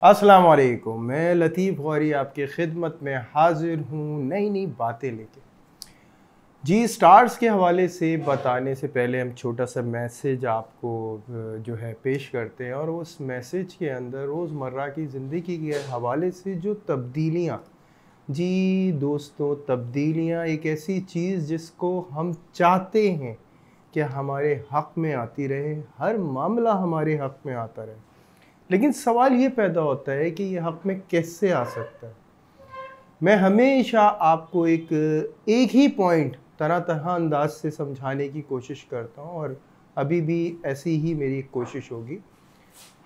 अस्सलाम वालेकुम। मैं लतीफ़ गौरी आपकी खिदमत में हाज़िर हूँ नई नई बातें लेके। जी, स्टार्स के हवाले से बताने से पहले हम छोटा सा मैसेज आपको जो है पेश करते हैं, और उस मैसेज के अंदर रोज़मर्रा की ज़िंदगी के हवाले से जो तब्दीलियाँ, जी दोस्तों, तब्दीलियाँ एक ऐसी चीज़ जिसको हम चाहते हैं कि हमारे हक़ में आती रहे, हर मामला हमारे हक़ में आता रहे। लेकिन सवाल ये पैदा होता है कि ये हक़ में कैसे आ सकता है। मैं हमेशा आपको एक ही पॉइंट तरह तरह अंदाज से समझाने की कोशिश करता हूँ, और अभी भी ऐसी ही मेरी कोशिश होगी।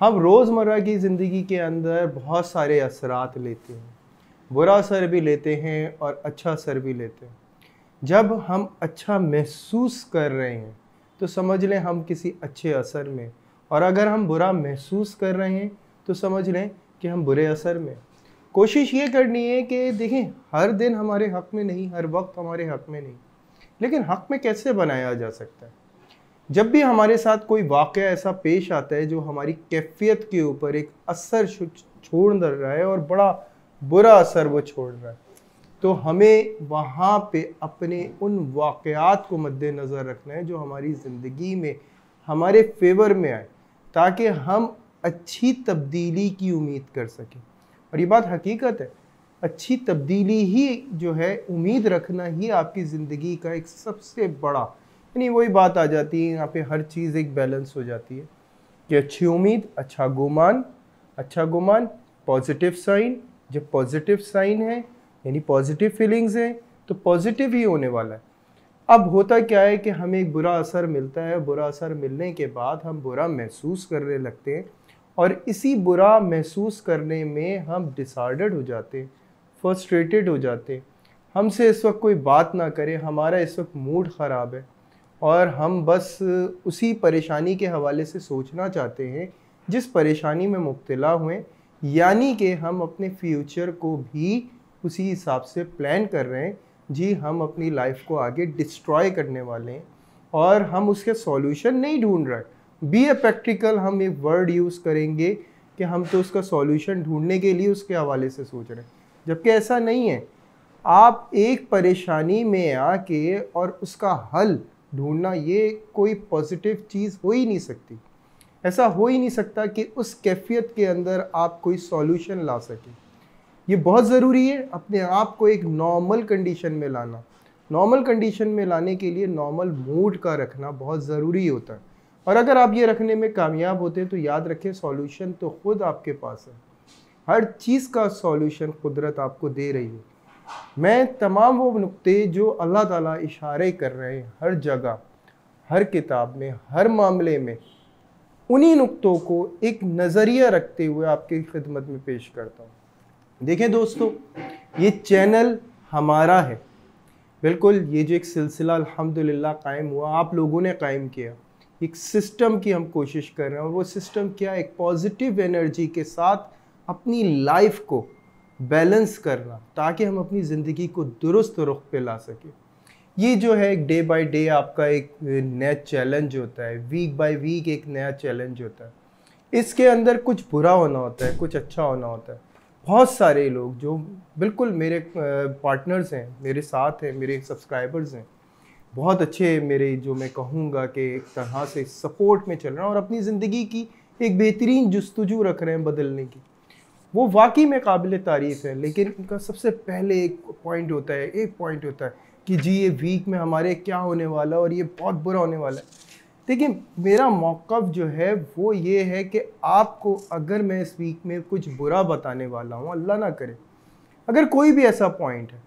हम रोज़मर्रा की ज़िंदगी के अंदर बहुत सारे असरात लेते हैं, बुरा असर भी लेते हैं और अच्छा असर भी लेते हैं। जब हम अच्छा महसूस कर रहे हैं तो समझ लें हम किसी अच्छे असर में, और अगर हम बुरा महसूस कर रहे हैं तो समझ लें कि हम बुरे असर में। कोशिश ये करनी है कि देखें, हर दिन हमारे हक़ में नहीं, हर वक्त हमारे हक़ में नहीं, लेकिन हक़ में कैसे बनाया जा सकता है। जब भी हमारे साथ कोई वाक़या ऐसा पेश आता है जो हमारी कैफ़ियत के ऊपर एक असर छोड़ रहा है, और बड़ा बुरा असर वो छोड़ रहा है, तो हमें वहाँ पे अपने उन वाक़यात को मद्देनज़र रखना है जो हमारी ज़िंदगी में हमारे फ़ेवर में आए, ताकि हम अच्छी तब्दीली की उम्मीद कर सकें। और ये बात हकीकत है, अच्छी तब्दीली ही जो है, उम्मीद रखना ही आपकी ज़िंदगी का एक सबसे बड़ा, यानी वही बात आ जाती है, यहाँ पे हर चीज़ एक बैलेंस हो जाती है कि अच्छी उम्मीद, अच्छा गुमान, पॉजिटिव साइन। जब पॉजिटिव साइन है यानी पॉजिटिव फीलिंग्स हैं, तो पॉजिटिव ही होने वाला है। अब होता क्या है कि हमें एक बुरा असर मिलता है, बुरा असर मिलने के बाद हम बुरा महसूस करने लगते हैं, और इसी बुरा महसूस करने में हम डिसऑर्डर्ड हो जाते हैं, फ्रस्ट्रेटेड हो जाते हैं। हमसे इस वक्त कोई बात ना करे, हमारा इस वक्त मूड ख़राब है, और हम बस उसी परेशानी के हवाले से सोचना चाहते हैं जिस परेशानी में मुब्तला हुए, यानी कि हम अपने फ्यूचर को भी उसी हिसाब से प्लान कर रहे हैं। जी, हम अपनी लाइफ को आगे डिस्ट्रॉय करने वाले हैं, और हम उसके सॉल्यूशन नहीं ढूंढ रहे। बी ए प्रैक्टिकल, हम एक वर्ड यूज़ करेंगे कि हम तो उसका सॉल्यूशन ढूंढने के लिए उसके हवाले से सोच रहे हैं, जबकि ऐसा नहीं है। आप एक परेशानी में आके और उसका हल ढूंढना, ये कोई पॉजिटिव चीज़ हो ही नहीं सकती। ऐसा हो ही नहीं सकता कि उस कैफियत के अंदर आप कोई सॉल्यूशन ला सकें। ये बहुत ज़रूरी है अपने आप को एक नॉर्मल कंडीशन में लाना। नॉर्मल कंडीशन में लाने के लिए नॉर्मल मूड का रखना बहुत ज़रूरी होता है, और अगर आप ये रखने में कामयाब होते हैं तो याद रखें, सॉल्यूशन तो खुद आपके पास है। हर चीज़ का सॉल्यूशन कुदरत आपको दे रही है। मैं तमाम वो नुक्ते जो अल्लाह ताला इशारे कर रहे हैं हर जगह, हर किताब में, हर मामले में, उन्हीं नुक्तों को एक नज़रिया रखते हुए आपकी खिदमत में पेश करता हूँ। देखें दोस्तों, ये चैनल हमारा है, बिल्कुल। ये जो एक सिलसिला अल्हम्दुलिल्लाह कायम हुआ, आप लोगों ने कायम किया। एक सिस्टम की हम कोशिश कर रहे हैं, और वो सिस्टम क्या, एक पॉजिटिव एनर्जी के साथ अपनी लाइफ को बैलेंस करना, ताकि हम अपनी ज़िंदगी को दुरुस्त रुख पे ला सकें। ये जो है एक डे बाय डे आपका एक नया चैलेंज होता है, वीक बाय वीक एक नया चैलेंज होता है। इसके अंदर कुछ बुरा होना होता है, कुछ अच्छा होना होता है। बहुत सारे लोग जो बिल्कुल मेरे पार्टनर्स हैं, मेरे साथ हैं, मेरे सब्सक्राइबर्स हैं, बहुत अच्छे मेरे, जो मैं कहूँगा कि एक तरह से सपोर्ट में चल रहे हैं, और अपनी ज़िंदगी की एक बेहतरीन जुस्तजू रख रहे हैं बदलने की। वो वाकई में काबिल तारीफ़ है। लेकिन उनका सबसे पहले एक पॉइंट होता है कि जी, ये वीक में हमारे क्या होने वाला है, और ये बहुत बुरा होने वाला है। देखिए, मेरा मौक़िफ़ जो है वो ये है कि आपको, अगर मैं इस वीक में कुछ बुरा बताने वाला हूँ, अल्लाह ना करे, अगर कोई भी ऐसा पॉइंट है,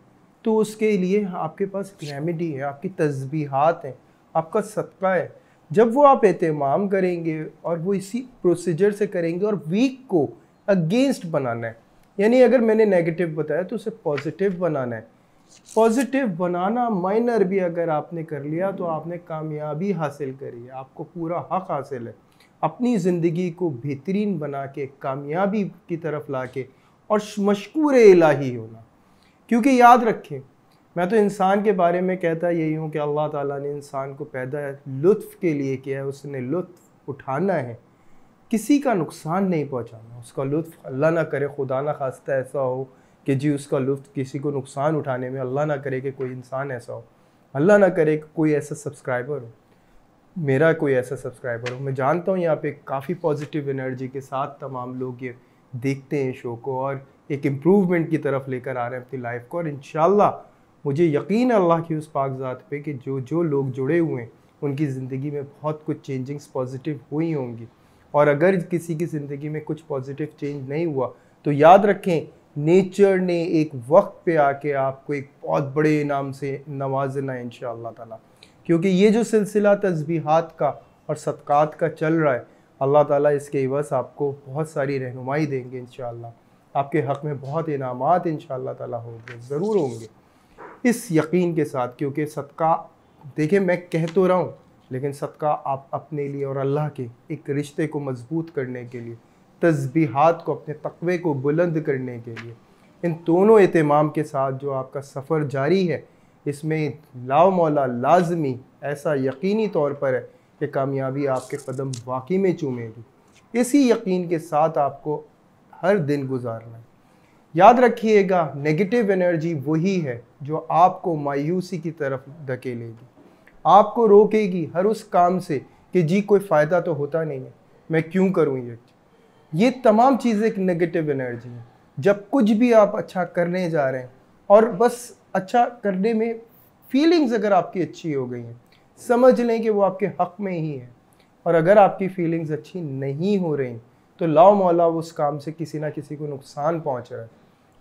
तो उसके लिए आपके पास रेमेडी है, आपकी तस्बीहात हैं, आपका सदका है। जब वो आप एहतमाम करेंगे और वो इसी प्रोसीजर से करेंगे, और वीक को अगेंस्ट बनाना है, यानी अगर मैंने नेगेटिव बताया तो उसे पॉजिटिव बनाना है। पॉजिटिव बनाना माइनर भी अगर आपने कर लिया तो आपने कामयाबी हासिल करी है, आपको पूरा हक हासिल है अपनी ज़िंदगी को बेहतरीन बना के, कामयाबी की तरफ ला के, और मशकूर इलाही होना। क्योंकि याद रखें, मैं तो इंसान के बारे में कहता यही हूँ कि अल्लाह ताला ने इंसान को पैदा लुत्फ़ के लिए किया है, उसने लुत्फ़ उठाना है किसी का नुकसान नहीं पहुंचाना, उसका लुत्फ़ अल्लाह ना करे, खुदा ना खास्ता ऐसा हो कि जी उसका लुत्फ़ किसी को नुकसान उठाने में, अल्लाह ना करे कि कोई इंसान ऐसा हो, अल्लाह ना करे कि कोई ऐसा सब्सक्राइबर हो, मेरा कोई ऐसा सब्सक्राइबर हो। मैं जानता हूँ यहाँ पे काफ़ी पॉजिटिव एनर्जी के साथ तमाम लोग ये देखते हैं शो को और एक इम्प्रूवमेंट की तरफ लेकर आ रहे हैं अपनी लाइफ को। और इंशाल्लाह मुझे यकीन है अल्लाह की उस पाक ज़ात पे कि जो लोग जुड़े हुए हैं उनकी ज़िंदगी में बहुत कुछ चेंजिंग्स पॉजिटिव हुई होंगी। और अगर किसी की ज़िंदगी में कुछ पॉजिटिव चेंज नहीं हुआ तो याद रखें, नेचर ने एक वक्त पे आके आपको एक बहुत बड़े इनाम से नवाजना है इंशाअल्लाह ताला। क्योंकि ये जो सिलसिला तस्बीहात का और सदक़ात का चल रहा है, अल्लाह ताला इसके इवज़ आपको बहुत सारी रहनुमाई देंगे इंशाअल्लाह। आपके हक़ में बहुत इनामात इंशाअल्लाह ताला होंगे, ज़रूर होंगे, इस यकीन के साथ। क्योंकि सदका, देखिए मैं कह तो रहा हूँ, लेकिन सदका आप अपने लिए और अल्लाह के एक रिश्ते को मजबूत करने के लिए, तस्बीहात को, अपने तक़वे को बुलंद करने के लिए, इन दोनों एहतमाम के साथ जो आपका सफ़र जारी है, इसमें लाओ मौला लाजमी ऐसा यकीनी तौर पर है कि कामयाबी आपके कदम वाकई में चूमेगी। इसी यकीन के साथ आपको हर दिन गुजारना है। याद रखिएगा, नेगेटिव एनर्जी वही है जो आपको मायूसी की तरफ धकेलेगी, आपको रोकेगी हर उस काम से कि जी कोई फ़ायदा तो होता नहीं है, मैं क्यों करूँ ये तमाम चीज़ें एक नेगेटिव एनर्जी है। जब कुछ भी आप अच्छा करने जा रहे हैं और बस अच्छा करने में फीलिंग्स अगर आपकी अच्छी हो गई हैं, समझ लें कि वो आपके हक़ में ही है। और अगर आपकी फीलिंग्स अच्छी नहीं हो रही तो लाओ मौला उस काम से किसी ना किसी को नुकसान पहुंच रहा है,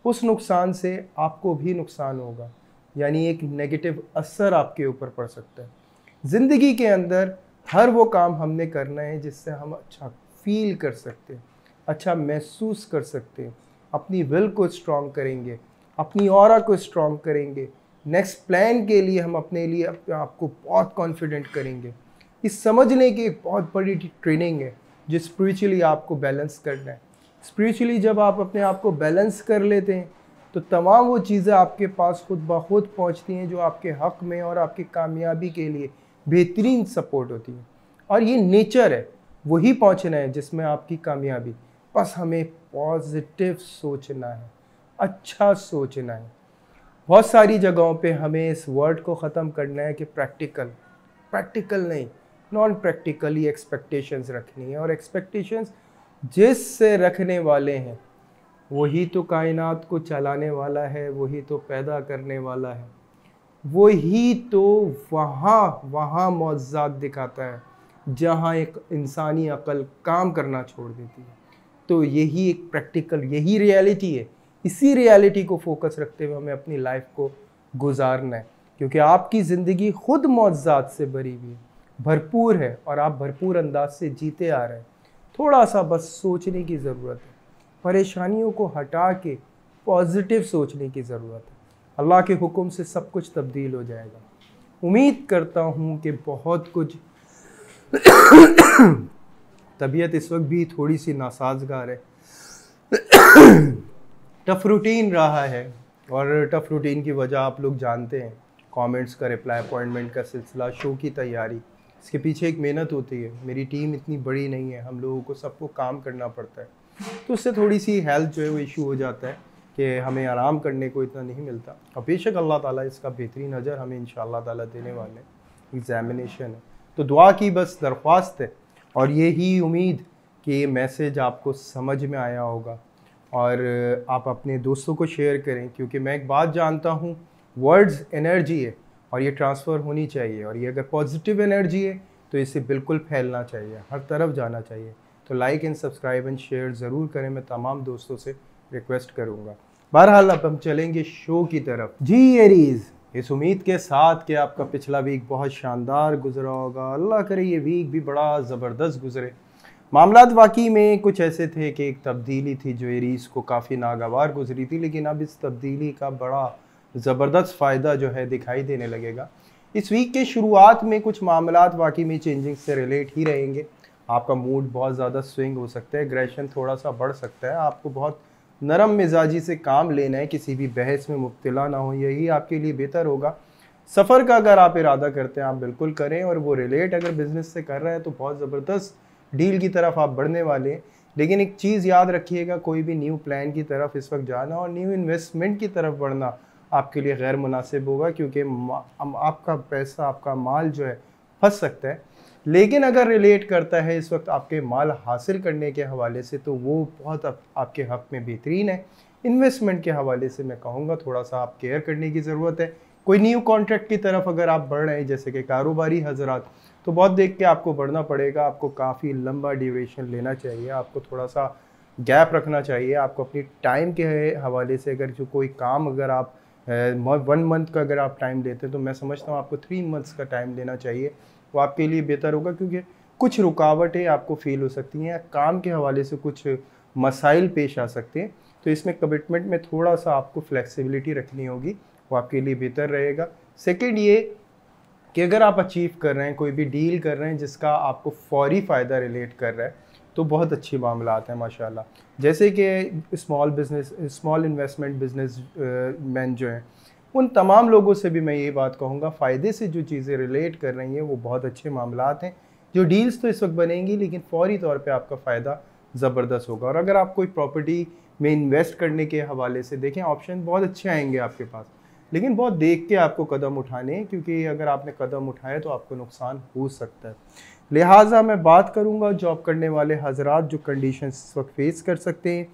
उस नुकसान से आपको भी नुकसान होगा, यानी एक नेगेटिव असर आपके ऊपर पड़ सकता है। ज़िंदगी के अंदर हर वो काम हमने करना है जिससे हम अच्छा फील कर सकते हैं, अच्छा महसूस कर सकते हैं, अपनी विल को स्ट्रॉन्ग करेंगे, अपनी ऑरा को स्ट्रॉन्ग करेंगे, नेक्स्ट प्लान के लिए हम अपने लिए अपने आप को बहुत कॉन्फिडेंट करेंगे। इस समझने की एक बहुत बड़ी ट्रेनिंग है जो स्पिरिचुअली आपको बैलेंस करना है। स्पिरिचुअली जब आप अपने आप को बैलेंस कर लेते हैं तो तमाम वो चीज़ें आपके पास खुद ब खुद पहुँचती हैं जो आपके हक़ में और आपकी कामयाबी के लिए बेहतरीन सपोर्ट होती है। और ये नेचर है, वही पहुँचना है जिसमें आपकी कामयाबी, बस हमें पॉजिटिव सोचना है, अच्छा सोचना है। बहुत सारी जगहों पे हमें इस वर्ड को ख़त्म करना है कि प्रैक्टिकल नहीं, नॉन प्रैक्टिकली एक्सपेक्टेशंस रखनी है। और एक्सपेक्टेशंस जिससे रखने वाले हैं वही तो कायनात को चलाने वाला है, वही तो पैदा करने वाला है, वही तो वहाँ मौज़ात दिखाता है जहाँ एक इंसानी अक़ल काम करना छोड़ देती है। तो यही एक प्रैक्टिकल, यही रियलिटी है। इसी रियलिटी को फोकस रखते हुए हमें अपनी लाइफ को गुजारना है, क्योंकि आपकी ज़िंदगी खुद मौज़ात से भरी हुई है, भरपूर है और आप भरपूर अंदाज से जीते आ रहे हैं। थोड़ा सा बस सोचने की ज़रूरत है, परेशानियों को हटा के पॉजिटिव सोचने की ज़रूरत है। अल्लाह के हुक्म से सब कुछ तब्दील हो जाएगा। उम्मीद करता हूँ कि बहुत कुछ तबीयत इस वक्त भी थोड़ी सी नासाजगार है, टफ़ रूटीन रहा है और टफ़ रूटीन की वजह आप लोग जानते हैं, कमेंट्स का रिप्लाई, अपॉइंटमेंट का सिलसिला, शो की तैयारी, इसके पीछे एक मेहनत होती है। मेरी टीम इतनी बड़ी नहीं है, हम लोगों को सबको काम करना पड़ता है, तो उससे थोड़ी सी हेल्थ जो है वो इशू हो जाता है कि हमें आराम करने को इतना नहीं मिलता। और बेशक अल्लाह ताला इसका बेहतरीन अजर हमें इंशाअल्लाह ताला देने वाले हैं। एग्ज़ामिनेशन है तो दुआ की बस दरख्वास्त है और यही उम्मीद कि ये मैसेज आपको समझ में आया होगा और आप अपने दोस्तों को शेयर करें, क्योंकि मैं एक बात जानता हूँ, वर्ड्स एनर्जी है और ये ट्रांसफ़र होनी चाहिए। और ये अगर पॉजिटिव एनर्जी है तो इसे बिल्कुल फैलना चाहिए, हर तरफ जाना चाहिए। तो like and subscribe and share ज़रूर करें, मैं तमाम दोस्तों से रिक्वेस्ट करूँगा। बहरहाल अब हम चलेंगे शो की तरफ। जी एरीज़, इस उम्मीद के साथ कि आपका पिछला वीक बहुत शानदार गुजरा होगा, अल्लाह करे ये वीक भी बड़ा ज़बरदस्त गुजरे। मामलात वाकई में कुछ ऐसे थे कि एक तब्दीली थी जो एरीज़ को काफ़ी नागवार गुजरी थी, लेकिन अब इस तब्दीली का बड़ा ज़बरदस्त फ़ायदा जो है दिखाई देने लगेगा। इस वीक के शुरुआत में कुछ मामलात वाकई में चेंजिंग से रिलेट ही रहेंगे। आपका मूड बहुत ज़्यादा स्विंग हो सकता है, एग्रेशन थोड़ा सा बढ़ सकता है, आपको बहुत नरम मिजाजी से काम लेना है, किसी भी बहस में मुब्तला ना हो, यही आपके लिए बेहतर होगा। सफ़र का अगर आप इरादा करते हैं आप बिल्कुल करें, और वो रिलेट अगर बिज़नेस से कर रहा है तो बहुत ज़बरदस्त डील की तरफ आप बढ़ने वाले हैं। लेकिन एक चीज़ याद रखिएगा, कोई भी न्यू प्लान की तरफ इस वक्त जाना और न्यू इन्वेस्टमेंट की तरफ बढ़ना आपके लिए गैर मुनासिब होगा, क्योंकि आपका पैसा, आपका माल जो है फंस सकता है। लेकिन अगर रिलेट करता है इस वक्त आपके माल हासिल करने के हवाले से, तो वो बहुत आपके हक़ में बेहतरीन है। इन्वेस्टमेंट के हवाले से मैं कहूँगा थोड़ा सा आप केयर करने की ज़रूरत है। कोई न्यू कॉन्ट्रैक्ट की तरफ अगर आप बढ़ रहे हैं, जैसे कि कारोबारी हजरात, तो बहुत देख के आपको बढ़ना पड़ेगा। आपको काफ़ी लंबा ड्यूरेशन लेना चाहिए, आपको थोड़ा सा गैप रखना चाहिए। आपको अपनी टाइम के हवाले से अगर जो कोई काम अगर आप 1 मंथ का अगर आप टाइम लेते हैं, तो मैं समझता हूँ आपको 3 मंथ्स का टाइम लेना चाहिए। वो आपके लिए बेहतर होगा, क्योंकि कुछ रुकावटें आपको फील हो सकती हैं, काम के हवाले से कुछ मसाइल पेश आ सकते हैं। तो इसमें कमिटमेंट में थोड़ा सा आपको फ्लेक्सिबिलिटी रखनी होगी, वो आपके लिए बेहतर रहेगा। सेकंड ये कि अगर आप अचीव कर रहे हैं, कोई भी डील कर रहे हैं जिसका आपको फौरी फ़ायदा रिलेट कर रहा है, तो बहुत अच्छी मामलात हैं माशाल्लाह। जैसे कि स्मॉल इन्वेस्टमेंट बिजनेस मैन जो हैं, उन तमाम लोगों से भी मैं ये बात कहूँगा, फ़ायदे से जो चीज़ें रिलेट कर रही हैं वो बहुत अच्छे मामलात हैं। जो डील्स तो इस वक्त बनेंगी, लेकिन फ़ौरी तौर पे आपका फ़ायदा ज़बरदस्त होगा। और अगर आप कोई प्रॉपर्टी में इन्वेस्ट करने के हवाले से देखें, ऑप्शन बहुत अच्छे आएंगे आपके पास, लेकिन बहुत देख के आपको कदम उठाने हैं, क्योंकि अगर आपने कदम उठाया तो आपको नुकसान हो सकता है। लिहाजा मैं बात करूंगा जॉब करने वाले हजरात जो कंडीशंस इस वक्त फेस कर सकते हैं।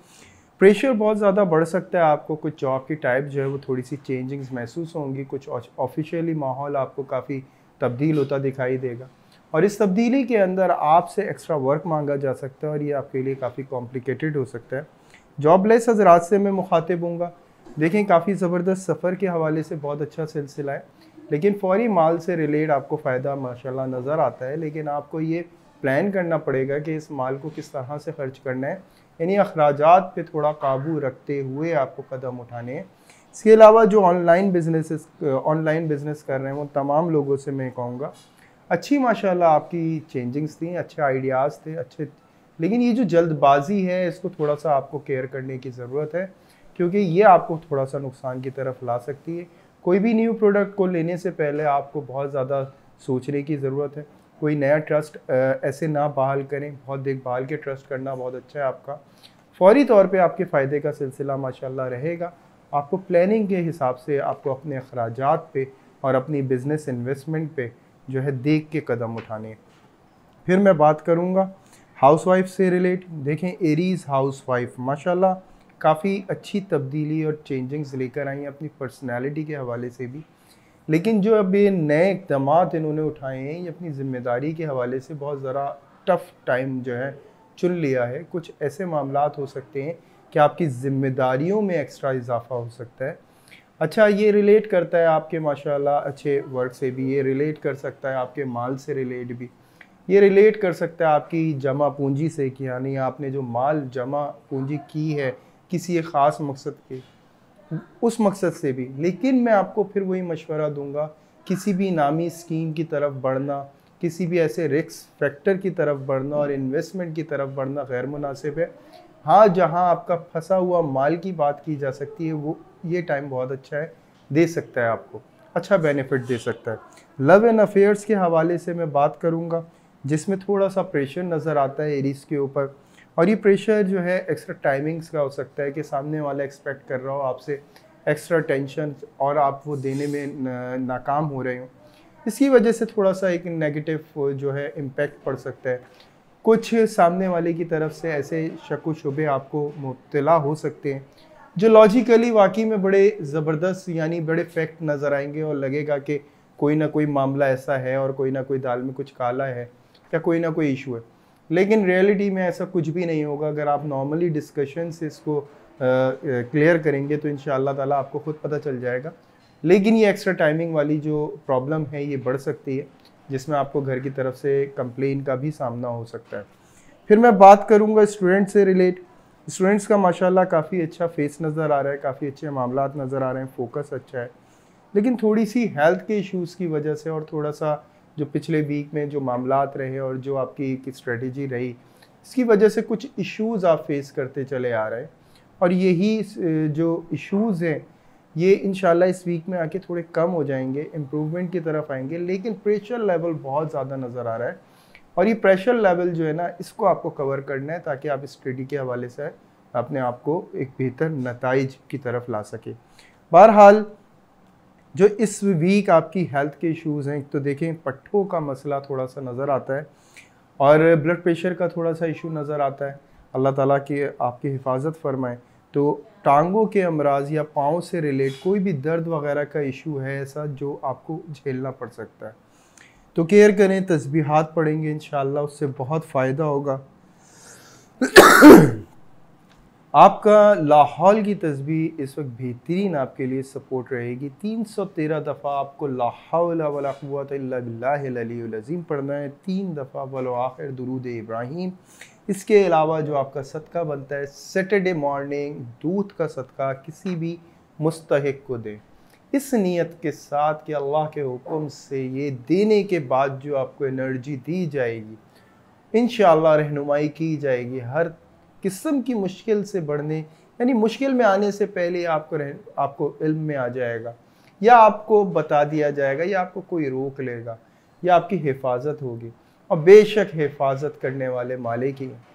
प्रेशर बहुत ज़्यादा बढ़ सकता है, आपको कुछ जॉब की टाइप जो है वो थोड़ी सी चेंजिंग्स महसूस होंगी, कुछ ऑफिशियली माहौल आपको काफ़ी तब्दील होता दिखाई देगा, और इस तब्दीली के अंदर आपसे एक्स्ट्रा वर्क मांगा जा सकता है, और ये आपके लिए काफ़ी कॉम्प्लिकेटेड हो सकता है। जॉबलेस हजरात से मैं मुखातिब हूँगा। देखें, काफ़ी ज़बरदस्त सफ़र के हवाले से बहुत अच्छा सिलसिला है, लेकिन फ़ौरी माल से रिलेट आपको फ़ायदा माशाल्लाह नज़र आता है। लेकिन आपको ये प्लान करना पड़ेगा कि इस माल को किस तरह से ख़र्च करना है, यानी अखराजात पे थोड़ा काबू रखते हुए आपको कदम उठाने हैं। इसके अलावा जो ऑनलाइन बिज़नेस कर रहे हैं, वो तमाम लोगों से मैं कहूँगा अच्छी माशाल्लाह आपकी चेंजिंग्स थी, अच्छे आइडियाज़ थे, अच्छे, लेकिन ये जो जल्दबाजी है इसको थोड़ा सा आपको केयर करने की ज़रूरत है, क्योंकि ये आपको थोड़ा सा नुकसान की तरफ ला सकती है। कोई भी न्यू प्रोडक्ट को लेने से पहले आपको बहुत ज़्यादा सोचने की ज़रूरत है। कोई नया ट्रस्ट ऐसे ना बहाल करें, बहुत देखभाल के ट्रस्ट करना बहुत अच्छा है आपका। फौरी तौर पे आपके फ़ायदे का सिलसिला माशाल्लाह रहेगा। आपको प्लानिंग के हिसाब से आपको अपने अखराजात पे और अपनी बिज़नेस इन्वेस्टमेंट पे जो है देख के कदम उठाने। फिर मैं बात करूँगा हाउसवाइफ से रिलेट। देखें, एरीज़ हाउसवाइफ माशाल्लाह काफ़ी अच्छी तब्दीली और चेंजिंग्स लेकर आई हैं अपनी पर्सनैलिटी के हवाले से भी। लेकिन जो अब ये नए इक़दामात इन्होंने उठाए हैं, ये अपनी ज़िम्मेदारी के हवाले से बहुत ज़रा टफ़ टाइम जो है चुन लिया है। कुछ ऐसे मामलात हो सकते हैं कि आपकी ज़िम्मेदारियों में एक्स्ट्रा इजाफ़ा हो सकता है। अच्छा, ये रिलेट करता है आपके माशाल्लाह अच्छे वर्क से भी, ये रिलेट कर सकता है आपके माल से रिलेट भी, ये रिलेट कर सकता है आपकी जमा पूंजी से, कि यानी आपने जो माल जमा पूंजी की है किसी एक ख़ास मकसद के, उस मकसद से भी। लेकिन मैं आपको फिर वही मशवरा दूंगा, किसी भी नामी स्कीम की तरफ बढ़ना, किसी भी ऐसे रिस्क फैक्टर की तरफ बढ़ना और इन्वेस्टमेंट की तरफ बढ़ना गैर मुनासिब है। हाँ, जहाँ आपका फंसा हुआ माल की बात की जा सकती है, वो ये टाइम बहुत अच्छा है, दे सकता है आपको अच्छा बेनिफिट दे सकता है। लव एंड अफेयर्स के हवाले से मैं बात करूँगा, जिसमें थोड़ा सा प्रेशर नज़र आता है एरीज़ के ऊपर, और ये प्रेशर जो है एक्स्ट्रा टाइमिंग्स का हो सकता है कि सामने वाला एक्सपेक्ट कर रहा हो आपसे एक्स्ट्रा टेंशन, और आप वो देने में नाकाम हो रहे हो। इसकी वजह से थोड़ा सा एक नेगेटिव जो है इम्पैक्ट पड़ सकता है। कुछ सामने वाले की तरफ से ऐसे शक व शुबे आपको मुब्तला हो सकते हैं, जो लॉजिकली वाकई में बड़े ज़बरदस्त, यानी बड़े फैक्ट नज़र आएंगे, और लगेगा कि कोई ना कोई मामला ऐसा है और कोई ना कोई दाल में कुछ काला है, या कोई ना कोई इशू है। लेकिन रियलिटी में ऐसा कुछ भी नहीं होगा। अगर आप नॉर्मली डिस्कशन से इसको क्लियर करेंगे तो इंशाअल्लाह ताला आपको खुद पता चल जाएगा। लेकिन ये एक्स्ट्रा टाइमिंग वाली जो प्रॉब्लम है ये बढ़ सकती है, जिसमें आपको घर की तरफ से कंप्लेन का भी सामना हो सकता है। फिर मैं बात करूँगा स्टूडेंट से रिलेट। स्टूडेंट्स का माशाल्लाह काफ़ी अच्छा फेस नज़र आ रहा है, काफ़ी अच्छे मामलात नज़र आ रहे हैं, फोकस अच्छा है। लेकिन थोड़ी सी हेल्थ के इश्यूज़ की वजह से, और थोड़ा सा जो पिछले वीक में जो मामलात रहे और जो आपकी एक स्ट्रेटजी रही, इसकी वजह से कुछ इश्यूज़ आप फेस करते चले आ रहे हैं, और यही जो इश्यूज़ हैं ये इंशाल्लाह इस वीक में आके थोड़े कम हो जाएंगे, इम्प्रूवमेंट की तरफ आएंगे। लेकिन प्रेशर लेवल बहुत ज़्यादा नज़र आ रहा है, और ये प्रेशर लेवल जो है ना, इसको आपको कवर करना है ताकि आप स्टडी के हवाले से अपने आप को एक बेहतर नताइज की तरफ ला सके। बहरहाल जो इस वीक आपकी हेल्थ के इश्यूज़ हैं, तो देखें पट्ठों का मसला थोड़ा सा नज़र आता है और ब्लड प्रेशर का थोड़ा सा इशू नज़र आता है। अल्लाह ताला की आपकी हिफाजत फरमाए। तो टांगों के अमराज या पाँव से रिलेट कोई भी दर्द वगैरह का इशू है ऐसा जो आपको झेलना पड़ सकता है, तो केयर करें, तस्बीहात पढ़ेंगे इंशाअल्लाह, उससे बहुत फ़ायदा होगा। आपका लाहौल की तस्बीह इस वक्त बेहतरीन आपके लिए सपोर्ट रहेगी। 313 दफ़ा आपको ला हौला वला कुव्वता इल्ला बिल्लाहिल अलीयुल अज़ीम पढ़ना है, 3 दफ़ा वल आखिर दुरूद इब्राहीम। इसके अलावा जो आपका सदका बनता है सैटरडे मॉर्निंग दूध का सदका किसी भी मुस्तहिक को दें, इस नीयत के साथ कि अल्लाह के हुक्म से ये देने के बाद जो आपको एनर्जी दी जाएगी, इंशाअल्लाह रहनुमाई की जाएगी हर किस्म की मुश्किल से बढ़ने, यानी मुश्किल में आने से पहले आपको इल्म में आ जाएगा, या आपको बता दिया जाएगा, या आपको कोई रोक लेगा, या आपकी हिफाजत होगी। और बेशक हिफाजत करने वाले मालिक ही हैं।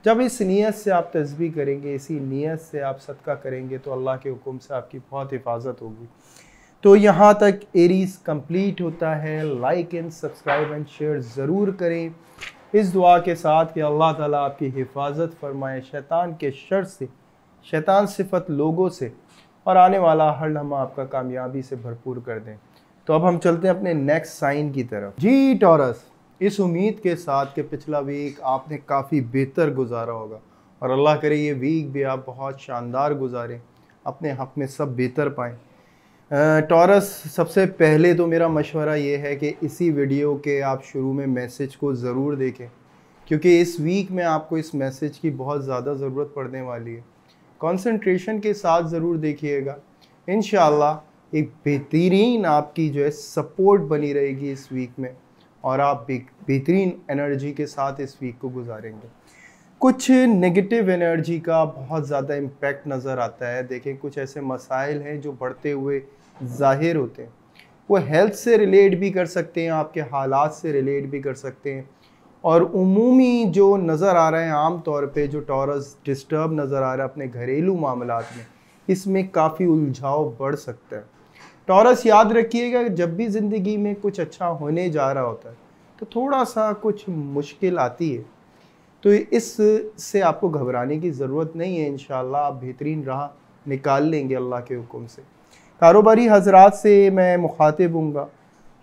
जब इस नीयत से आप तस्बीह करेंगे, इसी नीयत से आप सदका करेंगे, तो अल्लाह के हुक्म से आपकी बहुत हिफाजत होगी। तो यहाँ तक एरीज कंप्लीट होता है। Like and subscribe and share ज़रूर करें इस दुआ के साथ कि अल्लाह ताला आपकी हिफाजत फरमाए शैतान के शर से, शैतान सिफत लोगों से, और आने वाला हर लम्हा आपका कामयाबी से भरपूर कर दें। तो अब हम चलते हैं अपने नेक्स्ट साइन की तरफ। जी टॉरस, इस उम्मीद के साथ कि पिछला वीक आपने काफ़ी बेहतर गुजारा होगा और अल्लाह करे ये वीक भी आप बहुत शानदार गुजारें, अपने हक़ में सब बेहतर पाएँ। टॉरस, सबसे पहले तो मेरा मशवरा ये है कि इसी वीडियो के आप शुरू में मैसेज को ज़रूर देखें, क्योंकि इस वीक में आपको इस मैसेज की बहुत ज़्यादा ज़रूरत पड़ने वाली है। कंसंट्रेशन के साथ ज़रूर देखिएगा, इंशाअल्लाह एक बेहतरीन आपकी जो है सपोर्ट बनी रहेगी इस वीक में, और आप बेहतरीन एनर्जी के साथ इस वीक को गुजारेंगे। कुछ नेगेटिव एनर्जी का बहुत ज़्यादा इम्पैक्ट नज़र आता है। देखें, कुछ ऐसे मसाइल हैं जो बढ़ते हुए ज़ाहिर होते हैं, वो हेल्थ से रिलेट भी कर सकते हैं, आपके हालात से रिलेट भी कर सकते हैं, और उमूमी जो नज़र आ रहा है आम तौर पे जो टॉरस डिस्टर्ब नज़र आ रहा है अपने घरेलू मामलात में, इसमें काफ़ी उलझाव बढ़ सकता है। टॉरस, याद रखिएगा, जब भी ज़िंदगी में कुछ अच्छा होने जा रहा होता है तो थोड़ा सा कुछ मुश्किल आती है, तो इससे आपको घबराने की ज़रूरत नहीं है। इंशाअल्लाह आप बेहतरीन राह निकाल लेंगे अल्लाह के हुक्म से। कारोबारी हजरात से मैं मुखातिब हूँगा,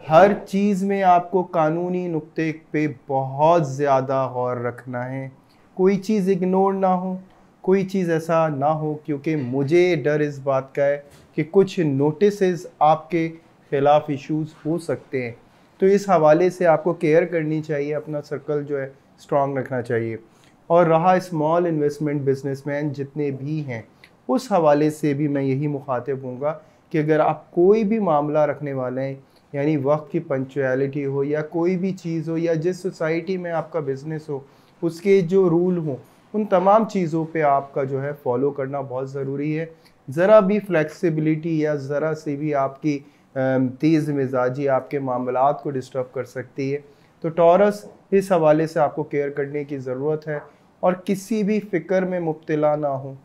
हर चीज़ में आपको कानूनी नुक्ते पे बहुत ज़्यादा गौर रखना है, कोई चीज़ इग्नोर ना हो, कोई चीज़ ऐसा ना हो, क्योंकि मुझे डर इस बात का है कि कुछ नोटिसेस आपके ख़िलाफ़ इश्यूज़ हो सकते हैं। तो इस हवाले से आपको केयर करनी चाहिए, अपना सर्कल जो है स्ट्रॉन्ग रखना चाहिए। और रहा स्मॉल इन्वेस्टमेंट बिजनेसमैन जितने भी हैं, उस हवाले से भी मैं यही मुखातिब हूँगा कि अगर आप कोई भी मामला रखने वाले हैं, यानी वक्त की पंक्चुअलिटी हो या कोई भी चीज़ हो, या जिस सोसाइटी में आपका बिज़नेस हो उसके जो रूल हों, उन तमाम चीज़ों पे आपका जो है फॉलो करना बहुत ज़रूरी है। ज़रा भी फ्लेक्सिबिलिटी या ज़रा सी भी आपकी तेज़ मिजाजी आपके मामलात को डिस्टर्ब कर सकती है। तो टॉरस, इस हवाले से आपको केयर करने की ज़रूरत है, और किसी भी फ़िक्र में मुब्तला ना हो।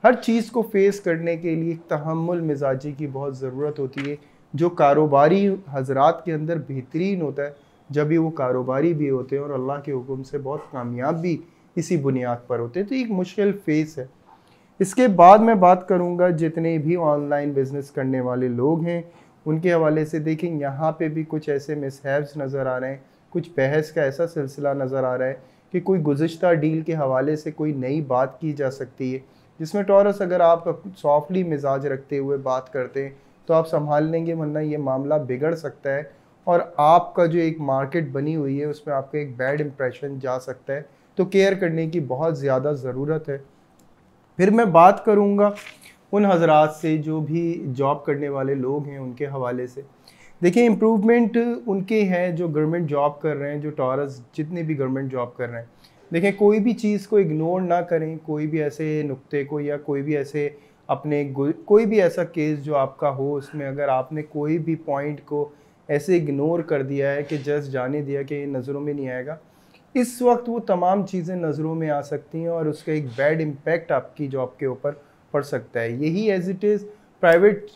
हर चीज़ को फेस करने के लिए तहम्मुल मिजाजी की बहुत ज़रूरत होती है, जो कारोबारी हजरात के अंदर बेहतरीन होता है, जब भी वो कारोबारी भी होते हैं और अल्लाह के हुक्म से बहुत कामयाब भी इसी बुनियाद पर होते हैं। तो एक मुश्किल फेस है। इसके बाद मैं बात करूँगा जितने भी ऑनलाइन बिज़नेस करने वाले लोग हैं उनके हवाले से। देखें, यहाँ पे भी कुछ ऐसे मिसहैप्स नज़र आ रहे हैं, कुछ बहस का ऐसा सिलसिला नज़र आ रहा है कि कोई गुज़िश्ता डील के हवाले से कोई नई बात की जा सकती है, जिसमें टॉरस अगर आप सॉफ्टली मिजाज रखते हुए बात करते हैं तो आप संभाल लेंगे, वरना ये मामला बिगड़ सकता है और आपका जो एक मार्केट बनी हुई है उसमें आपका एक बैड इंप्रेशन जा सकता है। तो केयर करने की बहुत ज़्यादा ज़रूरत है। फिर मैं बात करूँगा उन हजरात से जो भी जॉब करने वाले लोग हैं उनके हवाले से। देखिए, इम्प्रूवमेंट उनके हैं जो गवर्नमेंट जॉब कर रहे हैं, जो टॉरस जितने भी गवर्नमेंट जॉब कर रहे हैं। देखें, कोई भी चीज़ को इग्नोर ना करें, कोई भी ऐसे नुक्ते को या कोई भी ऐसे अपने कोई भी ऐसा केस जो आपका हो उसमें अगर आपने कोई भी पॉइंट को ऐसे इग्नोर कर दिया है कि जस्ट जाने दिया कि ये नज़रों में नहीं आएगा, इस वक्त वो तमाम चीज़ें नज़रों में आ सकती हैं और उसका एक बैड इम्पैक्ट आपकी जॉब के ऊपर पड़ सकता है। यही as it is private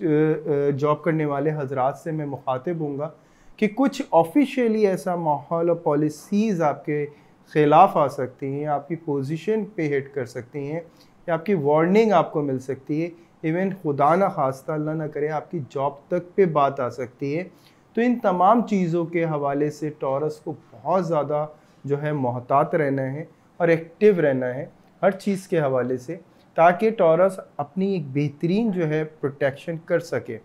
job करने वाले हजरात से मैं मुखातिब हूँगा कि कुछ ऑफिशियली ऐसा माहौल और पॉलिसीज़ आपके ख़िलाफ़ आ सकती हैं, आपकी पोजीशन पे हिट कर सकती हैं या आपकी वार्निंग आपको मिल सकती है। इवन खुदा ना खास्ता अल्लाह ना करे आपकी जॉब तक पे बात आ सकती है। तो इन तमाम चीज़ों के हवाले से टॉरस को बहुत ज़्यादा जो है मोहतात रहना है और एक्टिव रहना है हर चीज़ के हवाले से, ताकि टॉरस अपनी एक बेहतरीन जो है प्रोटेक्शन कर सके।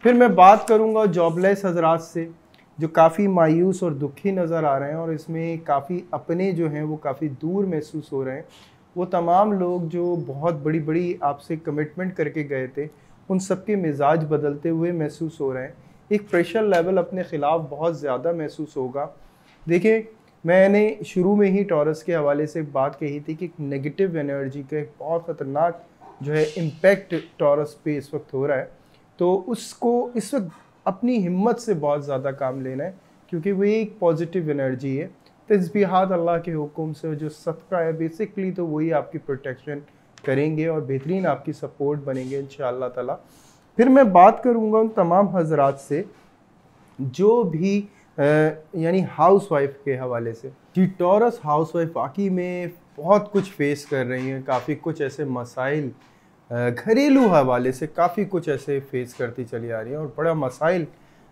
फिर मैं बात करूंगा जॉबलेस हजरात से जो काफ़ी मायूस और दुखी नज़र आ रहे हैं और इसमें काफ़ी अपने जो हैं वो काफ़ी दूर महसूस हो रहे हैं। वो तमाम लोग जो बहुत बड़ी बड़ी आपसे कमिटमेंट करके गए थे, उन सब के मिजाज बदलते हुए महसूस हो रहे हैं। एक प्रेशर लेवल अपने ख़िलाफ़ बहुत ज़्यादा महसूस होगा। देखिए, मैंने शुरू में ही टॉरस के हवाले से बात कही थी कि नेगेटिव एनर्जी का एक बहुत ख़तरनाक जो है इम्पेक्ट टॉरस पे इस वक्त हो रहा है। तो उसको इस वक्त अपनी हिम्मत से बहुत ज़्यादा काम लेना है, क्योंकि वो एक पॉजिटिव एनर्जी है। तस्बीहात अल्लाह के हुक्म से जो सदका है बेसिकली, तो वही आपकी प्रोटेक्शन करेंगे और बेहतरीन आपकी सपोर्ट बनेंगे इंशाअल्लाह ताला। फिर मैं बात करूँगा उन तमाम हजरात से जो भी यानी हाउस वाइफ के हवाले से कि टॉरस हाउस वाइफ वाकई में बहुत कुछ फेस कर रही हैं, काफ़ी कुछ ऐसे मसाइल घरेलू हवाले से काफ़ी कुछ ऐसे फेस करती चली आ रही हैं और बड़ा मसाइल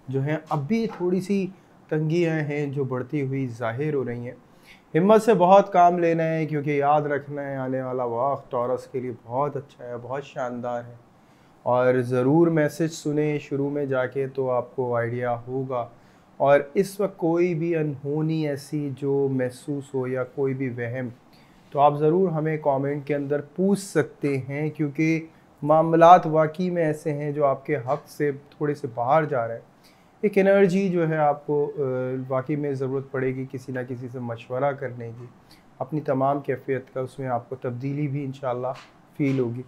जो हैं अभी थोड़ी सी तंगियाँ हैं जो बढ़ती हुई ज़ाहिर हो रही हैं। हिम्मत से बहुत काम लेना है, क्योंकि याद रखना है आने वाला वक्त टॉरस के लिए बहुत अच्छा है, बहुत शानदार है। और ज़रूर मैसेज सुने शुरू में जाके तो आपको आइडिया होगा। और इस वक्त कोई भी अनहोनी ऐसी जो महसूस हो या कोई भी वहम, तो आप ज़रूर हमें कमेंट के अंदर पूछ सकते हैं, क्योंकि मामलात वाकई में ऐसे हैं जो आपके हक़ से थोड़े से बाहर जा रहे हैं। एक एनर्जी जो है आपको वाकई में ज़रूरत पड़ेगी किसी ना किसी से मशवरा करने की, अपनी तमाम कैफियत का उसमें आपको तब्दीली भी इंशाल्लाह फ़ील होगी।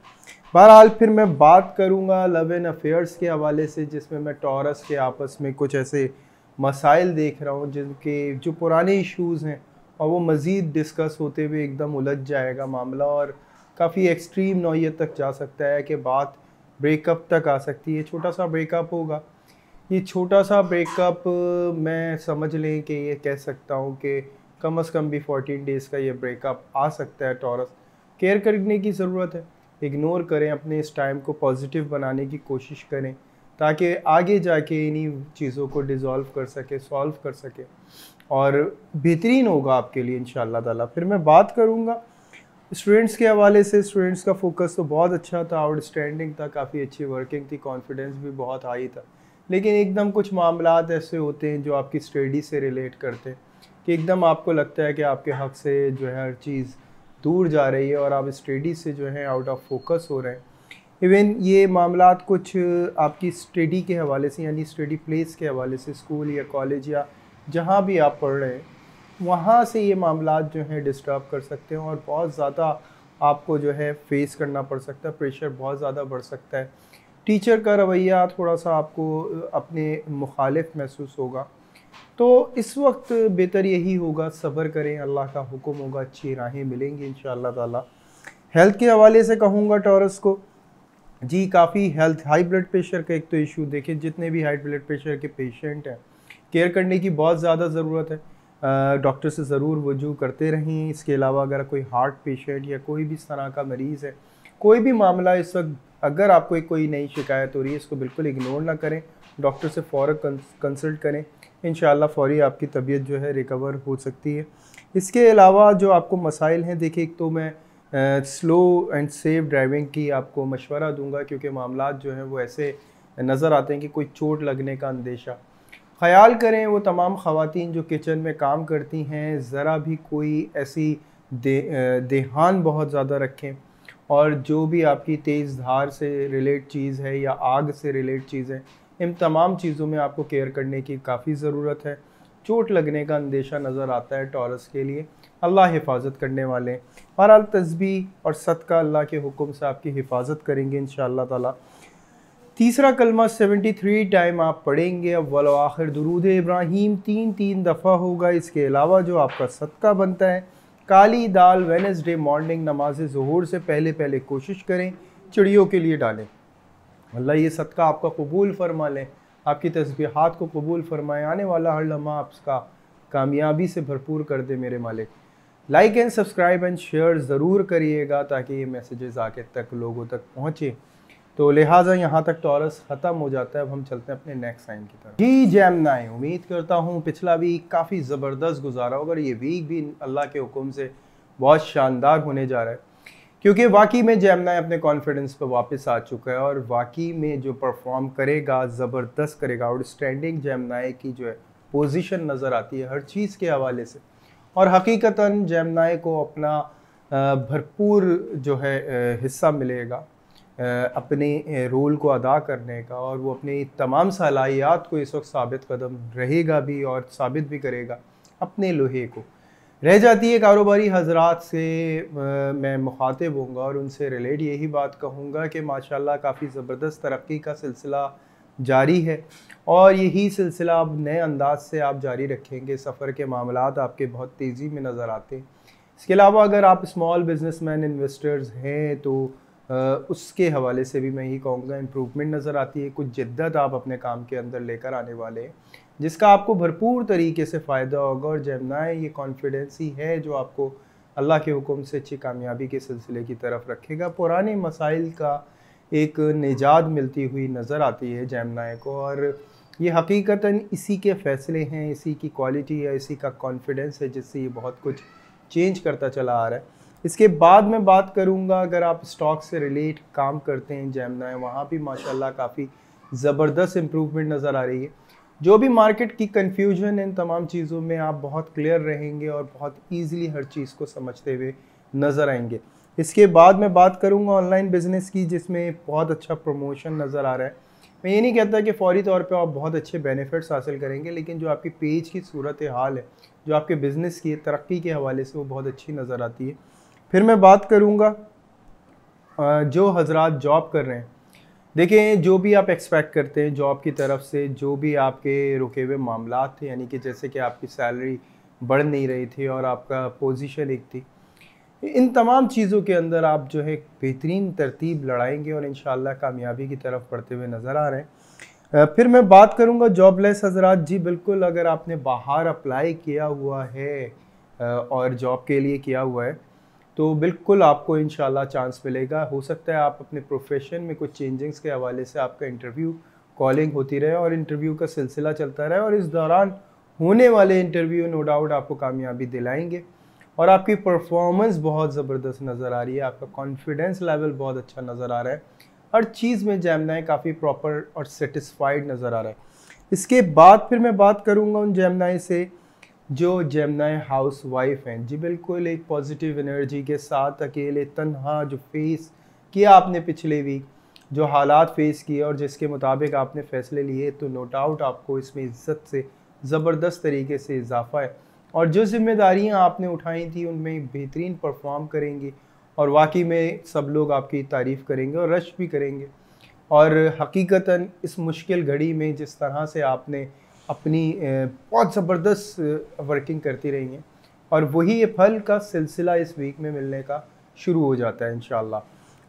बहरहाल फिर मैं बात करूँगा लव एंड अफेयर्स के हवाले से, जिसमें मैं टॉरस के आपस में कुछ ऐसे मसाइल देख रहा हूँ जिनके जो पुराने इश्यूज़ हैं और वो मज़ीद डिस्कस होते हुए एकदम उलझ जाएगा मामला और काफ़ी एक्सट्रीम नौइयत तक जा सकता है कि बात ब्रेकअप तक आ सकती है। छोटा सा ब्रेकअप होगा, ये छोटा सा ब्रेकअप मैं समझ लें कि ये कह सकता हूँ कि कम से कम भी 14 डेज़ का ये ब्रेकअप आ सकता है। टॉरस केयर करने की ज़रूरत है, इग्नोर करें, अपने इस टाइम को पॉजिटिव बनाने की कोशिश करें ताकि आगे जाके इन्हीं चीज़ों को डिज़ोल्व कर सके, सॉल्व कर सके और बेहतरीन होगा आपके लिए इंशाअल्लाह ताला। फिर मैं बात करूँगा स्टूडेंट्स के हवाले से। स्टूडेंट्स का फोकस तो बहुत अच्छा था, आउटस्टैंडिंग था, काफ़ी अच्छी वर्किंग थी, कॉन्फिडेंस भी बहुत हाई था। लेकिन एकदम कुछ मामलात ऐसे होते हैं जो आपकी स्टडी से रिलेट करते हैं कि एकदम आपको लगता है कि आपके हक़ से जो है हर चीज़ दूर जा रही है और आप स्टडी से जो है आउट ऑफ फोकस हो रहे हैं। इवन ये मामलात कुछ आपकी स्टडी के हवाले से यानी स्टडी प्लेस के हवाले से, स्कूल या कॉलेज या जहाँ भी आप पढ़ रहे हैं वहाँ से ये मामलात जो हैं डिस्टर्ब कर सकते हैं और बहुत ज़्यादा आपको जो है फेस करना पड़ सकता है, प्रेशर बहुत ज़्यादा बढ़ सकता है। टीचर का रवैया थोड़ा सा आपको अपने मुखालिफ महसूस होगा। तो इस वक्त बेहतर यही होगा सब्र करें, अल्लाह का हुक्म होगा, अच्छी राहें मिलेंगी इंशाअल्लाह ताला। हेल्थ के हवाले से कहूँगा टॉरस को जी, काफ़ी हेल्थ हाई ब्लड प्रेशर का एक तो इशू देखिए, जितने भी हाई ब्लड प्रेशर के पेशेंट हैं केयर करने की बहुत ज़्यादा ज़रूरत है। डॉक्टर से ज़रूर वजू करते रहें। इसके अलावा अगर कोई हार्ट पेशेंट या कोई भी इस तरह का मरीज़ है, कोई भी मामला इस वक्त अगर आपको कोई नई शिकायत हो रही है, इसको बिल्कुल इग्नोर ना करें, डॉक्टर से फ़ौरन कंसल्ट करें। इंशाअल्लाह फ़ौरी आपकी तबीयत जो है रिकवर हो सकती है। इसके अलावा जो आपको मसाइल हैं, देखिए एक तो मैं स्लो एंड सेफ ड्राइविंग की आपको मशवरा दूंगा, क्योंकि मामलात जो हैं वो ऐसे नज़र आते हैं कि कोई चोट लगने का अंदेशा। ख़याल करें वो तमाम ख़वातीन जो किचन में काम करती हैं, ज़रा भी कोई ऐसी देहान बहुत ज़्यादा रखें और जो भी आपकी तेज़ धार से रिलेट चीज़ है या आग से रिलेट चीज़ है, इन तमाम चीज़ों में आपको केयर करने की काफ़ी ज़रूरत है। चोट लगने का अंदेशा नज़र आता है टॉरस के लिए, अल्लाह हिफाजत करने वाले हैं। बहरहाल तस्बीह और सदका अल्लाह के हुक्म से आपकी हिफाजत करेंगे इंशाअल्लाह ताला। तीसरा कलमा 73 टाइम आप पढ़ेंगे। अव्वल व आखिर दुरूद इब्राहीम 3 दफ़ा होगा। इसके अलावा जो आपका सदका बनता है, काली दाल वेडनेसडे मॉर्निंग नमाज ज़ुहूर से पहले पहले कोशिश करें चिड़ियों के लिए डालें। अल्लाह ये सदका आपका कबूल फरमा लें, आपकी तस्बीहात को कबूल फरमाएँ, आने वाला हर लम्हा आपका कामयाबी से भरपूर कर दे मेरे मालिक। Like and subscribe and share ज़रूर करिएगा ताकि ये मैसेजेस आगे तक लोगों तक पहुँचे। तो लिहाजा यहाँ तक टॉरस ख़त्म हो जाता है। अब हम चलते हैं अपने नेक्स्ट साइन की तरफ। जी जेमिनी, उम्मीद करता हूँ पिछला वीक काफ़ी ज़बरदस्त गुजारा होगा और ये वीक भी अल्लाह के हुक्म से बहुत शानदार होने जा रहा है, क्योंकि वाकई में जेमिनी अपने कॉन्फिडेंस पर वापस आ चुका है और वाकई में जो परफॉर्म करेगा ज़बरदस्त करेगा। आउटस्टैंडिंग जेमिनी की जो है पोजीशन नज़र आती है हर चीज़ के हवाले से, और हकीकतन जेमिनी को अपना भरपूर जो है हिस्सा मिलेगा अपने रोल को अदा करने का, और वो अपनी तमाम सलाहियत को इस वक्त साबित कदम रहेगा भी और साबित भी करेगा अपने लोहे को। रह जाती है कारोबारी हजरात से मैं मुखातिब होऊंगा और उनसे रिलेट यही बात कहूँगा कि माशाल्लाह काफ़ी ज़बरदस्त तरक्की का सिलसिला जारी है और यही सिलसिला अब नए अंदाज से आप जारी रखेंगे। सफ़र के मामलात आपके बहुत तेज़ी में नज़र आते हैं। इसके अलावा अगर आप स्मॉल बिजनेसमैन इन्वेस्टर्स हैं तो उसके हवाले से भी मैं यही कहूँगा इम्प्रूवमेंट नज़र आती है। कुछ जिद्दत आप अपने काम के अंदर लेकर आने वाले हैं जिसका आपको भरपूर तरीके से फ़ायदा होगा, और जेमिनी ये कॉन्फिडेंस ही है जो आपको अल्लाह के हुक्म से अच्छी कामयाबी के सिलसिले की तरफ रखेगा। पुराने मसाइल का एक निजात मिलती हुई नज़र आती है जेमिनी को, और ये हकीकतन इसी के फ़ैसले हैं, इसी की क्वालिटी है, इसी का कॉन्फिडेंस है जिससे ये बहुत कुछ चेंज करता चला आ रहा है। इसके बाद मैं बात करूंगा अगर आप स्टॉक से रिलेट काम करते हैं जेमिनी, वहाँ भी माशाल्लाह काफ़ी ज़बरदस्त इम्प्रूवमेंट नज़र आ रही है। जो भी मार्केट की कन्फ्यूजन है इन तमाम चीज़ों में आप बहुत क्लियर रहेंगे और बहुत ईज़िली हर चीज़ को समझते हुए नज़र आएंगे। इसके बाद मैं बात करूंगा ऑनलाइन बिज़नेस की, जिसमें बहुत अच्छा प्रमोशन नज़र आ रहा है। मैं ये नहीं कहता कि फ़ौरी तौर पे आप बहुत अच्छे बेनिफिट्स हासिल करेंगे, लेकिन जो आपकी पेज की सूरत हाल है, जो आपके बिज़नेस की तरक्की के हवाले से वो बहुत अच्छी नज़र आती है। फिर मैं बात करूंगा जो हजरात जॉब कर रहे हैं, देखें जो भी आप एक्सपेक्ट करते हैं जॉब की तरफ से, जो भी आपके रुके हुए मामलात थे, यानी कि जैसे कि आपकी सैलरी बढ़ नहीं रही थी और आपका पोजीशन एक थी, इन तमाम चीज़ों के अंदर आप जो है बेहतरीन तरतीब लड़ाएंगे और इंशाल्लाह कामयाबी की तरफ बढ़ते हुए नज़र आ रहे हैं। फिर मैं बात करूंगा जॉबलेस हजरात। जी बिल्कुल, अगर आपने बाहर अप्लाई किया हुआ है और जॉब के लिए किया हुआ है तो बिल्कुल आपको इंशाल्लाह चांस मिलेगा। हो सकता है आप अपने प्रोफेशन में कुछ चेंजिंग्स के हवाले से आपका इंटरव्यू कॉलिंग होती रहे और इंटरव्यू का सिलसिला चलता रहे, और इस दौरान होने वाले इंटरव्यू नो डाउट आपको कामयाबी दिलाएंगे और आपकी परफॉर्मेंस बहुत ज़बरदस्त नज़र आ रही है, आपका कॉन्फिडेंस लेवल बहुत अच्छा नज़र आ रहा है। हर चीज़ में जेमिनी काफ़ी प्रॉपर और सेटिस्फाइड नज़र आ रहा है। इसके बाद फिर मैं बात करूँगा उन जेमिनी से जो जेमिनी हाउस वाइफ हैं। जी बिल्कुल, एक पॉजिटिव एनर्जी के साथ अकेले तन्हा जो फेस किया आपने पिछले वीक, जो हालात फेस किए और जिसके मुताबिक आपने फ़ैसले लिए, तो नो डाउट आपको इसमें इज़्ज़त से ज़बरदस्त तरीके से इजाफा है, और जो जिम्मेदारियां आपने उठाई थी उनमें बेहतरीन परफॉर्म करेंगी और वाकई में सब लोग आपकी तारीफ़ करेंगे और रश भी करेंगे। और हकीकतन इस मुश्किल घड़ी में जिस तरह से आपने अपनी बहुत ज़बरदस्त वर्किंग करती रही हैं, और वही ये फल का सिलसिला इस वीक में मिलने का शुरू हो जाता है इंशाल्लाह।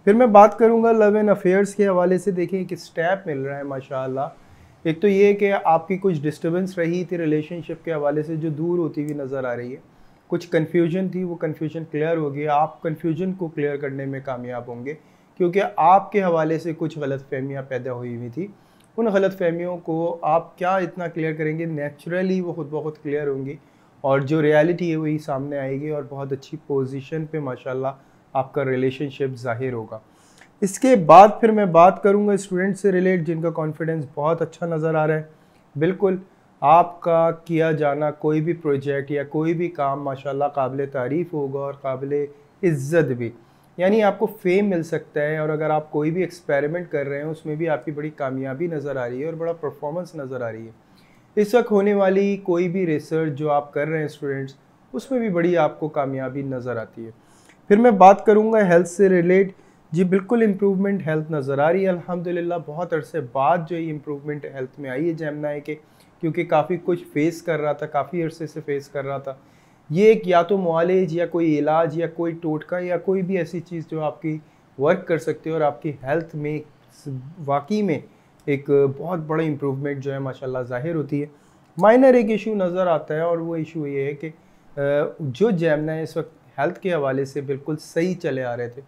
फिर मैं बात करूँगा लव एंड अफेयर्स के हवाले से। देखिए एक स्टेप मिल रहा है माशाल्लाह। एक तो ये कि आपकी कुछ डिस्टर्बेंस रही थी रिलेशनशिप के हवाले से जो दूर होती हुई नज़र आ रही है, कुछ कन्फ्यूजन थी वो कन्फ्यूजन क्लियर हो गई। आप कन्फ्यूजन को क्लियर करने में कामयाब होंगे क्योंकि आपके हवाले से कुछ गलतफहमियाँ पैदा हुई थी। उन गलतफहमियों को आप क्या इतना क्लियर करेंगे, नेचुरली वो खुद ब खुद क्लियर होंगी और जो रियलिटी है वही सामने आएगी और बहुत अच्छी पोजीशन पे माशाल्लाह आपका रिलेशनशिप ज़ाहिर होगा। इसके बाद फिर मैं बात करूंगा स्टूडेंट से रिलेट जिनका कॉन्फिडेंस बहुत अच्छा नज़र आ रहा है। बिल्कुल, आपका किया जाना कोई भी प्रोजेक्ट या कोई भी काम माशाल्लाह काबिल तारीफ़ होगा और काबिल इज़्ज़त भी, यानी आपको फेम मिल सकता है। और अगर आप कोई भी एक्सपेरिमेंट कर रहे हैं उसमें भी आपकी बड़ी कामयाबी नज़र आ रही है और बड़ा परफॉर्मेंस नज़र आ रही है। इस वक्त होने वाली कोई भी रिसर्च जो आप कर रहे हैं स्टूडेंट्स, उसमें भी बड़ी आपको कामयाबी नज़र आती है। फिर मैं बात करूंगा हेल्थ से रिलेट। जी बिल्कुल इम्प्रूवमेंट हेल्थ नज़र आ रही है अल्हम्दुलिल्लाह। बहुत अरसे बाद जो ये इम्प्रूवमेंट हेल्थ में आई है जेमिनी के, क्योंकि काफ़ी कुछ फेस कर रहा था, काफ़ी अरसे से फेस कर रहा था। ये एक या तो मुआलिज या कोई इलाज या कोई टोटका या कोई भी ऐसी चीज़ जो आपकी वर्क कर सकती है और आपकी हेल्थ में वाकई में एक बहुत बड़ा इम्प्रूवमेंट जो है माशाल्लाह ज़ाहिर होती है। माइनर एक इशू नज़र आता है और वो इशू ये है कि जो जेमिनी इस वक्त हेल्थ के हवाले से बिल्कुल सही चले आ रहे थे,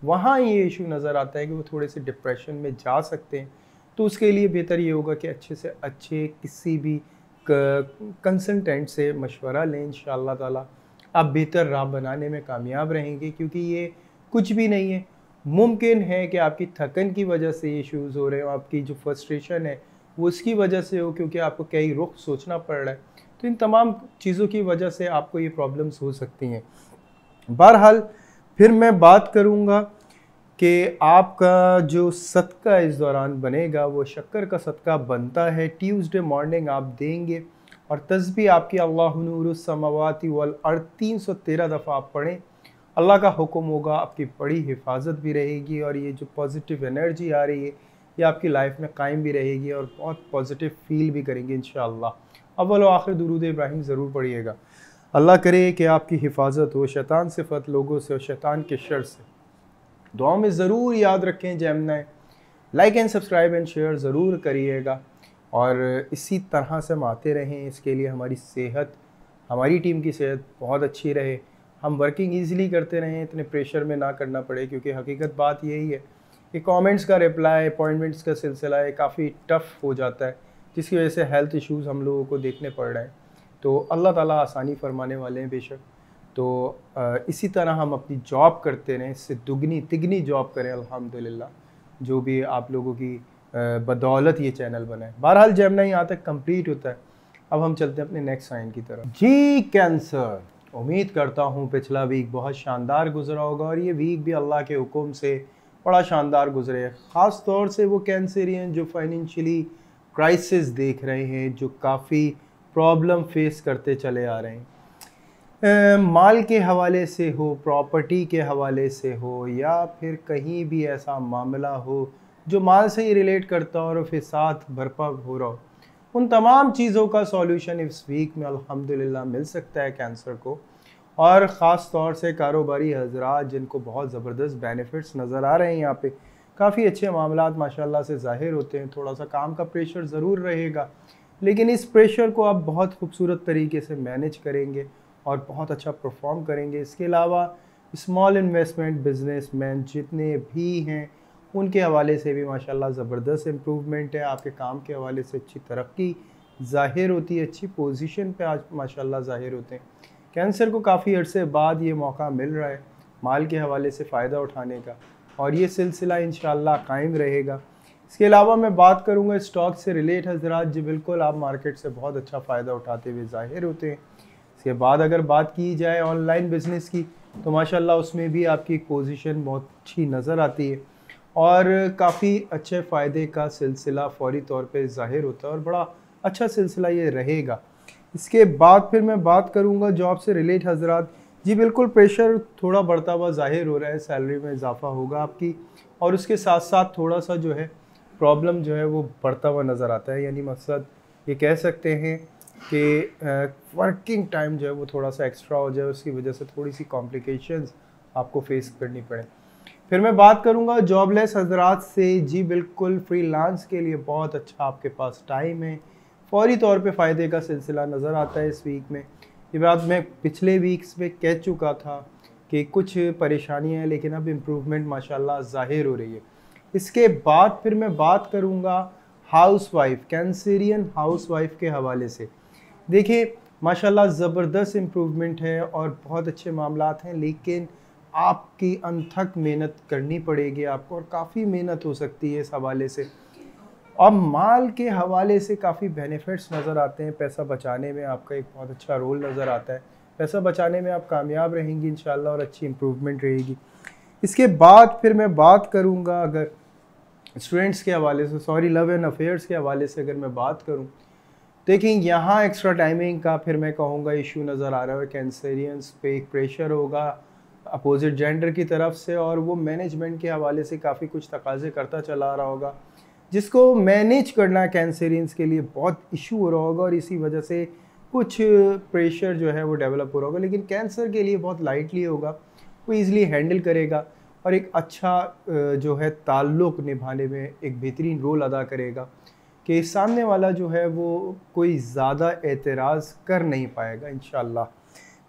वहाँ ये इशू नज़र आता है कि वो थोड़े से डिप्रेशन में जा सकते हैं। तो उसके लिए बेहतर ये होगा कि अच्छे से अच्छे किसी भी कंसल्टेंट से मशवरा लें। इंशाअल्लाह ताला आप बेहतर राह बनाने में कामयाब रहेंगे, क्योंकि ये कुछ भी नहीं है। मुमकिन है कि आपकी थकन की वजह से ये इश्यूज़ हो रहे हो, आपकी जो फ्रस्ट्रेशन है वो उसकी वजह से हो, क्योंकि आपको कई रुख सोचना पड़ रहा है। तो इन तमाम चीज़ों की वजह से आपको ये प्रॉब्लम्स हो सकती हैं। बहरहाल फिर मैं बात करूँगा कि आपका जो सदका इस दौरान बनेगा वो शक्कर का सदका बनता है। ट्यूसडे मॉर्निंग आप देंगे और तस्बीह आपकी अल्लाहु नूरुस समावाति वल अर्द 313 दफ़ा आप पढ़ें। अल्लाह का हुक्म होगा, आपकी बड़ी हिफाजत भी रहेगी और ये जो पॉजिटिव एनर्जी आ रही है ये आपकी लाइफ में कायम भी रहेगी और बहुत पॉजिटिव फील भी करेंगे इंशाअल्लाह। अव्वल व आखिर दुरूद इब्राहिम ज़रूर पढ़िएगा। अल्लाह करे कि आपकी हिफाजत हो शैतान सिफत लोगों से और शैतान के शर से। दुआ में ज़रूर याद रखें Gemini. Like and subscribe and share ज़रूर करिएगा और इसी तरह से हम आते रहें। इसके लिए हमारी सेहत, हमारी टीम की सेहत बहुत अच्छी रहे, हम वर्किंग ईज़िली करते रहें, इतने प्रेशर में ना करना पड़े। क्योंकि हकीकत बात यही है कि कमेंट्स का रिप्लाई, अपॉइंटमेंट्स का सिलसिला है काफ़ी टफ़ हो जाता है, जिसकी वजह से हेल्थ इश्यूज़ हम लोगों को देखने पड़ रहे हैं। तो अल्लाह ताला आसानी फरमाने वाले हैं बेशक। तो इसी तरह हम अपनी जॉब करते रहें, इससे दुगनी तिगनी जॉब करें अल्हम्दुलिल्लाह, जो भी आप लोगों की बदौलत ये चैनल बना है। बहरहाल जेमिनी यहाँ तक कंप्लीट होता है। अब हम चलते हैं अपने नेक्स्ट साइन की तरफ। जी कैंसर, उम्मीद करता हूँ पिछला वीक बहुत शानदार गुजरा होगा और ये वीक भी अल्लाह के हुक्म से बड़ा शानदार गुजरे। ख़ास तौर से वो कैंसरियन जो फाइनेंशियली क्राइसिस देख रहे हैं, जो काफ़ी प्रॉब्लम फेस करते चले आ रहे हैं, माल के हवाले से हो, प्रॉपर्टी के हवाले से हो, या फिर कहीं भी ऐसा मामला हो जो माल से ही रिलेट करता हो और फिसाद बरपा हो रहा हो, उन तमाम चीज़ों का सॉल्यूशन इस वीक में अल्हम्दुलिल्लाह मिल सकता है कैंसर को। और ख़ास तौर से कारोबारी हजरात जिनको बहुत ज़बरदस्त बेनिफिट्स नज़र आ रहे हैं, यहाँ पे काफ़ी अच्छे मामलात माशाल्लाह से ज़ाहिर होते हैं। थोड़ा सा काम का प्रेशर ज़रूर रहेगा, लेकिन इस प्रेशर को आप बहुत खूबसूरत तरीके से मैनेज करेंगे और बहुत अच्छा परफॉर्म करेंगे। इसके अलावा स्मॉल इन्वेस्टमेंट बिजनेसमैन जितने भी हैं उनके हवाले से भी माशाल्लाह ज़बरदस्त इम्प्रूवमेंट है। आपके काम के हवाले से अच्छी तरक्की ज़ाहिर होती है, अच्छी पोजीशन पे आज माशाल्लाह ज़ाहिर होते हैं। कैंसर को काफ़ी अरसे बाद ये मौका मिल रहा है माल के हवाले से फ़ायदा उठाने का और ये सिलसिला इंशाल्लाह कायम रहेगा। इसके अलावा मैं बात करूँगा स्टॉक से रिलेट हजरात, जी बिल्कुल आप मार्केट से बहुत अच्छा फ़ायदा उठाते हुए ज़ाहिर होते हैं। इसके बाद अगर बात की जाए ऑनलाइन बिज़नेस की, तो माशाल्लाह उसमें भी आपकी पोजीशन बहुत अच्छी नज़र आती है और काफ़ी अच्छे फ़ायदे का सिलसिला फौरी तौर पे ज़ाहिर होता है और बड़ा अच्छा सिलसिला ये रहेगा। इसके बाद फिर मैं बात करूँगा जॉब से रिलेट हजरात। जी बिल्कुल प्रेशर थोड़ा बढ़ता हुआ ज़ाहिर हो रहा है, सैलरी में इजाफा होगा आपकी और उसके साथ साथ थोड़ा सा जो है प्रॉब्लम जो है वो बढ़ता हुआ नज़र आता है। यानी मकसद ये कह सकते हैं कि वर्किंग टाइम जो है वो थोड़ा सा एक्स्ट्रा हो जाए, उसकी वजह से थोड़ी सी कॉम्प्लिकेशंस आपको फेस करनी पड़े। फिर मैं बात करूंगा जॉबलेस हजरात से। जी बिल्कुल फ्रीलांस के लिए बहुत अच्छा आपके पास टाइम है, फौरी तौर पे फ़ायदे का सिलसिला नज़र आता है इस वीक में। ये बात मैं पिछले वीक्स में कह चुका था कि कुछ परेशानियाँ हैं, लेकिन अब इम्प्रूवमेंट माशाल्लाह ज़ाहिर हो रही है। इसके बाद फिर मैं बात करूंगा हाउसवाइफ, कैंसरियन हाउसवाइफ के हवाले से। देखिए माशाल्लाह ज़बरदस्त इम्प्रूवमेंट है और बहुत अच्छे मामलात हैं, लेकिन आपकी अनथक मेहनत करनी पड़ेगी आपको और काफ़ी मेहनत हो सकती है इस हवाले से। और माल के हवाले से काफ़ी बेनिफिट्स नज़र आते हैं, पैसा बचाने में आपका एक बहुत अच्छा रोल नज़र आता है। पैसा बचाने में आप कामयाब रहेंगी इंशाल्लाह और अच्छी इम्प्रूवमेंट रहेगी। इसके बाद फिर मैं बात करूँगा अगर स्टूडेंट्स के हवाले से, सॉरी लव एंड अफेयर्स के हवाले से अगर मैं बात करूँ, देखिए यहाँ एक्स्ट्रा टाइमिंग का फिर मैं कहूँगा इशू नज़र आ रहा है। कैंसरियंस पे एक प्रेशर होगा अपोजिट जेंडर की तरफ से, और वो मैनेजमेंट के हवाले से काफ़ी कुछ तकाज़े करता चला आ रहा होगा, जिसको मैनेज करना कैंसरियंस के लिए बहुत इशू हो रहा होगा, और इसी वजह से कुछ प्रेशर जो है वो डेवलप हो रहा होगा। लेकिन कैंसर के लिए बहुत लाइटली होगा, वो ईज़िली हैंडल करेगा और एक अच्छा जो है ताल्लुक़ निभाने में एक बेहतरीन रोल अदा करेगा कि सामने वाला जो है वो कोई ज़्यादा एतराज़ कर नहीं पाएगा इंशाअल्लाह।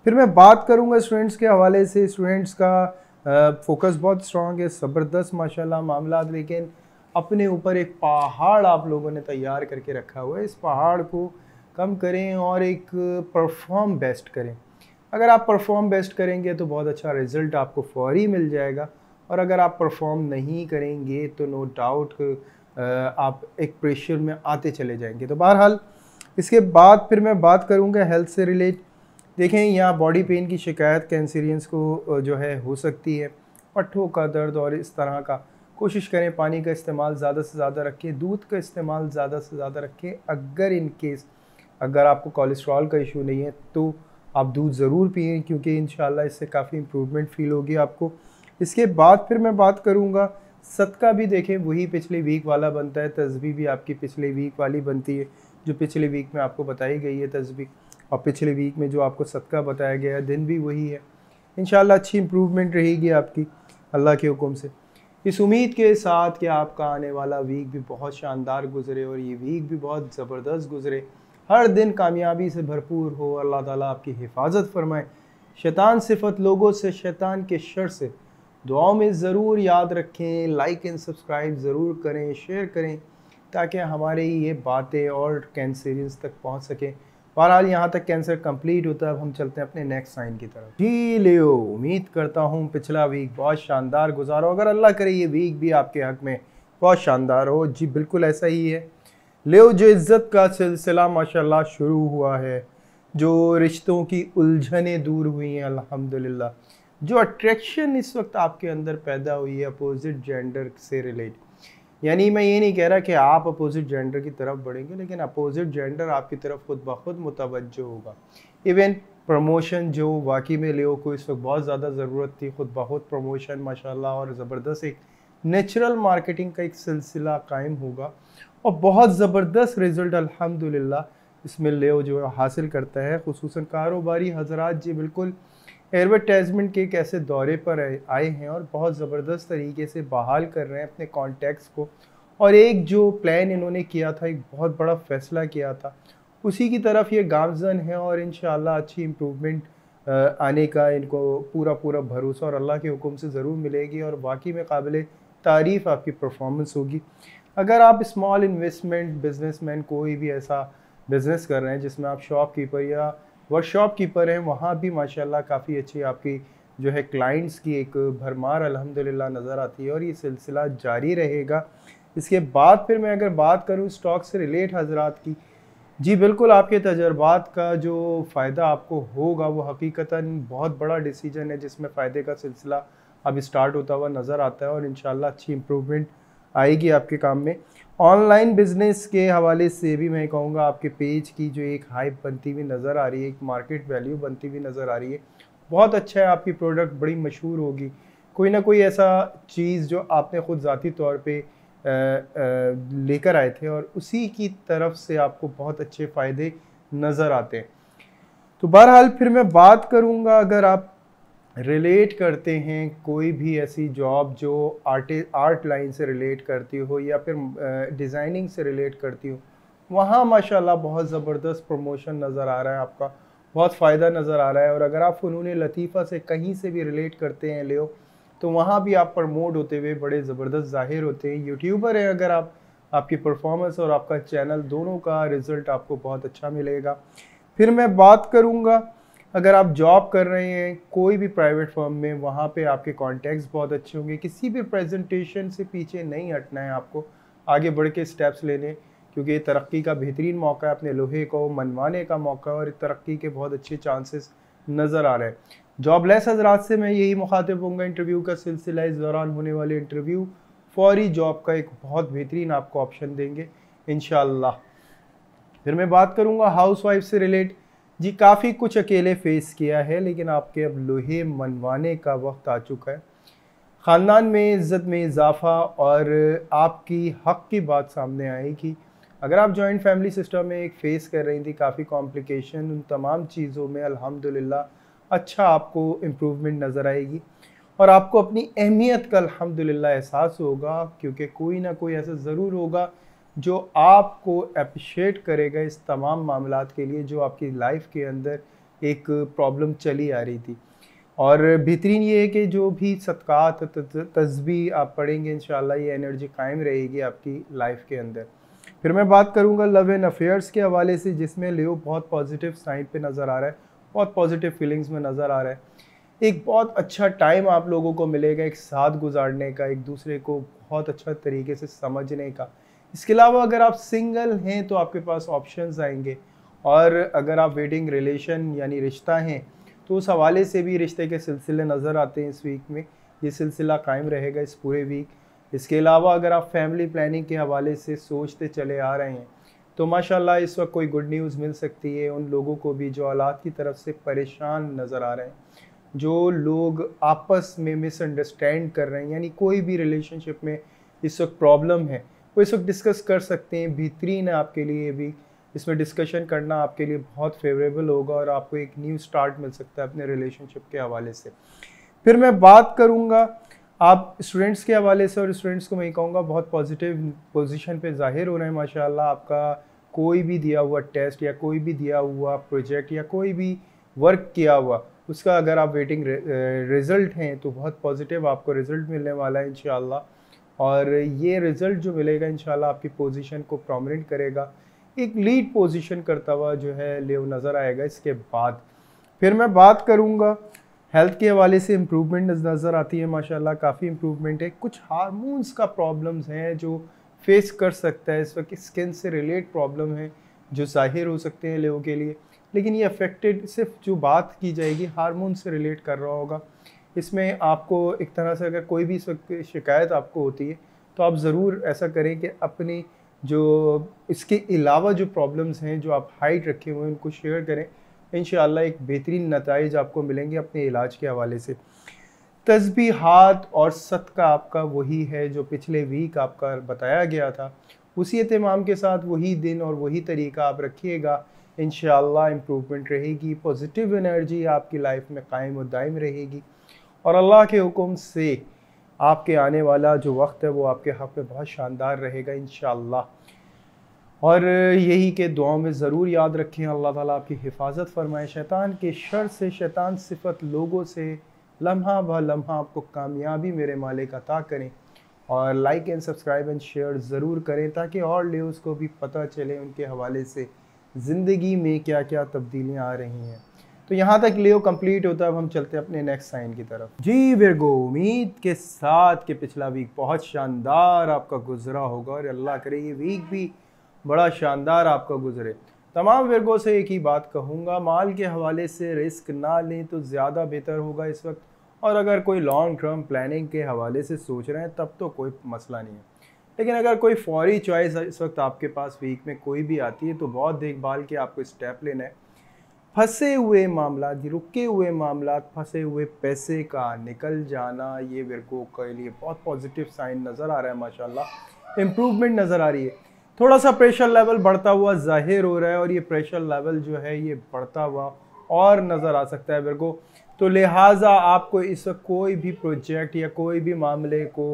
फिर मैं बात करूंगा स्टूडेंट्स के हवाले से। स्टूडेंट्स का फोकस बहुत स्ट्रॉन्ग है, ज़बरदस्त माशाल्लाह मामला, लेकिन अपने ऊपर एक पहाड़ आप लोगों ने तैयार करके रखा हुआ है। इस पहाड़ को कम करें और एक परफॉर्म बेस्ट करें। अगर आप परफॉर्म बेस्ट करेंगे तो बहुत अच्छा रिज़ल्ट आपको फौरी मिल जाएगा, और अगर आप परफॉर्म नहीं करेंगे तो नो डाउट आप एक प्रेशर में आते चले जाएंगे। तो बहरहाल इसके बाद फिर मैं बात करूंगा हेल्थ से रिलेट। देखें, यहाँ बॉडी पेन की शिकायत कैंसरियंस को जो है हो सकती है, पट्ठों का दर्द और इस तरह का। कोशिश करें पानी का इस्तेमाल ज़्यादा से ज़्यादा रखें, दूध का इस्तेमाल ज़्यादा से ज़्यादा रखें। अगर इन केस अगर आपको कोलेस्ट्रॉल का इशू नहीं है तो आप दूध ज़रूर पिएँ, क्योंकि इंशाल्लाह इससे काफ़ी इम्प्रूवमेंट फ़ील होगी आपको। इसके बाद फिर मैं बात करूँगा सदका भी। देखें, वही पिछले वीक वाला बनता है, तस्बीह भी आपकी पिछले वीक वाली बनती है, जो पिछले वीक में आपको बताई गई है तस्बीह, और पिछले वीक में जो आपको सदका बताया गया है दिन भी वही है। इंशाल्लाह अच्छी इम्प्रूवमेंट रहेगी आपकी अल्लाह के हुक्म से। इस उम्मीद के साथ कि आपका आने वाला वीक भी बहुत शानदार गुजरे और ये वीक भी बहुत ज़बरदस्त गुजरे, हर दिन कामयाबी से भरपूर हो। अल्लाह ताला आपकी हिफाजत फरमाए शैतान सिफत लोगों से, शैतान के शर से। दुआओं में ज़रूर याद रखें, लाइक एंड सब्सक्राइब ज़रूर करें, शेयर करें, ताकि हमारी ये बातें और कैंसरियंस तक पहुंच सकें। बहरहाल यहाँ तक कैंसर कंप्लीट होता है। अब हम चलते हैं अपने नेक्स्ट साइन की तरफ। जी लियो, उम्मीद करता हूँ पिछला वीक बहुत शानदार गुजारा हो। अगर अल्लाह करे ये वीक भी आपके हक़ में बहुत शानदार हो। जी बिल्कुल ऐसा ही है। लियो, जो इज़्ज़त का सिलसिला माशाल्लाह शुरू हुआ है, जो रिश्तों की उलझनें दूर हुई हैं अल्हम्दुलिल्लाह, जो अट्रैक्शन इस वक्त आपके अंदर पैदा हुई है अपोजिट जेंडर से रिलेट, यानी मैं ये नहीं कह रहा कि आप अपोजिट जेंडर की तरफ बढ़ेंगे, लेकिन अपोजिट जेंडर आपकी तरफ खुद ब खुद मुतवज्जो होगा। इवन प्रमोशन जो वाकई में लियो को इस वक्त बहुत ज़्यादा ज़रूरत थी, खुद ब खुद प्रमोशन माशाल्लाह, और ज़बरदस्त एक नेचुरल मार्केटिंग का एक सिलसिला कायम होगा और बहुत ज़बरदस्त रिज़ल्ट अल्हम्दुलिल्लाह इसमें लियो जो हासिल करता है। खुसूसन कारोबारी हजरात जी बिल्कुल एडवर्टाइजमेंट के एक ऐसे दौरे पर आए हैं और बहुत ज़बरदस्त तरीके से बहाल कर रहे हैं अपने कॉन्टैक्ट्स को, और एक जो प्लान इन्होंने किया था, एक बहुत बड़ा फ़ैसला किया था, उसी की तरफ ये गामज़न है और इंशाअल्लाह अच्छी इम्प्रूवमेंट आने का इनको पूरा भरोसा और अल्लाह के हुक्म से ज़रूर मिलेगी, और वाकई में काबिल तारीफ़ आपकी परफॉर्मेंस होगी। अगर आप स्मॉल इन्वेस्टमेंट बिजनेसमैन कोई भी ऐसा बिज़नेस कर रहे हैं जिसमें आप शॉपकीपर या वर्कशॉप कीपर हैं, वहाँ भी माशाल्लाह काफ़ी अच्छी आपकी जो है क्लाइंट्स की एक भरमार अल्हम्दुलिल्लाह नज़र आती है, और ये सिलसिला जारी रहेगा। इसके बाद फिर मैं अगर बात करूँ स्टॉक से रिलेट हजरात की, जी बिल्कुल आपके तजर्बात का जो फ़ायदा आपको होगा वो हकीकतन बहुत बड़ा डिसीजन है, जिसमें फ़ायदे का सिलसिला अब स्टार्ट होता हुआ नज़र आता है, और इंशाल्लाह अच्छी इम्प्रूवमेंट आएगी आपके काम में। ऑनलाइन बिज़नेस के हवाले से भी मैं कहूँगा आपके पेज की जो एक हाइप बनती हुई नज़र आ रही है, एक मार्केट वैल्यू बनती हुई नज़र आ रही है, बहुत अच्छा है। आपकी प्रोडक्ट बड़ी मशहूर होगी, कोई ना कोई ऐसा चीज़ जो आपने ख़ुद ज़ाती तौर पे लेकर आए थे और उसी की तरफ से आपको बहुत अच्छे फ़ायदे नज़र आते हैं। तो बहरहाल फिर मैं बात करूँगा, अगर आप रिलेट करते हैं कोई भी ऐसी जॉब जो आर्ट लाइन से रिलेट करती हो या फिर डिज़ाइनिंग से रिलेट करती हो, वहाँ माशाल्लाह बहुत ज़बरदस्त प्रमोशन नज़र आ रहा है, आपका बहुत फ़ायदा नज़र आ रहा है। और अगर आप फ़नून लतीफ़ा से कहीं से भी रिलेट करते हैं लियो, तो वहाँ भी आप प्रमोट होते हुए बड़े ज़बरदस्त ज़ाहिर होते हैं। यूट्यूबर हैं अगर आप, आपकी परफॉर्मेंस और आपका चैनल दोनों का रिज़ल्ट आपको बहुत अच्छा मिलेगा। फिर मैं बात करूँगा, अगर आप जॉब कर रहे हैं कोई भी प्राइवेट फर्म में, वहाँ पे आपके कॉन्टैक्ट्स बहुत अच्छे होंगे। किसी भी प्रेजेंटेशन से पीछे नहीं हटना है आपको, आगे बढ़ के स्टेप्स लेने, क्योंकि ये तरक्की का बेहतरीन मौका है, अपने लोहे को मनवाने का मौका है और तरक्की के बहुत अच्छे चांसेस नज़र आ रहे हैं। जॉबलेस हजरात से मैं यही मुखातिब होऊंगा, इंटरव्यू का सिलसिला, इस दौरान होने वाले इंटरव्यू फौरी जॉब का एक बहुत बेहतरीन आपको ऑप्शन देंगे इंशाअल्लाह। फिर मैं बात करूँगा हाउस वाइफ से रिलेट। जी काफ़ी कुछ अकेले फेस किया है, लेकिन आपके अब लोहे मनवाने का वक्त आ चुका है। ख़ानदान में इज़्ज़त में इजाफ़ा और आपकी हक़ की बात सामने आएगी। अगर आप जॉइंट फैमिली सिस्टम में एक फ़ेस कर रही थी काफ़ी कॉम्प्लिकेशन, उन तमाम चीज़ों में अल्हम्दुलिल्लाह अच्छा आपको इम्प्रूवमेंट नज़र आएगी और आपको अपनी अहमियत का अल्हम्दुलिल्लाह एहसास होगा, क्योंकि कोई ना कोई ऐसा ज़रूर होगा जो आपको एप्रिशिएट करेगा इस तमाम मामलात के लिए जो आपकी लाइफ के अंदर एक प्रॉब्लम चली आ रही थी। और बेहतरीन ये है कि जो भी सदक़ात तस्बीह आप पढ़ेंगे इंशाअल्लाह ये एनर्जी कायम रहेगी आपकी लाइफ के अंदर। फिर मैं बात करूँगा लव एंड अफेयर्स के हवाले से, जिसमें लियो बहुत पॉजिटिव साइड पे नज़र आ रहा है, बहुत पॉजिटिव फीलिंग्स में नज़र आ रहा है। एक बहुत अच्छा टाइम आप लोगों को मिलेगा एक साथ गुजारने का, एक दूसरे को बहुत अच्छा तरीके से समझने का। इसके अलावा अगर आप सिंगल हैं तो आपके पास ऑप्शंस आएंगे, और अगर आप वेडिंग रिलेशन यानी रिश्ता हैं तो उस हवाले से भी रिश्ते के सिलसिले नज़र आते हैं इस वीक में। ये सिलसिला कायम रहेगा इस पूरे वीक। इसके अलावा अगर आप फैमिली प्लानिंग के हवाले से सोचते चले आ रहे हैं तो माशाल्लाह इस वक्त कोई गुड न्यूज़ मिल सकती है उन लोगों को भी जो औलाद की तरफ से परेशान नज़र आ रहे हैं, जो लोग आपस में मिसअंडरस्टैंड कर रहे हैं, यानी कोई भी रिलेशनशिप में इस वक्त प्रॉब्लम है वो इस वक्त डिस्कस कर सकते हैं। बेहतरीन है आपके लिए भी, इसमें डिस्कशन करना आपके लिए बहुत फेवरेबल होगा और आपको एक न्यू स्टार्ट मिल सकता है अपने रिलेशनशिप के हवाले से। फिर मैं बात करूँगा आप स्टूडेंट्स के हवाले से, और स्टूडेंट्स को मैं कहूँगा बहुत पॉजिटिव पोजीशन पे ज़ाहिर हो रहे हैं माशाल्लाह। आपका कोई भी दिया हुआ टेस्ट या कोई भी दिया हुआ प्रोजेक्ट या कोई भी वर्क किया हुआ उसका अगर आप वेटिंग रिज़ल्ट हैं तो बहुत पॉजिटिव आपको रिज़ल्ट मिलने वाला है इंशाअल्लाह। और ये रिज़ल्ट जो मिलेगा इंशाअल्लाह आपकी पोजीशन को प्रोमिनेंट करेगा, एक लीड पोजीशन करता हुआ जो है लियो नज़र आएगा इसके बाद। फिर मैं बात करूँगा हेल्थ के हवाले से इम्प्रूवमेंट नज़र आती है माशाल्लाह, काफ़ी इम्प्रूवमेंट है। कुछ हार्मोन्स का प्रॉब्लम्स हैं जो फेस कर सकता है इस वक्त, स्किन से रिलेट प्रॉब्लम है जो ज़ाहिर हो सकते हैं लोगों के लिए, लेकिन ये अफेक्टेड सिर्फ जो बात की जाएगी हार्मोन से रिलेट कर रहा होगा। इसमें आपको एक तरह से अगर कोई भी इस वक्त शिकायत आपको होती है तो आप ज़रूर ऐसा करें कि अपनी जो इसके अलावा जो प्रॉब्लम्स हैं जो आप हाइड रखे हुए हैं उनको शेयर करें। इंशाअल्लाह एक बेहतरीन नताइज आपको मिलेंगे अपने इलाज के हवाले से। तस्बीहात और सदका आपका वही है जो पिछले वीक आपका बताया गया था, उसी एहतमाम के साथ वही दिन और वही तरीका आप रखिएगा। इंशाअल्लाह इम्प्रूवमेंट रहेगी, पॉजिटिव एनर्जी आपकी लाइफ में कायम और दायम रहेगी, और अल्लाह के हुक्म से आपके आने वाला जो वक्त है वो आपके हक़ में बहुत शानदार रहेगा इंशाअल्लाह। और यही के दुआओं में ज़रूर याद रखें, अल्लाह ताला आपकी हिफाजत फरमाए शैतान के शर से, शैतान सिफत लोगों से लम्हा ब लम्हा आपको कामयाबी मेरे मालिक अता करें। और like and subscribe and share ज़रूर करें ताकि और लियोज़ को भी पता चले उनके हवाले से ज़िंदगी में क्या क्या तब्दीलियाँ आ रही हैं। तो यहाँ तक लियो कंप्लीट होता है, अब हम चलते हैं अपने नेक्स्ट साइन की तरफ। जी विर्गो, उम्मीद के साथ कि पिछला वीक बहुत शानदार आपका गुजरा होगा और अल्लाह करे ये वीक भी बड़ा शानदार आपका गुजरे। तमाम विर्गो से एक ही बात कहूँगा, माल के हवाले से रिस्क ना लें तो ज़्यादा बेहतर होगा इस वक्त, और अगर कोई लॉन्ग टर्म प्लानिंग के हवाले से सोच रहे हैं तब तो कोई मसला नहीं है, लेकिन अगर कोई फौरी चॉइस इस वक्त आपके पास वीक में कोई भी आती है तो बहुत देखभाल के आपको स्टेप लेना है। फंसे हुए मामला, रुके हुए मामला, फंसे हुए पैसे का निकल जाना, ये विर्गो के लिए बहुत पॉजिटिव साइन नज़र आ रहा है माशाल्लाह, इम्प्रूवमेंट नज़र आ रही है। थोड़ा सा प्रेशर लेवल बढ़ता हुआ जाहिर हो रहा है और ये प्रेशर लेवल जो है ये बढ़ता हुआ और नज़र आ सकता है विर्गो। तो लिहाजा आपको इस वक्त कोई भी प्रोजेक्ट या कोई भी मामले को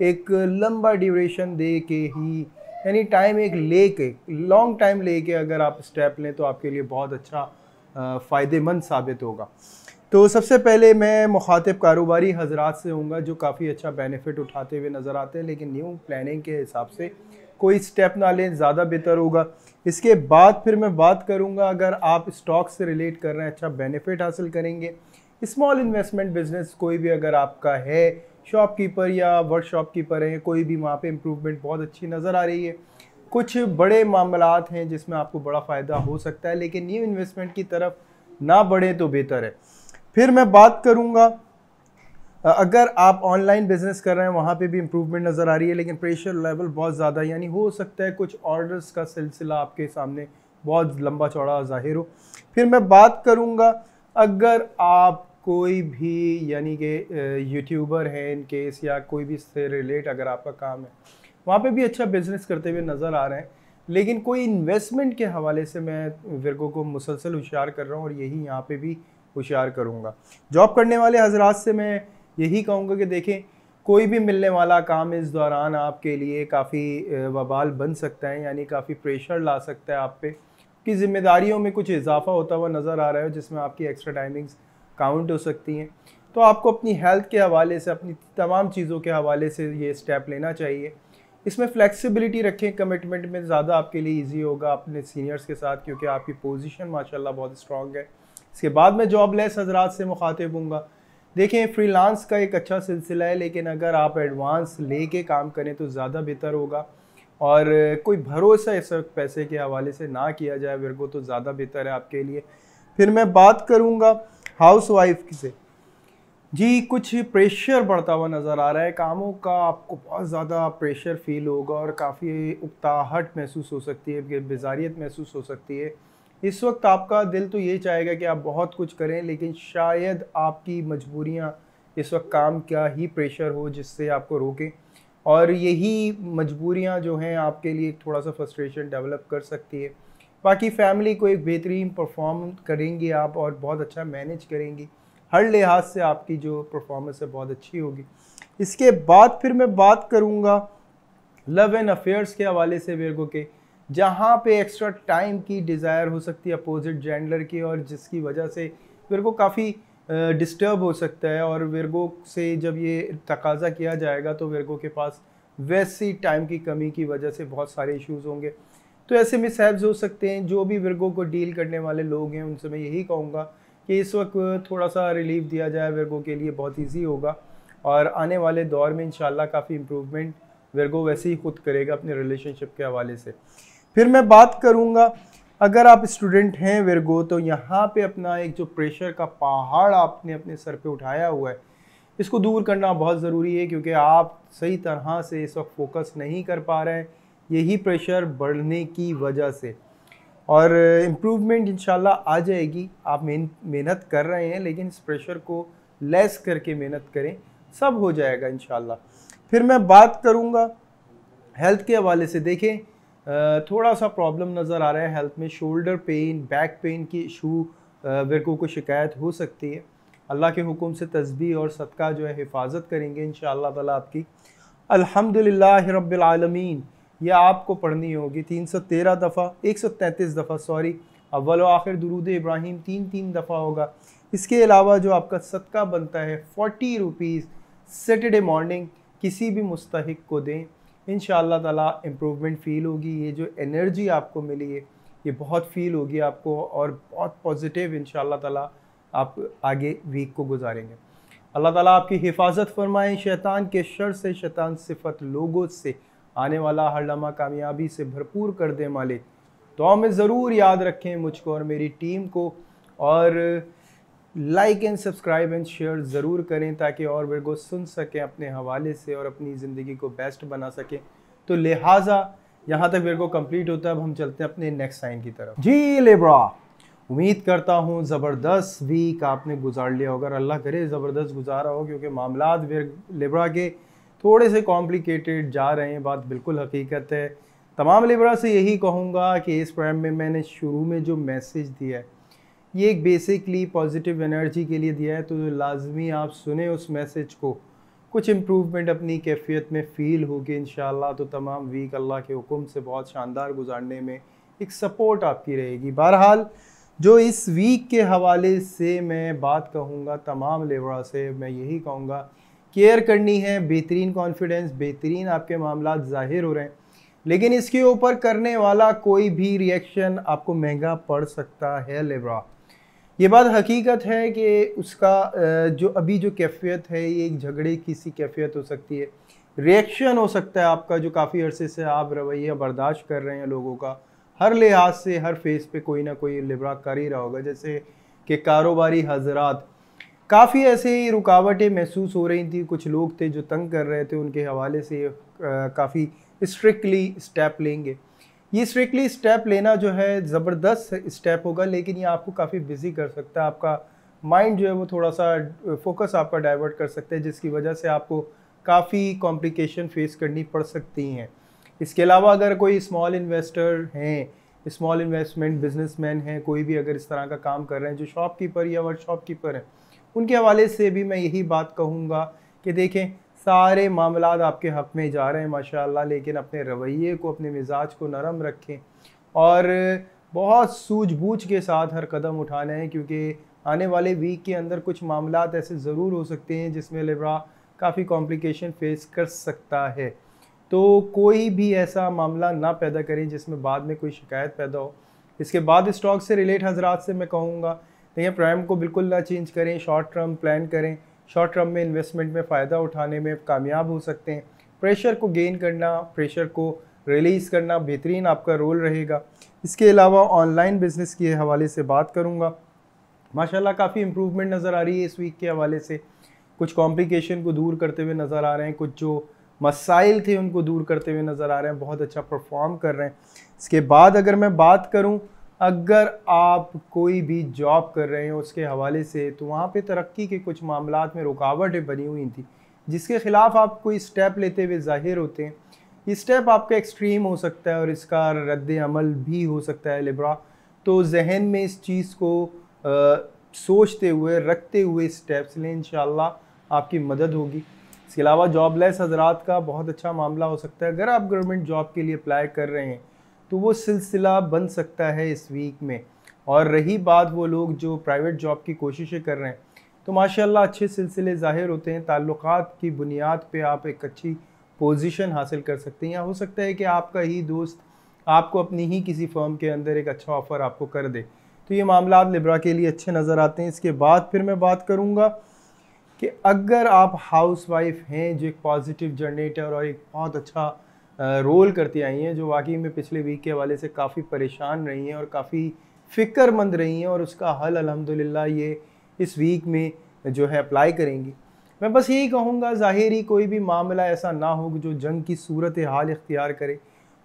एक लंबा ड्यूरेशन दे के ही, यानी टाइम एक लेके, लॉन्ग टाइम लेके अगर आप स्टेप लें तो आपके लिए बहुत अच्छा फ़ायदेमंद साबित होगा। तो सबसे पहले मैं मुखातिब कारोबारी हजरात से होऊंगा जो काफ़ी अच्छा बेनिफिट उठाते हुए नज़र आते हैं, लेकिन न्यू प्लानिंग के हिसाब से कोई स्टेप ना लें, ज़्यादा बेहतर होगा। इसके बाद फिर मैं बात करूंगा अगर आप स्टॉक से रिलेट कर रहे हैं अच्छा बेनिफिट हासिल करेंगे। स्मॉल इन्वेस्टमेंट बिजनेस कोई भी अगर आपका है, शॉपकीपर या वर्कशॉप कीपर है, कोई भी वहाँ पे इम्प्रूवमेंट बहुत अच्छी नज़र आ रही है। कुछ बड़े मामलात हैं जिसमें आपको बड़ा फ़ायदा हो सकता है, लेकिन न्यू इन्वेस्टमेंट की तरफ ना बढ़े तो बेहतर है। फिर मैं बात करूंगा अगर आप ऑनलाइन बिजनेस कर रहे हैं वहाँ पे भी इम्प्रूवमेंट नज़र आ रही है, लेकिन प्रेशर लेवल बहुत ज़्यादा, यानी हो सकता है कुछ ऑर्डर्स का सिलसिला आपके सामने बहुत लंबा चौड़ा ज़ाहिर हो। फिर मैं बात करूँगा, अगर आप कोई भी यानी कि यूट्यूबर हैं इन केस, या कोई भी इससे रिलेट अगर आपका काम है, वहाँ पे भी अच्छा बिजनेस करते हुए नज़र आ रहे हैं, लेकिन कोई इन्वेस्टमेंट के हवाले से मैं विर्गो को मुसलसल होशियार कर रहा हूँ और यही यहाँ पे भी होशियार करूँगा। जॉब करने वाले हजरात से मैं यही कहूँगा कि देखें, कोई भी मिलने वाला काम इस दौरान आपके लिए काफ़ी वबाल बन सकता है, यानी काफ़ी प्रेशर ला सकता है आप पे, कि ज़िम्मेदारियों में कुछ इजाफा होता हुआ नज़र आ रहा है जिसमें आपकी एक्स्ट्रा टाइमिंग्स काउंट हो सकती हैं। तो आपको अपनी हेल्थ के हवाले से, अपनी तमाम चीज़ों के हवाले से ये स्टेप लेना चाहिए। इसमें फ्लेक्सिबिलिटी रखें, कमिटमेंट में ज़्यादा आपके लिए इजी होगा अपने सीनियर्स के साथ, क्योंकि आपकी पोजीशन माशाल्लाह बहुत स्ट्रॉन्ग है। इसके बाद मैं जॉबलेस हजरात से मुखातिब हूँगा। देखें, फ्रीलांस का एक अच्छा सिलसिला है, लेकिन अगर आप एडवांस लेके काम करें तो ज़्यादा बेहतर होगा, और कोई भरोसा इस वक्त पैसे के हवाले से ना किया जाए विर्गो, तो ज़्यादा बेहतर है आपके लिए। फिर मैं बात करूँगा हाउस वाइफ से। जी, कुछ प्रेशर बढ़ता हुआ नज़र आ रहा है कामों का, आपको बहुत ज़्यादा प्रेशर फील होगा और काफ़ी उकताहट महसूस हो सकती है, बेजारियत महसूस हो सकती है। इस वक्त आपका दिल तो ये चाहेगा कि आप बहुत कुछ करें, लेकिन शायद आपकी मजबूरियां इस वक्त काम का ही प्रेशर हो जिससे आपको रोके, और यही मजबूरियां जो हैं आपके लिए थोड़ा सा फ्रस्ट्रेशन डेवलप कर सकती है। बाकी फैमिली को एक बेहतरीन परफॉर्म करेंगी आप, और बहुत अच्छा मैनेज करेंगी, हर लिहाज से आपकी जो परफॉर्मेंस है बहुत अच्छी होगी। इसके बाद फिर मैं बात करूँगा लव एंड अफेयर्स के हवाले से विर्गो के, जहाँ पे एक्स्ट्रा टाइम की डिज़ायर हो सकती है अपोजिट जेंडर की, और जिसकी वजह से विर्गो काफ़ी डिस्टर्ब हो सकता है, और विर्गो से जब ये तकाजा किया जाएगा तो विर्गो के पास वैसी टाइम की कमी की वजह से बहुत सारे इश्यूज होंगे। तो ऐसे मिसहैप्स हो सकते हैं। जो भी विर्गो को डील करने वाले लोग हैं उनसे मैं यही कहूँगा कि इस वक्त थोड़ा सा रिलीफ दिया जाए, विर्गो के लिए बहुत ईजी होगा, और आने वाले दौर में इंशाल्लाह काफ़ी इम्प्रूवमेंट विर्गो वैसे ही खुद करेगा अपने रिलेशनशिप के हवाले से। फिर मैं बात करूँगा, अगर आप स्टूडेंट हैं विर्गो, तो यहाँ पे अपना एक जो प्रेशर का पहाड़ आपने अपने सर पे उठाया हुआ है, इसको दूर करना बहुत ज़रूरी है, क्योंकि आप सही तरह से इस वक्त फोकस नहीं कर पा रहे हैं, यही प्रेशर बढ़ने की वजह से। और इम्प्रूवमेंट इंशाल्लाह आ जाएगी। आप मेहनत कर रहे हैं, लेकिन इस प्रेशर को लेस करके मेहनत करें, सब हो जाएगा इंशाल्लाह। फिर मैं बात करूँगा हेल्थ के हवाले से। देखें, थोड़ा सा प्रॉब्लम नज़र आ रहा है हेल्थ में, शोल्डर पेन, बैक पेन की इशू विर्गो को शिकायत हो सकती है। अल्लाह के हुक्म से तस्बीह और सदका जो है हिफाजत करेंगे इंशाअल्लाह ताला आपकी। अल्हम्दुलिल्लाह रब्बिल आलमीन यह आपको पढ़नी होगी 313 दफ़ा, 133 दफ़ा सॉरी, अव्वल व आखिर दुरूद इब्राहिम 3 दफ़ा होगा। इसके अलावा जो आपका सदका बनता है 40 रुपीज़ सैटरडे मॉर्निंग किसी भी मुस्तहिक को दें, इंशाअल्लाह ताला इम्प्रूवमेंट फ़ील होगी। ये जो एनर्जी आपको मिली है ये बहुत फ़ील होगी आपको, और बहुत पॉजिटिव इंशाअल्लाह ताला आप आगे वीक को गुजारेंगे। अल्लाह ताला आपकी हिफाजत फरमाएं शैतान के शर से, शैतान सिफत लोगों से, आने वाला हर लम्हा कामयाबी से भरपूर कर दे मालिक। दुआ में ज़रूर याद रखें मुझको और मेरी टीम को, और like and subscribe and share ज़रूर करें ताकि और विर्गो सुन सकें अपने हवाले से और अपनी ज़िंदगी को बेस्ट बना सकें। तो लिहाजा यहाँ तक विर्गो कंप्लीट होता है। अब हम चलते हैं अपने नेक्स्ट साइन की तरफ। जी लिब्रा, उम्मीद करता हूँ ज़बरदस्त वीक आपने गुजार लिया होगा, अल्लाह करे ज़बरदस्त गुजारा हो, क्योंकि मामलात लिब्रा के थोड़े से कॉम्प्लिकेटेड जा रहे हैं, बात बिल्कुल हकीकत है। तमाम लिब्रा से यही कहूँगा कि इस प्रोग्राम में मैंने शुरू में जो मैसेज दिया है ये एक बेसिकली पॉजिटिव एनर्जी के लिए दिया है, तो लाजमी आप सुने उस मैसेज को, कुछ इम्प्रूवमेंट अपनी कैफियत में फ़ील होगी इंशाअल्लाह। तो तमाम वीक अल्लाह के हुक्म से बहुत शानदार गुजारने में एक सपोर्ट आपकी रहेगी। बहरहाल जो इस वीक के हवाले से मैं बात कहूँगा तमाम लिब्रा से, मैं यही कहूँगा केयर करनी है, बेहतरीन कॉन्फिडेंस, बेहतरीन आपके मामलात ज़ाहिर हो रहे हैं, लेकिन इसके ऊपर करने वाला कोई भी रिएक्शन आपको महंगा पड़ सकता है लिब्रा। ये बात हकीकत है कि उसका जो अभी जो कैफियत है ये एक झगड़े की सी कैफियत हो सकती है, रिएक्शन हो सकता है आपका जो काफ़ी अरसे से आप रवैया बर्दाश्त कर रहे हैं लोगों का, हर लिहाज से हर फेस पे कोई ना कोई लिब्रा कर ही रहा होगा। जैसे कि कारोबारी हजरात काफ़ी ऐसे ही रुकावटें महसूस हो रही थी, कुछ लोग थे जो तंग कर रहे थे, उनके हवाले से काफ़ी स्ट्रिक्टली स्टेप लेंगे। ये स्ट्रिक्टली स्टेप लेना जो है ज़बरदस्त स्टेप होगा, लेकिन ये आपको काफ़ी बिजी कर सकता है। आपका माइंड जो है वो थोड़ा सा फोकस आपका डाइवर्ट कर सकते हैं, जिसकी वजह से आपको काफ़ी कॉम्प्लिकेशन फेस करनी पड़ सकती हैं। इसके अलावा अगर कोई स्मॉल इन्वेस्टर हैं, स्मॉल इन्वेस्टमेंट बिजनेसमैन हैं, कोई भी अगर इस तरह का काम कर रहे हैं, जो शॉपकीपर या वर्कशॉप कीपर हैं, उनके हवाले से भी मैं यही बात कहूँगा कि देखें, सारे मामलात आपके हक़ में जा रहे हैं माशाअल्लाह, लेकिन अपने रवैये को, अपने मिजाज को नरम रखें और बहुत सूझबूझ के साथ हर कदम उठाना है, क्योंकि आने वाले वीक के अंदर कुछ मामलात ऐसे ज़रूर हो सकते हैं जिसमें लिब्रा काफ़ी कॉम्प्लिकेशन फेस कर सकता है। तो कोई भी ऐसा मामला ना पैदा करें जिसमें बाद में कोई शिकायत पैदा हो। इसके बाद स्टॉक से रिलेट हजरात से मैं कहूँगा, देखिए, प्राइम को बिल्कुल ना चेंज करें, शॉर्ट टर्म प्लान करें, शॉर्ट टर्म में इन्वेस्टमेंट में फ़ायदा उठाने में कामयाब हो सकते हैं। प्रेशर को गेन करना, प्रेशर को रिलीज़ करना बेहतरीन आपका रोल रहेगा। इसके अलावा ऑनलाइन बिज़नेस के हवाले से बात करूँगा, माशाल्लाह काफ़ी इम्प्रूवमेंट नज़र आ रही है इस वीक के हवाले से। कुछ कॉम्प्लिकेशन को दूर करते हुए नज़र आ रहे हैं, कुछ जो मसाइल थे उनको दूर करते हुए नज़र आ रहे हैं, बहुत अच्छा परफॉर्म कर रहे हैं। इसके बाद अगर मैं बात करूं, अगर आप कोई भी जॉब कर रहे हैं उसके हवाले से, तो वहाँ पे तरक्की के कुछ मामलात में रुकावटें बनी हुई थी, जिसके ख़िलाफ़ आप कोई स्टेप लेते हुए ज़ाहिर होते हैं। ये स्टेप आपका एक्सट्रीम हो सकता है और इसका रद्द अमल भी हो सकता है लिब्रा। तो जहन में इस चीज़ को सोचते हुए, रखते हुए स्टेप्स लें, इंशाअल्लाह आपकी मदद होगी। इसके अलावा जॉबलेस हजरात का बहुत अच्छा मामला हो सकता है। अगर आप गवर्नमेंट जॉब के लिए अप्लाई कर रहे हैं तो वो सिलसिला बन सकता है इस वीक में। और रही बात वो लोग जो प्राइवेट जॉब की कोशिशें कर रहे हैं, तो माशाल्लाह अच्छे सिलसिले ज़ाहिर होते हैं। ताल्लुकात की बुनियाद पे आप एक अच्छी पोजीशन हासिल कर सकते हैं, या हो सकता है कि आपका ही दोस्त आपको अपनी ही किसी फर्म के अंदर एक अच्छा ऑफ़र आपको कर दे। तो ये मामला लिब्रा के लिए अच्छे नज़र आते हैं। इसके बाद फिर मैं बात करूँगा कि अगर आप हाउस वाइफ हैं जो एक पॉजिटिव जनरेटर और एक बहुत अच्छा रोल करती आई हैं, जो वाकई में पिछले वीक के हवाले से काफ़ी परेशान रही हैं और काफ़ी फ़िक्रमंद रही हैं, और उसका हल अल्हम्दुलिल्लाह ये इस वीक में जो है अप्लाई करेंगी। मैं बस यही कहूँगा, ज़ाहिरी कोई भी मामला ऐसा ना हो जो जंग की सूरत हाल इख्तियार करे।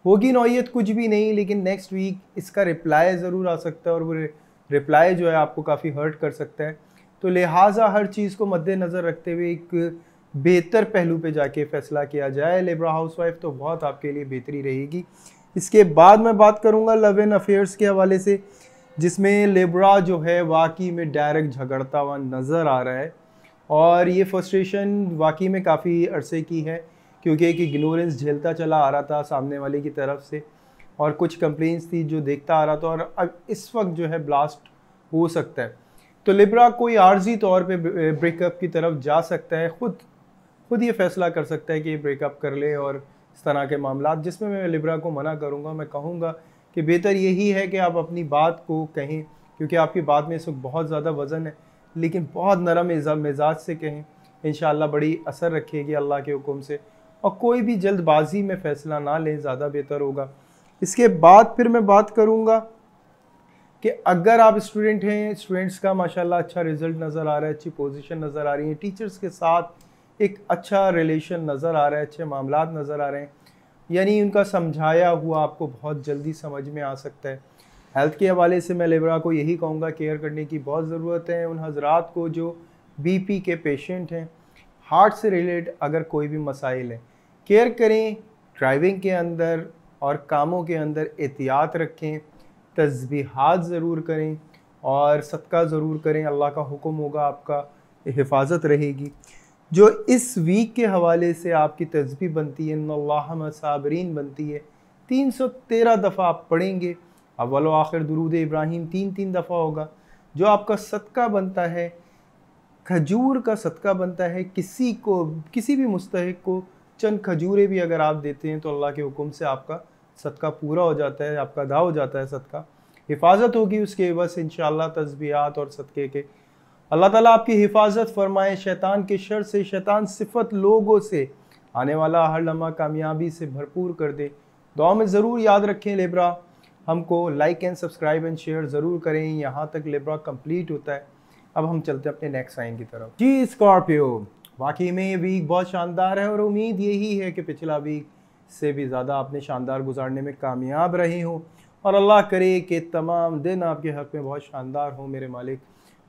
होगी नौयत कुछ भी नहीं, लेकिन नेक्स्ट वीक इसका रिप्लाई ज़रूर आ सकता है और वो रिप्लाई जो है आपको काफ़ी हर्ट कर सकता है। तो लिहाजा हर चीज़ को मद्देनज़र रखते हुए एक बेहतर पहलू पे जाके फ़ैसला किया जाए। लिब्रा हाउसवाइफ तो बहुत आपके लिए बेहतरी रहेगी। इसके बाद मैं बात करूँगा लव एंड अफेयर्स के हवाले से, जिसमें लिब्रा जो है वाकई में डायरेक्ट झगड़ता हुआ नज़र आ रहा है, और ये फ्रस्ट्रेशन वाकई में काफ़ी अरसे की है, क्योंकि एक इग्नोरेंस झेलता चला आ रहा था सामने वाले की तरफ से, और कुछ कंप्लेंट्स थी जो देखता आ रहा था, और अब इस वक्त जो है ब्लास्ट हो सकता है। तो लिब्रा कोई आर्जी तौर पे ब्रेकअप की तरफ जा सकता है, खुद ये फैसला कर सकता है कि ये ब्रेकअप कर ले, और इस तरह के मामला जिसमें मैं लिब्रा को मना करूँगा। मैं कहूँगा कि बेहतर यही है कि आप अपनी बात को कहें, क्योंकि आपकी बात में इस वक्त बहुत ज़्यादा वज़न है, लेकिन बहुत नरम मिजाज से कहें, इंशाअल्लाह बड़ी असर रखेगी अल्लाह के हुक्म से। और कोई भी जल्दबाजी में फ़ैसला ना लें, ज़्यादा बेहतर होगा। इसके बाद फिर मैं बात करूँगा कि अगर आप स्टूडेंट हैं, स्टूडेंट्स का माशाल्लाह अच्छा रिज़ल्ट नज़र आ रहा है, अच्छी पोजीशन नज़र आ रही है, टीचर्स के साथ एक अच्छा रिलेशन नज़र आ रहा है, अच्छे मामलात नज़र आ रहे हैं, यानी उनका समझाया हुआ आपको बहुत जल्दी समझ में आ सकता है। हेल्थ के हवाले से मैं लिब्रा को यही कहूँगा, केयर करने की बहुत ज़रूरत है उन हजरात को जो बीपी के पेशेंट हैं, हार्ट से रिलेटेड अगर कोई भी मसाइल है, केयर करें। ड्राइविंग के अंदर और कामों के अंदर एहतियात रखें, तस्बीहात ज़रूर करें और सदका ज़रूर करें। अल्लाह का हुक्म होगा, आपका हिफाजत रहेगी। जो इस वीक के हवाले से आपकी तस्बीह बनती है, इन्नल्लाह मअस-साबिरीन बनती है, 313 दफ़ा आप पढ़ेंगे। अव्वल व आखिर दुरूद इब्राहिम 3 दफ़ा होगा। जो आपका सदका बनता है, खजूर का सदका बनता है, किसी भी मुस्तहिक को चंद खजूरें भी अगर आप देते हैं तो अल्लाह के हुक्म से आपका सदका पूरा हो जाता है, आपका अदा हो जाता है सदका। हिफाजत होगी उसके बस इंशाअल्लाह तस्बीहात और सदक़े के। अल्लाह ताला आपकी हिफाजत फरमाए शैतान के शर से, शैतान सिफत लोगों से, आने वाला हर लम्हा कामयाबी से भरपूर कर दे। दुआ में ज़रूर याद रखें लिब्रा, हमको like and subscribe and share ज़रूर करें। यहाँ तक लिब्रा कंप्लीट होता है। अब हम चलते हैं अपने नेक्स्ट साइन की तरफ। जी स्कॉर्पियो, वाकई में ये वीक बहुत शानदार है और उम्मीद यही है कि पिछला वीक इससे भी ज़्यादा आपने शानदार गुजारने में कामयाब रहे हों, और अल्लाह करे कि तमाम दिन आपके हक़ में बहुत शानदार हो, मेरे मालिक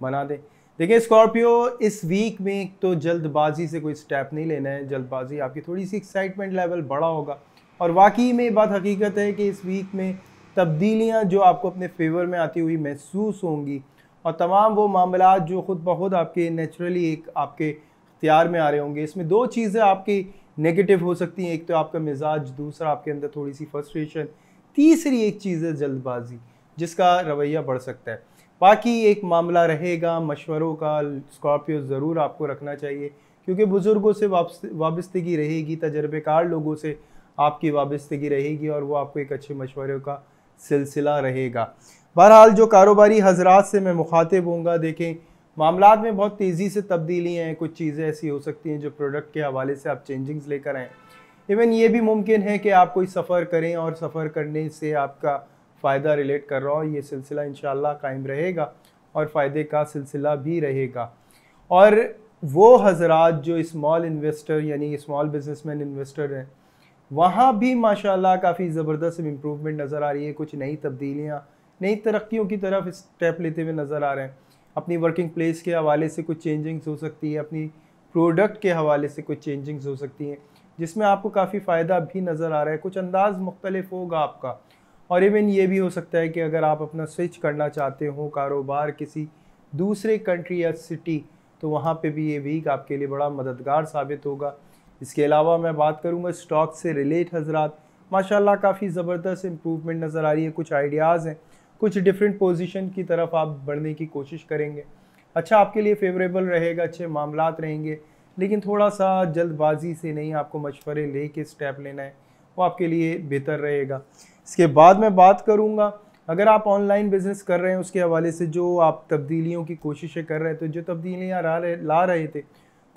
बना दें। देखिए स्कॉर्पियो, इस वीक में तो जल्दबाजी से कोई स्टेप नहीं लेना है। जल्दबाजी आपकी थोड़ी सी एक्साइटमेंट लेवल बड़ा होगा, और वाकई में बात हकीकत है कि इस वीक में तब्दीलियां जो आपको अपने फेवर में आती हुई महसूस होंगी, और तमाम वो मामलात जो ख़ुद ब खुद आपके नेचुरली एक आपके इख्तियार में आ रहे होंगे। इसमें दो चीज़ें आपकी नेगेटिव हो सकती हैं, एक तो आपका मिजाज, दूसरा आपके अंदर थोड़ी सी फ्रस्ट्रेशन, तीसरी एक चीज़ है जल्दबाजी, जिसका रवैया बढ़ सकता है। बाकी एक मामला रहेगा मशवरों का, स्कॉर्पियो ज़रूर आपको रखना चाहिए, क्योंकि बुज़ुर्गों से वाबस्तगी रहेगी, तजर्बेकार लोगों से आपकी वाबस्तगी रहेगी, और वो आपको एक अच्छे मशवरों का सिलसिला रहेगा। बहरहाल जो कारोबारी हजरात से मैं मुखातिब होऊंगा, देखें मामलात में बहुत तेज़ी से तब्दीली हैं। कुछ चीज़ें ऐसी हो सकती हैं जो प्रोडक्ट के हवाले से आप चेंजिंग्स लेकर आएँ। इवन ये भी मुमकिन है कि आप कोई सफ़र करें और सफ़र करने से आपका फ़ायदा रिलेट कर रहा हो, ये सिलसिला इंशाअल्लाह कायम रहेगा और फ़ायदे का सिलसिला भी रहेगा। और वो हजरात जो स्मॉल इन्वेस्टर यानी स्मॉल बिजनेसमैन इन्वेस्टर हैं, वहाँ भी माशाल्लाह काफ़ी ज़बरदस्त इम्प्रूवमेंट नज़र आ रही है। कुछ नई तब्दीलियाँ, नई तरक्कियों की तरफ स्टेप लेते हुए नज़र आ रहे हैं। अपनी वर्किंग प्लेस के हवाले से कुछ चेंजिंग्स हो सकती है, अपनी प्रोडक्ट के हवाले से कुछ चेंजिंग्स हो सकती हैं, जिसमें आपको काफ़ी फ़ायदा भी नज़र आ रहा है। कुछ अंदाज़ मुख्तलिफ होगा आपका, और इवन ये भी हो सकता है कि अगर आप अपना स्विच करना चाहते हो कारोबार किसी दूसरे कंट्री या सिटी, तो वहाँ पे भी ये वीक आपके लिए बड़ा मददगार साबित होगा। इसके अलावा मैं बात करूँगा स्टॉक से रिलेट हजरात, माशाल्लाह काफ़ी ज़बरदस्त इम्प्रूवमेंट नज़र आ रही है। कुछ आइडियाज़ हैं, कुछ डिफरेंट पोजीशन की तरफ आप बढ़ने की कोशिश करेंगे, अच्छा आपके लिए फेवरेबल रहेगा, अच्छे मामलात रहेंगे। लेकिन थोड़ा सा जल्दबाजी से नहीं, आपको मशवरे ले के स्टेप लेना है, वो आपके लिए बेहतर रहेगा। इसके बाद मैं बात करूँगा, अगर आप ऑनलाइन बिज़नेस कर रहे हैं उसके हवाले से जो आप तब्दीलियों की कोशिशें कर रहे थे, जो तब्दीलियाँ ला रहे थे,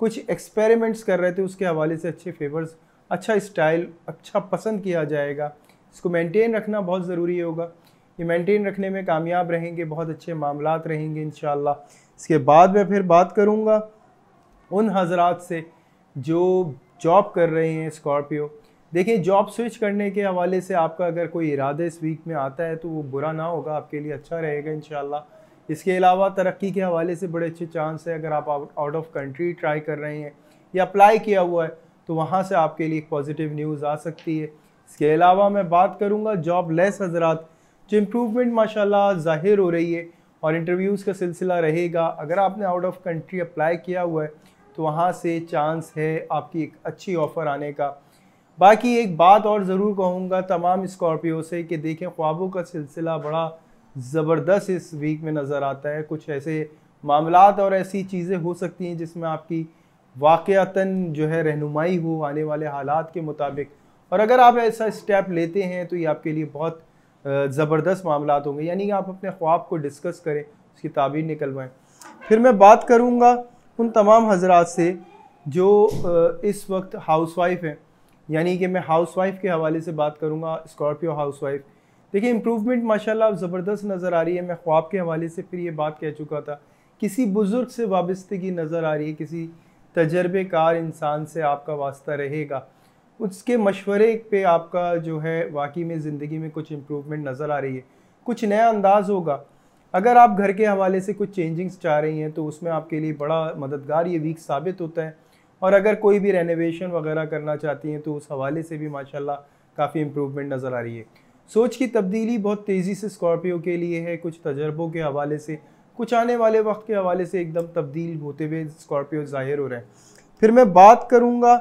कुछ एक्सपेरिमेंट्स कर रहे थे, उसके हवाले से अच्छे फेवर्स, अच्छा स्टाइल, अच्छा पसंद किया जाएगा। इसको मेंटेन रखना बहुत ज़रूरी होगा। ये मेंटेन रखने में कामयाब रहेंगे, बहुत अच्छे मामलात रहेंगे इंशाअल्लाह। इसके बाद मैं फिर बात करूँगा उन हजरात से जो जॉब कर रहे हैं स्कॉर्पियो। देखिए जॉब स्विच करने के हवाले से आपका अगर कोई इरादा इस वीक में आता है तो वो बुरा ना होगा, आपके लिए अच्छा रहेगा इंशाअल्लाह। इसके अलावा तरक्की के हवाले से बड़े अच्छे चांस है। अगर आप आउट ऑफ कंट्री ट्राई कर रहे हैं या अप्लाई किया हुआ है तो वहाँ से आपके लिए एक पॉजिटिव न्यूज़ आ सकती है। इसके अलावा मैं बात करूँगा जॉब लेस हजरात, जो इम्प्रूवमेंट माशाल्लाह ज़ाहिर हो रही है और इंटरव्यूज़ का सिलसिला रहेगा। अगर आपने आउट ऑफ कंट्री अप्लाई किया हुआ है तो वहाँ से चांस है आपकी एक अच्छी ऑफ़र आने का। बाकी एक बात और ज़रूर कहूँगा तमाम स्कॉर्पियो से कि देखें ख्वाबों का सिलसिला बड़ा ज़बरदस्त इस वीक में नज़र आता है। कुछ ऐसे मामलात और ऐसी चीज़ें हो सकती हैं जिसमें आपकी वाक़यातन जो है रहनुमाई हो आने वाले हालात के मुताबिक, और अगर आप ऐसा स्टेप लेते हैं तो ये आपके लिए बहुत ज़बरदस्त मामलात होंगे। यानी कि आप अपने ख्वाब को डिस्कस करें, उसकी ताबीर निकलवाएं। फिर मैं बात करूँगा उन तमाम हजरात से जो इस वक्त हाउसवाइफ हैं, यानी कि मैं हाउसवाइफ के हवाले से बात करूँगा, स्कॉर्पियो हाउसवाइफ। देखिए इम्प्रूवमेंट माशाल्लाह ज़बरदस्त नज़र आ रही है। मैं ख्वाब के हवाले से फिर ये बात कह चुका था, किसी बुज़ुर्ग से वाबस्तगी नज़र आ रही है, किसी तजर्बेकार इंसान से आपका वास्ता रहेगा, उसके मशवरे पे आपका जो है वाकई में ज़िंदगी में कुछ इम्प्रूवमेंट नज़र आ रही है, कुछ नया अंदाज़ होगा। अगर आप घर के हवाले से कुछ चेंजिंग्स चाह रही हैं तो उसमें आपके लिए बड़ा मददगार ये वीक साबित होता है। और अगर कोई भी रेनोवेशन वगैरह करना चाहती हैं तो उस हवाले से भी माशाल्लाह काफ़ी इम्प्रूवमेंट नज़र आ रही है। सोच की तब्दीली बहुत तेज़ी से स्कॉर्पियो के लिए है, कुछ तजर्बों के हवाले से, कुछ आने वाले वक्त के हवाले से एकदम तब्दील होते हुए स्कॉर्पियो ज़ाहिर हो रहे हैं। फिर मैं बात करूँगा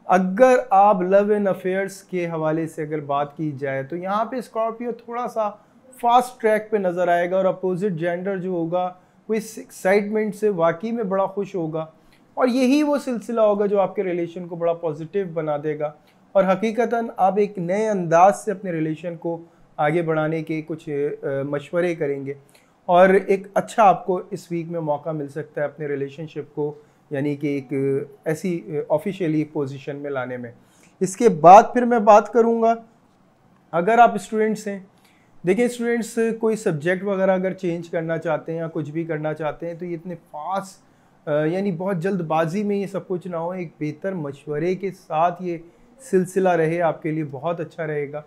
अगर आप लव एंड अफेयर्स के हवाले से अगर बात की जाए तो यहाँ पे स्कॉर्पियो थोड़ा सा फास्ट ट्रैक पे नज़र आएगा, और अपोजिट जेंडर जो होगा वो इस एक्साइटमेंट से वाकई में बड़ा खुश होगा, और यही वो सिलसिला होगा जो आपके रिलेशन को बड़ा पॉजिटिव बना देगा, और हकीकतन आप एक नए अंदाज से अपने रिलेशन को आगे बढ़ाने के कुछ मशवरे करेंगे, और एक अच्छा आपको इस वीक में मौका मिल सकता है अपने रिलेशनशिप को यानी कि एक ऐसी ऑफिशियली पोजीशन में लाने में। इसके बाद फिर मैं बात करूँगा अगर आप स्टूडेंट्स हैं। देखिए स्टूडेंट्स कोई सब्जेक्ट वगैरह अगर चेंज करना चाहते हैं या कुछ भी करना चाहते हैं तो ये इतने फास्ट यानी बहुत जल्दबाजी में ये सब कुछ ना हो, एक बेहतर मशवरे के साथ ये सिलसिला रहे आपके लिए बहुत अच्छा रहेगा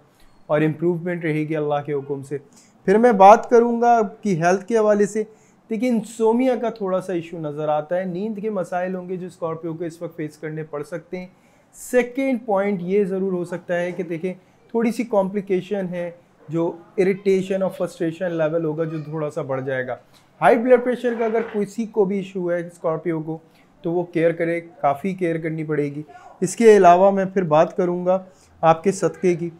और इम्प्रूवमेंट रहेगी अल्लाह के हुक्म से। फिर मैं बात करूँगा कि हेल्थ के हवाले से, देखिए इंसोमिया का थोड़ा सा इशू नज़र आता है, नींद के मसाइल होंगे जो स्कॉर्पियो को इस वक्त फेस करने पड़ सकते हैं। सेकेंड पॉइंट ये ज़रूर हो सकता है कि देखें थोड़ी सी कॉम्प्लिकेशन है, जो इरिटेशन और फ्रस्ट्रेशन लेवल होगा जो थोड़ा सा बढ़ जाएगा। हाई ब्लड प्रेशर का अगर किसी को भी इशू है स्कॉर्पियो को, तो वो केयर करे, काफ़ी केयर करनी पड़ेगी। इसके अलावा मैं फिर बात करूँगा आपके सदक़े की।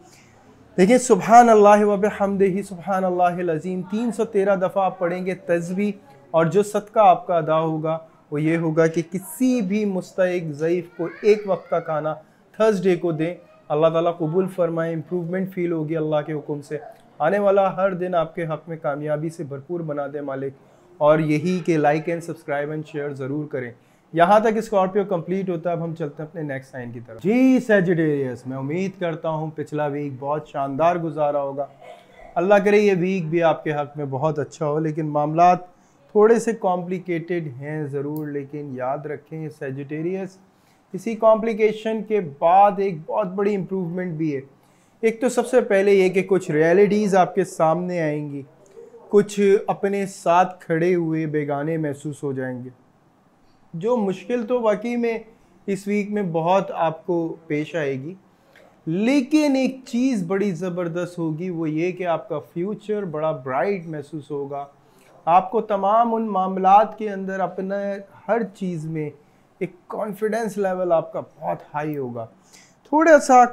देखिए सुबहान अल्लाह व बिहम्दिही सुबहान अल्लाहिल अज़ीम 313 दफ़ा आप पढ़ेंगे तस्बीह, और जो सदका आपका अदा होगा वो ये होगा कि किसी भी मुस्तहिक ज़ईफ़ को एक वक्त का खाना थर्सडे को दें। अल्लाह ताला कबूल फरमाए, इम्प्रूवमेंट फ़ील होगी अल्लाह के हुक्म से। आने वाला हर दिन आपके हक़ में कामयाबी से भरपूर बना दे मालिक, और यही कि like and subscribe and share ज़रूर करें। यहाँ तक स्कॉर्पियो कंप्लीट होता है। अब हम चलते हैं अपने नेक्स्ट साइन की तरफ। जी सैजिटेरियस, मैं उम्मीद करता हूँ पिछला वीक बहुत शानदार गुजारा होगा। अल्लाह करे ये वीक भी आपके हक़ में बहुत अच्छा हो, लेकिन मामलात थोड़े से कॉम्प्लिकेटेड हैं ज़रूर, लेकिन याद रखें सैजिटेरियस, इसी कॉम्प्लिकेशन के बाद एक बहुत बड़ी इम्प्रूवमेंट भी है। एक तो सबसे पहले ये कि कुछ रियलिटीज़ आपके सामने आएंगी, कुछ अपने साथ खड़े हुए बेगाने महसूस हो जाएंगे, जो मुश्किल तो वाकई में इस वीक में बहुत आपको पेश आएगी। लेकिन एक चीज़ बड़ी ज़बरदस्त होगी, वो ये कि आपका फ्यूचर बड़ा ब्राइट महसूस होगा। आपको तमाम उन मामलात के अंदर अपने हर चीज़ में एक कॉन्फिडेंस लेवल आपका बहुत हाई होगा। थोड़ा सा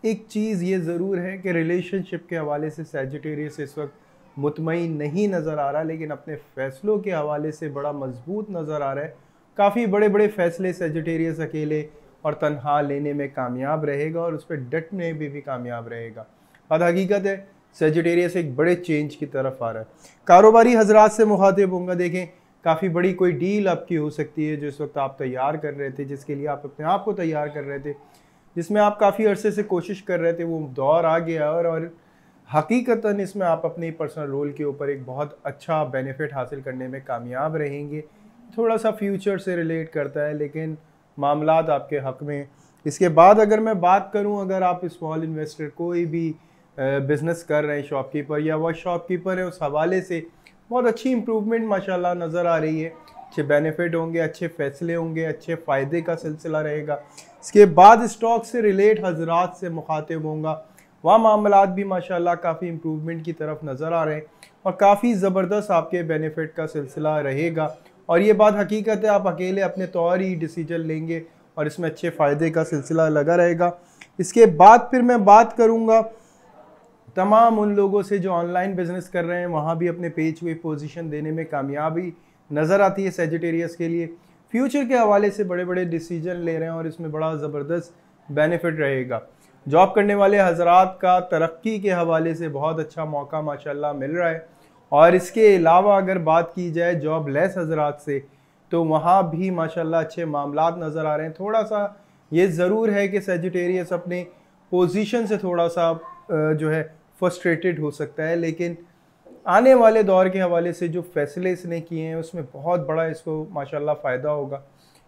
एक चीज़ ये ज़रूर है कि रिलेशनशिप के हवाले से सैजिटेरियस इस वक्त मुतमईन नहीं नज़र आ रहा, लेकिन अपने फ़ैसलों के हवाले से बड़ा मजबूत नज़र आ रहा है। काफ़ी बड़े बड़े फ़ैसले सैजिटेरियस अकेले और तन्हा लेने में कामयाब रहेगा, और उस पर डटने में भी कामयाब रहेगा। और हकीकत है सैजिटेरियस एक बड़े चेंज की तरफ आ रहा है। कारोबारी हजरात से मुखातिब होंगे, देखें काफ़ी बड़ी कोई डील आपकी हो सकती है जो इस वक्त आप तैयार कर रहे थे, जिसके लिए आप अपने आप को तैयार कर रहे थे, जिसमें आप काफ़ी अरसे से कोशिश कर रहे थे, वो दौर आ गया और हकीकतन इसमें आप अपने पर्सनल रोल के ऊपर एक बहुत अच्छा बेनिफिट हासिल करने में कामयाब रहेंगे। थोड़ा सा फ्यूचर से रिलेट करता है, लेकिन मामलात आपके हक़ में। इसके बाद अगर मैं बात करूं, अगर आप स्मॉल इन्वेस्टर कोई भी बिज़नेस कर रहे हैं, शॉपकीपर या वह शॉपकीपर है, उस हवाले से बहुत अच्छी इम्प्रूवमेंट माशाल्लाह नज़र आ रही है। अच्छे बेनिफिट होंगे, अच्छे फ़ैसले होंगे, अच्छे फ़ायदे का सिलसिला रहेगा। इसके बाद स्टॉक से रिलेट हजरात से मुखातिब होंगे, वहाँ मामलात भी माशाल्लाह काफ़ी इम्प्रूवमेंट की तरफ नज़र आ रहे हैं और काफ़ी ज़बरदस्त आपके बेनिफिट का सिलसिला रहेगा। और ये बात हकीकत है, आप अकेले अपने तौर ही डिसीजन लेंगे और इसमें अच्छे फ़ायदे का सिलसिला लगा रहेगा। इसके बाद फिर मैं बात करूँगा तमाम उन लोगों से जो ऑनलाइन बिज़नेस कर रहे हैं, वहाँ भी अपने पेज हुए पोजीशन देने में कामयाबी नज़र आती है सैजिटेरियस के लिए। फ्यूचर के हवाले से बड़े बड़े डिसीजन ले रहे हैं और इसमें बड़ा ज़बरदस्त बेनिफिट रहेगा। जॉब करने वाले हजरात का तरक्की के हवाले से बहुत अच्छा मौका माशाल्लाह मिल रहा है। और इसके अलावा अगर बात की जाए जॉब लेस हजरात से, तो वहाँ भी माशाल्लाह अच्छे मामलात नज़र आ रहे हैं। थोड़ा सा ये ज़रूर है कि सैजिटेरियस अपने पोजीशन से थोड़ा सा जो है फ्रस्ट्रेटेड हो सकता है, लेकिन आने वाले दौर के हवाले से जो फैसले इसने किए हैं उसमें बहुत बड़ा इसको माशाल्लाह फ़ायदा होगा।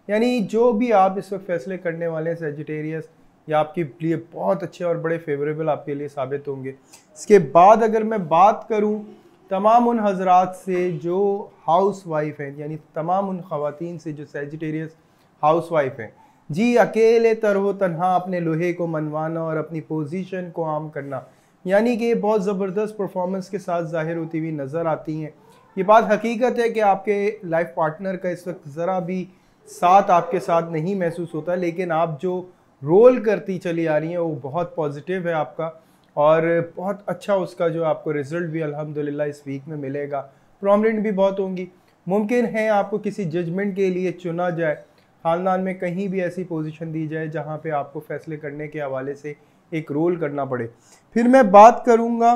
यानी जो भी आप इस वक्त फैसले करने वाले हैं सैजिटेरियस, या आपके लिए बहुत अच्छे और बड़े फेवरेबल आपके लिए साबित होंगे। इसके बाद अगर मैं बात करूं तमाम उन हजरात से जो हाउस वाइफ हैं, यानी तमाम उन ख़वातीन से जो सैजिटेरियस हाउस वाइफ हैं, जी अकेले तरहो तन्हा अपने लोहे को मनवाना और अपनी पोजीशन को आम करना, यानी कि ये बहुत ज़बरदस्त परफॉर्मेंस के साथ ज़ाहिर होती हुई नज़र आती हैं। ये बात हकीकत है कि आपके लाइफ पार्टनर का इस वक्त ज़रा भी साथ आपके साथ नहीं महसूस होता, लेकिन आप जो रोल करती चली आ रही हैं वो बहुत पॉजिटिव है आपका, और बहुत अच्छा उसका जो आपको रिज़ल्ट भी अल्हम्दुलिल्लाह इस वीक में मिलेगा। प्रॉमिनेंट भी बहुत होंगी। मुमकिन है आपको किसी जजमेंट के लिए चुना जाए, ख़ानदान में कहीं भी ऐसी पोजीशन दी जाए जहाँ पे आपको फ़ैसले करने के हवाले से एक रोल करना पड़े। फिर मैं बात करूँगा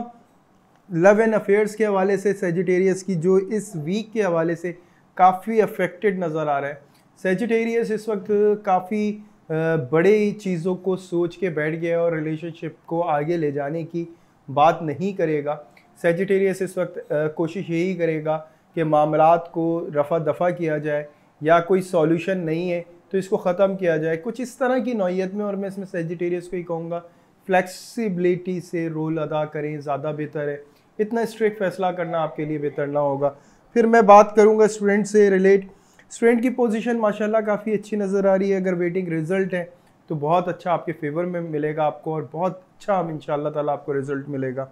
लव एंड अफेयर्स के हवाले से सैजिटेरियस की, जो इस वीक के हवाले से काफ़ी अफेक्टेड नज़र आ रहा है। सैजिटेरियस इस वक्त काफ़ी बड़े चीज़ों को सोच के बैठ गया और रिलेशनशिप को आगे ले जाने की बात नहीं करेगा। सैजिटेरियस इस वक्त कोशिश यही करेगा कि मामलात को रफ़ा दफ़ा किया जाए, या कोई सॉल्यूशन नहीं है तो इसको ख़त्म किया जाए, कुछ इस तरह की नौइयत में। और मैं इसमें सेजिटेरियस को ही कहूँगा फ्लेक्सिबिलिटी से रोल अदा करें, ज़्यादा बेहतर है। इतना स्ट्रिक्ट फैसला करना आपके लिए बेहतर ना होगा। फिर मैं बात करूँगा स्टूडेंट से रिलेट। स्टूडेंट की पोजीशन माशाल्लाह काफ़ी अच्छी नज़र आ रही है। अगर वेटिंग रिजल्ट है तो बहुत अच्छा आपके फेवर में मिलेगा आपको, और बहुत अच्छा इंशाअल्लाह ताला आपको रिजल्ट मिलेगा।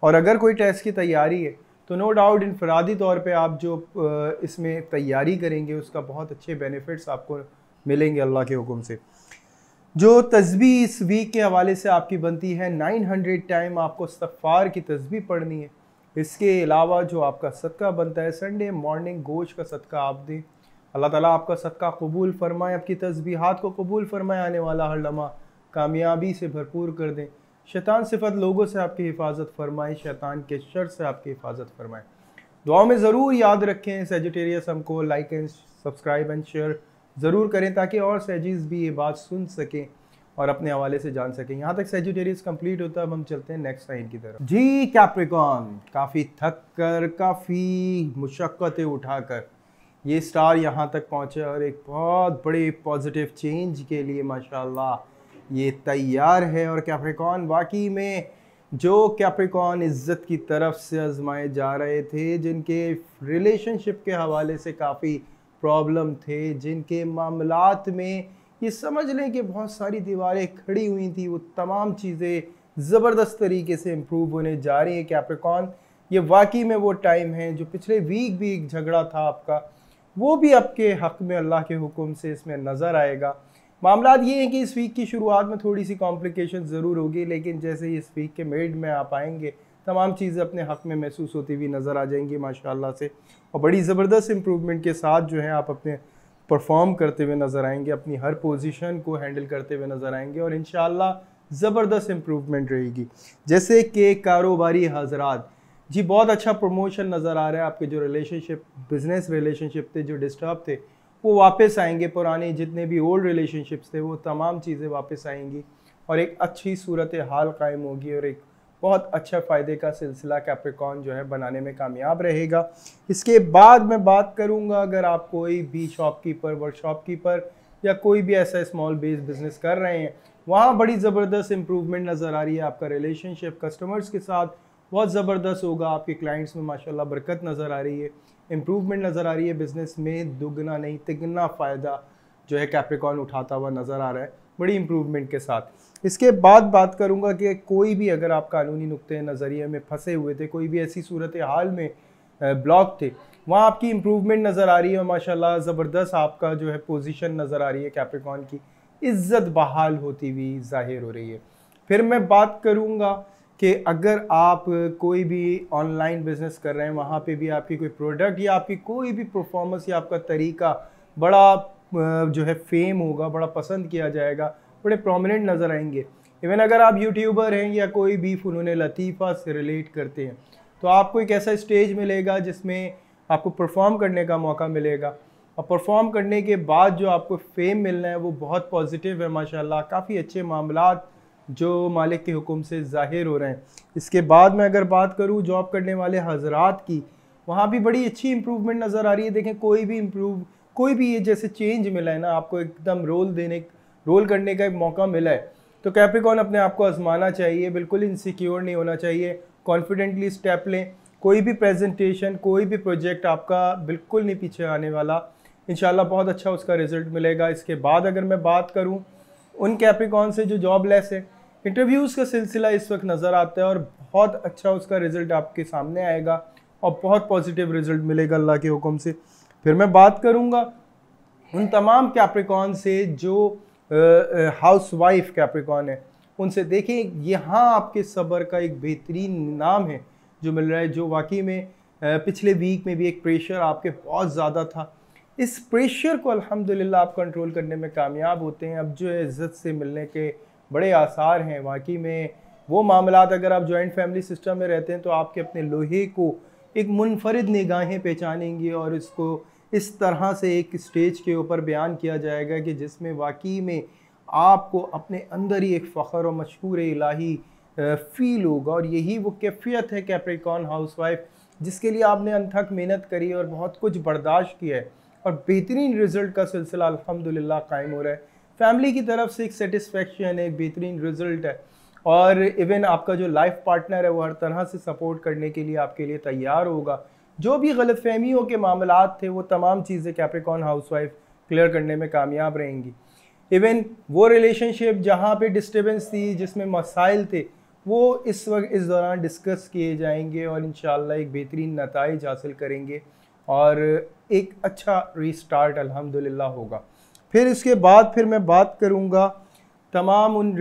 और अगर कोई टेस्ट की तैयारी है तो नो डाउट इनफरादी तौर पे आप जो इसमें तैयारी करेंगे उसका बहुत अच्छे बेनिफिट्स आपको मिलेंगे अल्लाह के हुक्म से। जो तस्बीह इस वीक के हवाले से आपकी बनती है, 900 टाइम आपको इस्तग़फ़ार की तस्बीह पढ़नी है। इसके अलावा जो आपका सदका बनता है, संडे मॉर्निंग गोश्त का सदका आप दें, अल्लाह ताला आपका सदका कबूल फरमाए, आपकी तस्बीहात को कबूल फरमाए, आने वाला हर लम्हा कामयाबी से भरपूर कर दें। शैतान सिफत लोगों से आपकी हिफाजत फरमाए, शैतान के शर से आपकी हिफाजत फरमाए। दुआ में ज़रूर याद रखें सेजिटेरियस हमको like and subscribe and share ज़रूर करें, ताकि और सेजिस भी ये बात सुन सकें और अपने हवाले से जान सकें। यहाँ तक सेजिटेरियस कंप्लीट होता है, अब हम चलते हैं नेक्स्ट साइन की तरफ। जी कैप्रिकॉर्न, काफ़ी थक कर, काफ़ी मुशक्क़तें उठाकर ये स्टार यहाँ तक पहुँचे और एक बहुत बड़े पॉजिटिव चेंज के लिए माशाल्लाह ये तैयार है। और कैप्रिकॉर्न वाकई में जो कैप्रिकॉर्न इज़्ज़त की तरफ से आजमाए जा रहे थे, जिनके रिलेशनशिप के हवाले से काफ़ी प्रॉब्लम थे, जिनके मामलात में ये समझ लें कि बहुत सारी दीवारें खड़ी हुई थी, वो तमाम चीज़ें ज़बरदस्त तरीके से इम्प्रूव होने जा रही है कैप्रिकॉर्न। ये वाकई में वो टाइम है जो पिछले वीक भी एक झगड़ा था आपका, वो भी आपके हक़ में अल्लाह के हुक्म से इसमें नज़र आएगा। मामलात ये है कि इस वीक की शुरुआत में थोड़ी सी कॉम्प्लिकेशन ज़रूर होगी, लेकिन जैसे ही इस वीक के मिड में आप आएंगे तमाम चीज़ें अपने हक़ में महसूस होती हुई नज़र आ जाएंगी माशाल्लाह से, और बड़ी ज़बरदस्त इम्प्रूवमेंट के साथ जो है आप अपने परफॉर्म करते हुए नज़र आएंगे, अपनी हर पोजीशन को हैंडल करते हुए नज़र आएंगे, और इंशाअल्लाह ज़बरदस्त इम्प्रूवमेंट रहेगी। जैसे कि कारोबारी हज़रात, जी बहुत अच्छा प्रमोशन नज़र आ रहा है। आपके जो रिलेशनशिप, बिज़नेस रिलेशनशिप थे जो डिस्टर्ब थे, वो वापस आएंगे। पुराने जितने भी ओल्ड रिलेशनशिप्स थे वो तमाम चीज़ें वापस आएंगी और एक अच्छी सूरत हाल कायम होगी, और एक बहुत अच्छा फ़ायदे का सिलसिला कैप्रिकॉर्न जो है बनाने में कामयाब रहेगा। इसके बाद मैं बात करूंगा, अगर आप कोई भी शॉपकीपर, वर्कशॉपकीपर या कोई भी ऐसा स्मॉल बेस बिज़नेस कर रहे हैं, वहाँ बड़ी ज़बरदस्त इम्प्रूवमेंट नज़र आ रही है। आपका रिलेशनशिप कस्टमर्स के साथ बहुत ज़बरदस्त होगा, आपके क्लाइंट्स में माशाल्लाह बरकत नज़र आ रही है, इम्प्रूवमेंट नज़र आ रही है। बिज़नेस में दुगना नहीं तिगना फ़ायदा जो है कैप्रिकॉर्न उठाता हुआ नज़र आ रहा है, बड़ी इम्प्रूवमेंट के साथ। इसके बाद बात करूंगा कि कोई भी, अगर आप कानूनी नुक्ते नज़रिए में फंसे हुए थे, कोई भी ऐसी सूरत हाल में ब्लॉक थे, वहाँ आपकी इम्प्रूवमेंट नज़र आ रही है, माशाल्लाह ज़बरदस्त आपका जो है पोजीशन नज़र आ रही है, कैप्रिकॉर्न की इज़्ज़त बहाल होती हुई ज़ाहिर हो रही है। फिर मैं बात करूँगा कि अगर आप कोई भी ऑनलाइन बिज़नेस कर रहे हैं, वहाँ पे भी आपकी कोई प्रोडक्ट या आपकी कोई भी परफॉर्मेंस या आपका तरीका बड़ा जो है फेम होगा, बड़ा पसंद किया जाएगा, बड़े प्रोमिनेंट नज़र आएंगे। इवन अगर आप यूट्यूबर हैं या कोई भी फ़नून लतीफ़ा से रिलेट करते हैं, तो आपको एक ऐसा स्टेज मिलेगा जिसमें आपको परफॉर्म करने का मौका मिलेगा, और परफॉर्म करने के बाद जो आपको फेम मिलना है वो बहुत पॉजिटिव है माशाल्लाह। काफ़ी अच्छे मामलात जो मालिक के हुक्म से ज़ाहिर हो रहे हैं। इसके बाद मैं अगर बात करूँ जॉब करने वाले हजरात की, वहाँ भी बड़ी अच्छी इम्प्रूवमेंट नज़र आ रही है। देखें कोई भी ये जैसे चेंज मिला है ना, आपको एकदम रोल करने का एक मौका मिला है, तो कैप्रिकॉर्न अपने आप को आजमाना चाहिए, बिल्कुल इनसिक्योर नहीं होना चाहिए, कॉन्फिडेंटली स्टेप लें। कोई भी प्रेजेंटेशन, कोई भी प्रोजेक्ट आपका बिल्कुल नहीं पीछे आने वाला, इंशाल्लाह बहुत अच्छा उसका रिजल्ट मिलेगा। इसके बाद अगर मैं बात करूं उन कैप्रिकॉर्न से जो जॉबलेस है, इंटरव्यूज़ का सिलसिला इस वक्त नज़र आता है और बहुत अच्छा उसका रिज़ल्ट आपके सामने आएगा और बहुत पॉजिटिव रिज़ल्ट मिलेगा अल्लाह के हुक्म से। फिर मैं बात करूंगा उन तमाम कैप्रिकॉर्न से जो हाउसवाइफ कैप्रिकॉर्न है, उनसे। देखें, यहाँ आपके सब्र का एक बेहतरीन नाम है जो मिल रहा है, जो वाकई में पिछले वीक में भी एक प्रेशर आपके बहुत ज़्यादा था। इस प्रेशर को अल्हम्दुलिल्लाह आप कंट्रोल करने में कामयाब होते हैं। अब जो है इज़्ज़त से मिलने के बड़े आसार हैं। वाकई में वो मामलात, अगर आप जॉइंट फैमिली सिस्टम में रहते हैं तो आपके अपने लोहे को एक मुनफरिद निगाहें पहचानेंगी और इसको इस तरह से एक स्टेज के ऊपर बयान किया जाएगा कि जिसमें वाकई में आपको अपने अंदर ही एक फ़ख्र और मशहूर इलाही फ़ील होगा। और यही वो कैफियत है कैप्रिकॉर्न हाउसवाइफ, जिसके लिए आपने अनथक मेहनत करी और बहुत कुछ बर्दाश्त किया है, और बेहतरीन रिजल्ट का सिलसिला अल्हम्दुलिल्लाह कायम हो रहा है। फैमिली की तरफ से एक सेटिस्फेक्शन है, एक बेहतरीन रिजल्ट है, और इवन आपका जो लाइफ पार्टनर है वो हर तरह से सपोर्ट करने के लिए आपके लिए तैयार होगा। जो भी गलतफहमियों के मामलात थे वो तमाम चीज़ें कैप्रिकॉर्न हाउसवाइफ क्लियर करने में कामयाब रहेंगी। इवन वो रिलेशनशिप जहाँ पे डिस्टर्बेंस थी, जिसमें मसाइल थे, वो इस वक्त इस दौरान डिस्कस किए जाएंगे और इंशाल्लाह एक बेहतरीन नताइज हासिल करेंगे और एक अच्छा रीस्टार्ट अल्हम्दुलिल्लाह होगा। फिर इसके बाद फिर मैं बात करूँगा तमाम उन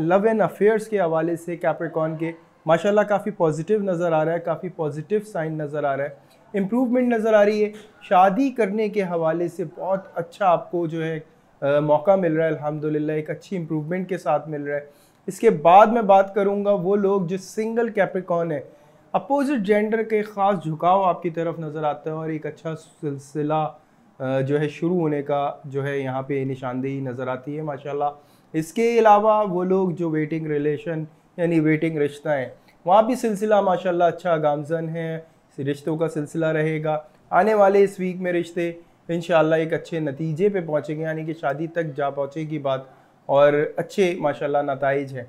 लव एंड अफेयर्स के हवाले से। कैप्रिकॉर्न के माशाल्लाह काफ़ी पॉजिटिव नज़र आ रहा है, काफ़ी पॉजिटिव साइन नज़र आ रहा है, इम्प्रूवमेंट नज़र आ रही है। शादी करने के हवाले से बहुत अच्छा आपको जो है मौका मिल रहा है अल्हम्दुलिल्लाह, एक अच्छी इम्प्रूवमेंट के साथ मिल रहा है। इसके बाद मैं बात करूँगा वो लोग जो सिंगल कैप्रिकॉर्न है, अपोजिट जेंडर के ख़ास झुकाव आपकी तरफ नज़र आता है और एक अच्छा सिलसिला जो है शुरू होने का जो है यहाँ पे निशानदेही नज़र आती है माशाल्लाह। इसके अलावा वो लोग जो वेटिंग रिलेशन यानी वेटिंग रिश्ता है, वहाँ भी सिलसिला माशाल्लाह अच्छा गामजन है, रिश्तों का सिलसिला रहेगा। आने वाले इस वीक में रिश्ते इंशाल्लाह एक अच्छे नतीजे पे पहुँचेंगे, यानी कि शादी तक जा पहुँचेगी बात, और अच्छे माशाल्लाह नताइज हैं।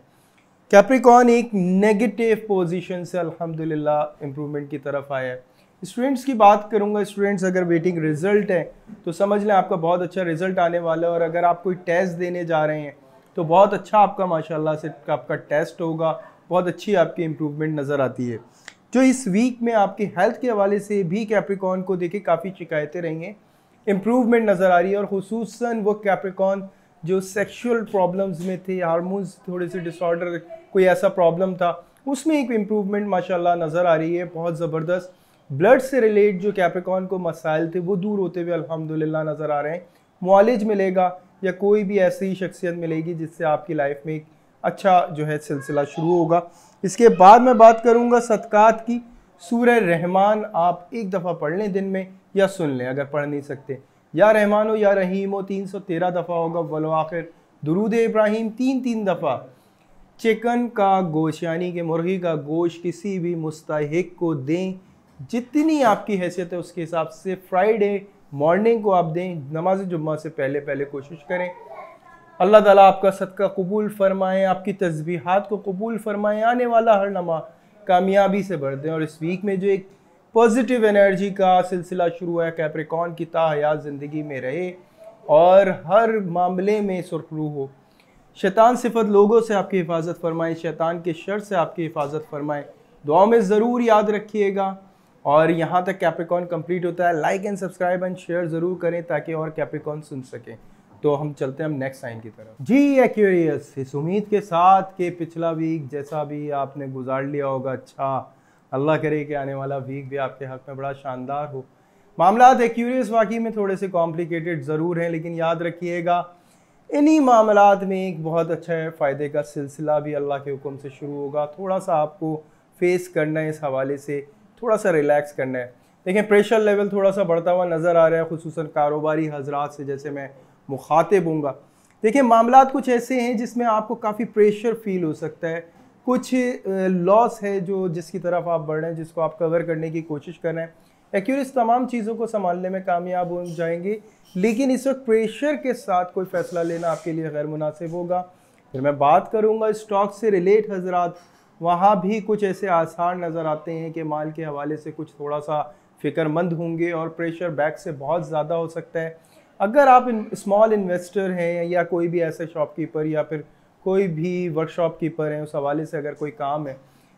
कैप्रिकॉर्न एक नेगेटिव पोजीशन से अल्हम्दुलिल्लाह इम्प्रूवमेंट की तरफ आया है। स्टूडेंट्स की बात करूंगा, स्टूडेंट्स अगर वेटिंग रिजल्ट है तो समझ लें आपका बहुत अच्छा रिजल्ट आने वाला है, और अगर आप कोई टेस्ट देने जा रहे हैं तो बहुत अच्छा आपका माशाल्लाह से आपका टेस्ट होगा, बहुत अच्छी आपकी इम्प्रूवमेंट नज़र आती है। जो इस वीक में आपकी हेल्थ के हवाले से भी कैप्रिकॉर्न को देखिए काफ़ी शिकायतें रही हैं, इम्प्रूवमेंट नज़र आ रही है, और खुसूसन वो कैप्रिकॉर्न जो सेक्सुअल प्रॉब्लम्स में थे, हार्मोन्स थोड़े से डिसऑर्डर, कोई ऐसा प्रॉब्लम था, उसमें एक इम्प्रूवमेंट माशाल्लाह नज़र आ रही है बहुत ज़बरदस्त। ब्लड से रिलेट जो कैप्रिकॉर्न को मसाइल थे वो दूर होते हुए अल्हम्दुलिल्लाह नज़र आ रहे हैं। मुआलिज मिलेगा या कोई भी ऐसी शख्सियत मिलेगी जिससे आपकी लाइफ में एक अच्छा जो है सिलसिला शुरू होगा। इसके बाद मैं बात करूँगा सदक़ात की। सूरह रहमान आप एक दफ़ा पढ़ लें दिन में, या सुन लें अगर पढ़ नहीं सकते, या रहमान हो या रहीम हो 313 दफ़ा होगा, वलो आखिर दुरूद इब्राहिम 3 दफ़ा। चिकन का गोश्त यानी कि मुर्गी का गोश्त किसी भी मुस्तहिक को दें, जितनी आपकी हैसियत है उसके हिसाब से फ्राइडे मॉर्निंग को आप दें, नमाज जुम्मा से पहले पहले कोशिश करें। अल्लाह ताला आपका सदका कबूल फरमाएं, आपकी तस्बीहात को कबूल फरमाएं, आने वाला हर नमा कामयाबी से भर दें। और इस वीक में जो एक पॉजिटिव एनर्जी का सिलसिला शुरू हुआ है कैप्रिकॉर्न की, ताहयात ज़िंदगी में रहे और हर मामले में सुरखरू हो। शैतान सिफत लोगों से आपकी हिफाजत फरमाएं, शैतान के शर से आपकी हिफाजत फरमाएं। दुआ में ज़रूर याद रखिएगा। और यहाँ तक कैप्रिकॉर्न कंप्लीट होता है। Like and subscribe and share ज़रूर करें ताकि और कैप्रिकॉर्न सुन सकें। तो हम चलते हैं हम नेक्स्ट साइन की तरफ। जी एक्वेरियस, इस उम्मीद के साथ कि पिछला वीक जैसा भी आपने गुजार लिया होगा, अच्छा अल्लाह करे कि आने वाला वीक भी आपके हक़ में बड़ा शानदार हो। मामलात एक्वेरियस वाकई में थोड़े से कॉम्प्लिकेटेड ज़रूर हैं, लेकिन याद रखिएगा इन्हीं मामलात में एक बहुत अच्छा फ़ायदे का सिलसिला भी अल्लाह के हुक्म से शुरू होगा। थोड़ा सा आपको फेस करना है, इस हवाले से थोड़ा सा रिलैक्स करना है। देखें प्रेशर लेवल थोड़ा सा बढ़ता हुआ नज़र आ रहा है, खुसूसन कारोबारी हजरात से जैसे मैं मुखातिब हूँगा। देखिए मामलात कुछ ऐसे हैं जिसमें आपको काफ़ी प्रेशर फील हो सकता है, कुछ लॉस है जो जिसकी तरफ आप बढ़ रहे हैं, जिसको आप कवर करने की कोशिश कर रहे हैं। एक्यूरेस तमाम चीज़ों को संभालने में कामयाब हो जाएंगे, लेकिन इस वक्त प्रेशर के साथ कोई फ़ैसला लेना आपके लिए गैर मुनासिब होगा। फिर मैं बात करूँगा स्टॉक से रिलेट हजरात, वहाँ भी कुछ ऐसे आसार नज़र आते हैं कि माल के हवाले से कुछ थोड़ा सा फ़िक्रमंद होंगे और प्रेशर बैक से बहुत ज़्यादा हो सकता है। अगर आप स्मॉल इन्वेस्टर हैं या कोई भी ऐसे शॉपकीपर या फिर कोई भी वर्कशॉप कीपर हैं, उस हवाले से अगर कोई काम है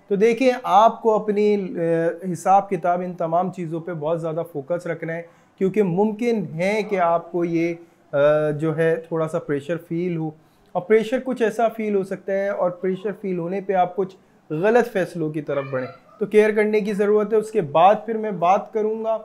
तो देखिए आपको अपनी हिसाब किताब इन तमाम चीज़ों पे बहुत ज़्यादा फोकस रखना है, क्योंकि मुमकिन है कि आपको ये जो है थोड़ा सा प्रेशर फील हो, और प्रेशर कुछ ऐसा फील हो सकता है और प्रेशर फील होने पे आप कुछ गलत फैसलों की तरफ बढ़ें, तो केयर करने की ज़रूरत है। उसके बाद फिर मैं बात करूँगा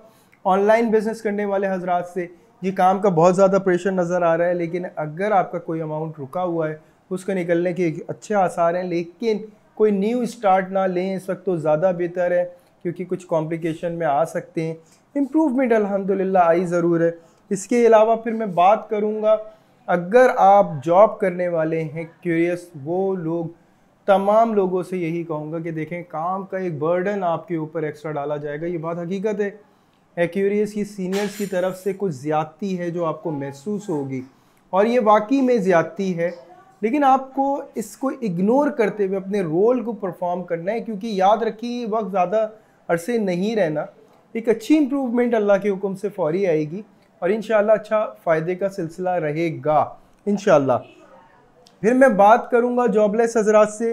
ऑनलाइन बिजनेस करने वाले हजरात से। जी काम का बहुत ज़्यादा प्रेशर नज़र आ रहा है, लेकिन अगर आपका कोई अमाउंट रुका हुआ है उसको निकलने के अच्छे आसार हैं, लेकिन कोई न्यू स्टार्ट ना लें इस वक्त तो ज़्यादा बेहतर है, क्योंकि कुछ कॉम्प्लिकेशन में आ सकते हैं। इम्प्रूवमेंट अल्हम्दुलिल्लाह आई ज़रूर है। इसके अलावा फिर मैं बात करूँगा अगर आप जॉब करने वाले हैं क्यूरियस, वो लोग तमाम लोगों से यही कहूँगा कि देखें काम का एक बर्डन आपके ऊपर एक्स्ट्रा डाला जाएगा, ये बात हकीकत है। एक्यूरियस की सीनियर्स की तरफ से कुछ ज़्यादती है जो आपको महसूस होगी, और ये वाकई में ज़्यादती है, लेकिन आपको इसको इग्नोर करते हुए अपने रोल को परफॉर्म करना है, क्योंकि याद रखिए ये वक्त ज़्यादा अरसे नहीं रहना। एक अच्छी इम्प्रूवमेंट अल्लाह के हुक्म से फौरी आएगी और इंशाअल्लाह अच्छा फ़ायदे का सिलसिला रहेगा इंशाअल्लाह। फिर मैं बात करूँगा जॉबलेस हजरात से।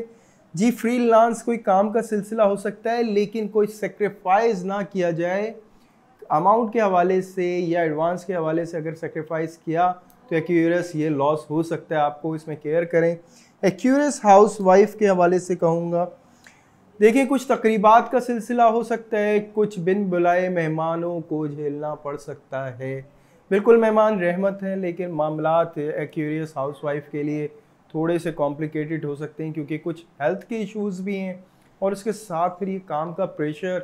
जी फ्रीलांस कोई काम का सिलसिला हो सकता है, लेकिन कोई सेक्रीफाइस ना किया जाए अमाउंट के हवाले से या एडवांस के हवाले से। अगर सेक्रीफाइस किया तो एक्यूरियस ये लॉस हो सकता है, आपको इसमें केयर करें। एक्यूरियस हाउस वाइफ के हवाले से कहूँगा, देखिए कुछ तकरीबात का सिलसिला हो सकता है, कुछ बिन बुलाए मेहमानों को झेलना पड़ सकता है। बिल्कुल मेहमान रहमत हैं, लेकिन मामलात एक्यूरियस हाउस वाइफ के लिए थोड़े से कॉम्प्लिकेटेड हो सकते हैं, क्योंकि कुछ हेल्थ के इश्यूज़ भी हैं और उसके साथ फिर ये काम का प्रेशर,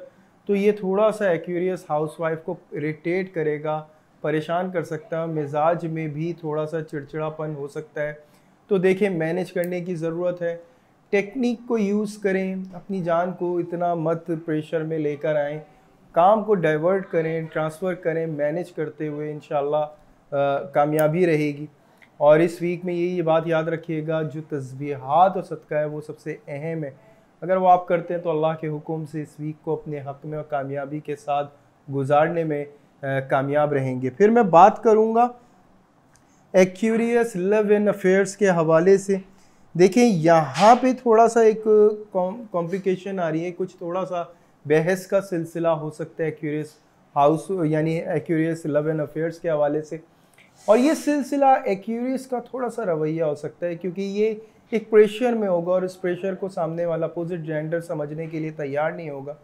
तो ये थोड़ा सा एक्यूरियस हाउस वाइफ को इरिटेट करेगा, परेशान कर सकता है। मिजाज में भी थोड़ा सा चिड़चिड़ापन हो सकता है, तो देखिए मैनेज करने की ज़रूरत है। टेक्निक को यूज़ करें, अपनी जान को इतना मत प्रेशर में लेकर आएँ, काम को डाइवर्ट करें, ट्रांसफ़र करें, मैनेज करते हुए इंशाल्लाह कामयाबी रहेगी। और इस वीक में ये बात याद रखिएगा, जो तस्बीहात और सदका है वो सबसे अहम है। अगर वो आप करते हैं तो अल्लाह के हुक्म से इस वीक को अपने हक़ में और कामयाबी के साथ गुजारने में कामयाब रहेंगे। फिर मैं बात करूँगा एक्यूरियस लव एंड अफेयर्स के हवाले से। देखिए यहाँ पे थोड़ा सा एक कॉम्प्लिकेशन आ रही है, कुछ थोड़ा सा बहस का सिलसिला हो सकता है एक्यूरियस हाउस यानी एक्यूरियस लव एंड अफेयर्स के हवाले से। और ये सिलसिला एक्यूरियस का थोड़ा सा रवैया हो सकता है, क्योंकि ये एक प्रेशर में होगा और इस प्रेशर को सामने वाला अपोजिट जेंडर समझने के लिए तैयार नहीं होगा।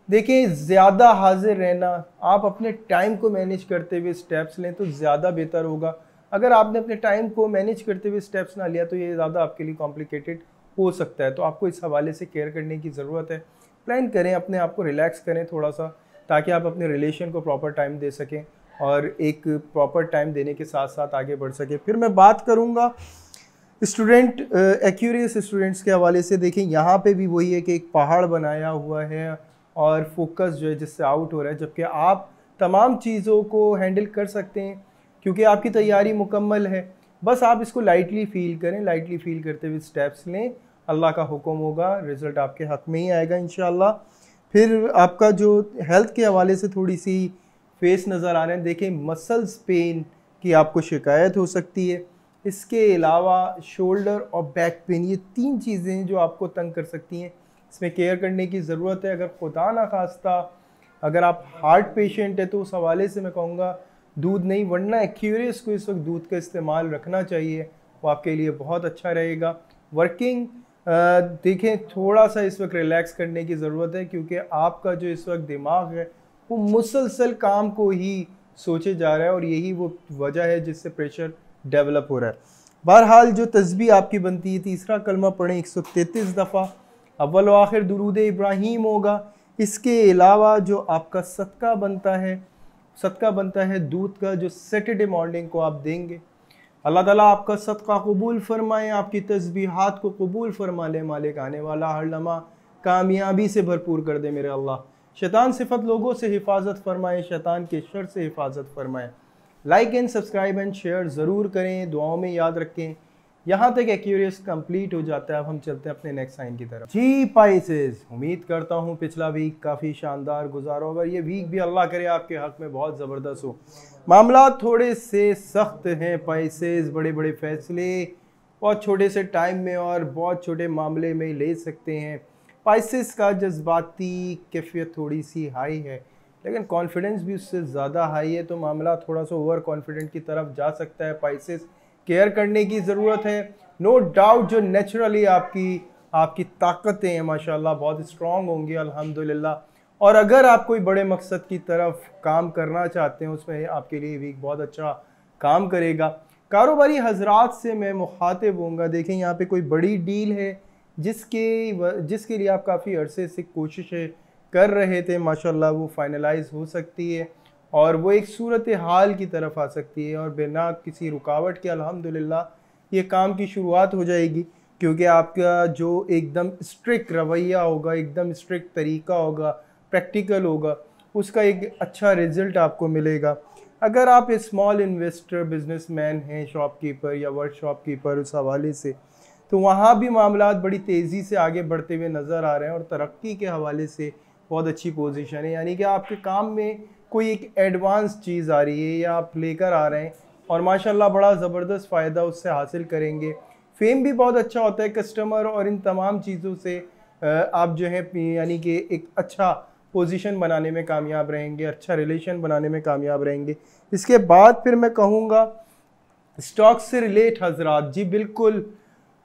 देखिए ज़्यादा हाजिर रहना, आप अपने टाइम को मैनेज करते हुए स्टेप्स लें तो ज़्यादा बेहतर होगा। अगर आपने अपने टाइम को मैनेज करते हुए स्टेप्स ना लिया तो ये ज़्यादा आपके लिए कॉम्प्लिकेटेड हो सकता है, तो आपको इस हवाले से केयर करने की ज़रूरत है। प्लान करें, अपने आप को रिलैक्स करें थोड़ा सा, ताकि आप अपने रिलेशन को प्रॉपर टाइम दे सकें और एक प्रॉपर टाइम देने के साथ साथ आगे बढ़ सके। फिर मैं बात करूँगा स्टूडेंट एक्यूरियस स्टूडेंट्स के हवाले से। देखें यहाँ पे भी वही है कि एक पहाड़ बनाया हुआ है और फोकस जो है जिससे आउट हो रहा है, जबकि आप तमाम चीज़ों को हैंडल कर सकते हैं क्योंकि आपकी तैयारी मुकम्मल है। बस आप इसको लाइटली फील करें, लाइटली फील करते हुए स्टेप्स लें, अल्लाह का हुक्म होगा, रिज़ल्ट आपके हक़ में ही आएगा इंशाअल्लाह। फिर आपका जो हेल्थ के हवाले से थोड़ी सी फेस नज़र आ रहे हैं, देखें मसल्स पेन की आपको शिकायत हो सकती है। इसके अलावा शोल्डर और बैक पेन, ये 3 चीज़ें जो आपको तंग कर सकती हैं, इसमें केयर करने की ज़रूरत है। अगर खुदा ना खास्ता अगर आप हार्ट पेशेंट है तो उस हवाले से मैं कहूँगा दूध नहीं, वरना एक्यूरियस को इस वक्त दूध का इस्तेमाल रखना चाहिए, वो आपके लिए बहुत अच्छा रहेगा। वर्किंग देखें थोड़ा सा इस वक्त रिलैक्स करने की ज़रूरत है, क्योंकि आपका जो इस वक्त दिमाग है वो मुसलसल काम को ही सोचे जा रहा है और यही वो वजह है जिससे प्रेशर डेवलप हो रहा है। बहरहाल जो तस्बीह आपकी बनती है, तीसरा कलमा पढ़ें 133 दफ़ा, अव्वल व आखिर दुरूद इब्राहीम होगा। इसके अलावा जो आपका सदका बनता है दूध का, जो सैटरडे मॉर्निंग को आप देंगे। अल्लाह ताला आपका सदका कबूल फरमाए, आपकी तस्बीहात को कबूल फरमा ले। मालिक आने वाला हर लम्हा कामयाबी से भरपूर कर दे मेरे अल्लाह। शैतान सिफत लोगों से हिफाजत फरमाए, शैतान के शर से हिफाजत फरमाए। Like and subscribe and share ज़रूर करें, दुआओं में याद रखें। यहाँ तक एक्यूरियस कंप्लीट हो जाता है। अब हम चलते हैं अपने नेक्स्ट साइन की तरफ। जी पाइसेस, उम्मीद करता हूँ पिछला वीक काफ़ी शानदार गुजारा होगा। ये वीक भी अल्लाह करे आपके हक़ में बहुत ज़बरदस्त हो। मामला थोड़े से सख्त हैं पाइसेस, बड़े बड़े फैसले बहुत छोटे से टाइम में और बहुत छोटे मामले में ले सकते हैं। पाइसेस का जज्बाती कैफियत थोड़ी सी हाई है, लेकिन कॉन्फिडेंस भी उससे ज़्यादा हाई है, तो मामला थोड़ा सा ओवर कॉन्फिडेंट की तरफ जा सकता है। पाइसेस केयर करने की ज़रूरत है। नो डाउट जो नेचुरली आपकी ताकतें हैं माशाल्लाह बहुत स्ट्रॉन्ग होंगी अल्हम्दुलिल्लाह। और अगर आप कोई बड़े मकसद की तरफ काम करना चाहते हैं, उसमें आपके लिए वीक बहुत अच्छा काम करेगा। कारोबारी हजरात से मैं मुखातिब होऊंगा। देखें यहाँ पे कोई बड़ी डील है जिसके लिए आप काफ़ी अरसे से कोशिशें कर रहे थे, माशाल्लाह वो फाइनलाइज हो सकती है और वो एक सूरत हाल की तरफ आ सकती है और बिना किसी रुकावट के अल्हम्दुलिल्लाह ये काम की शुरुआत हो जाएगी, क्योंकि आपका जो एकदम स्ट्रिक्ट रवैया होगा, एकदम स्ट्रिक्ट तरीका होगा, प्रैक्टिकल होगा, उसका एक अच्छा रिजल्ट आपको मिलेगा। अगर आप एक स्मॉल इन्वेस्टर, बिजनेसमैन हैं, शॉपकीपर या वर्कशॉप कीपर, उस हवाले से तो वहाँ भी मामलात बड़ी तेज़ी से आगे बढ़ते हुए नज़र आ रहे हैं और तरक्की के हवाले से बहुत अच्छी पोजीशन है। यानी कि आपके काम में कोई एक एडवांस चीज़ आ रही है या आप लेकर आ रहे हैं और माशाल्लाह बड़ा ज़बरदस्त फ़ायदा उससे हासिल करेंगे। फेम भी बहुत अच्छा होता है कस्टमर, और इन तमाम चीज़ों से आप जो है यानी कि एक अच्छा पोजीशन बनाने में कामयाब रहेंगे, अच्छा रिलेशन बनाने में कामयाब रहेंगे। इसके बाद फिर मैं कहूँगा स्टॉक से रिलेट हजरात, जी बिल्कुल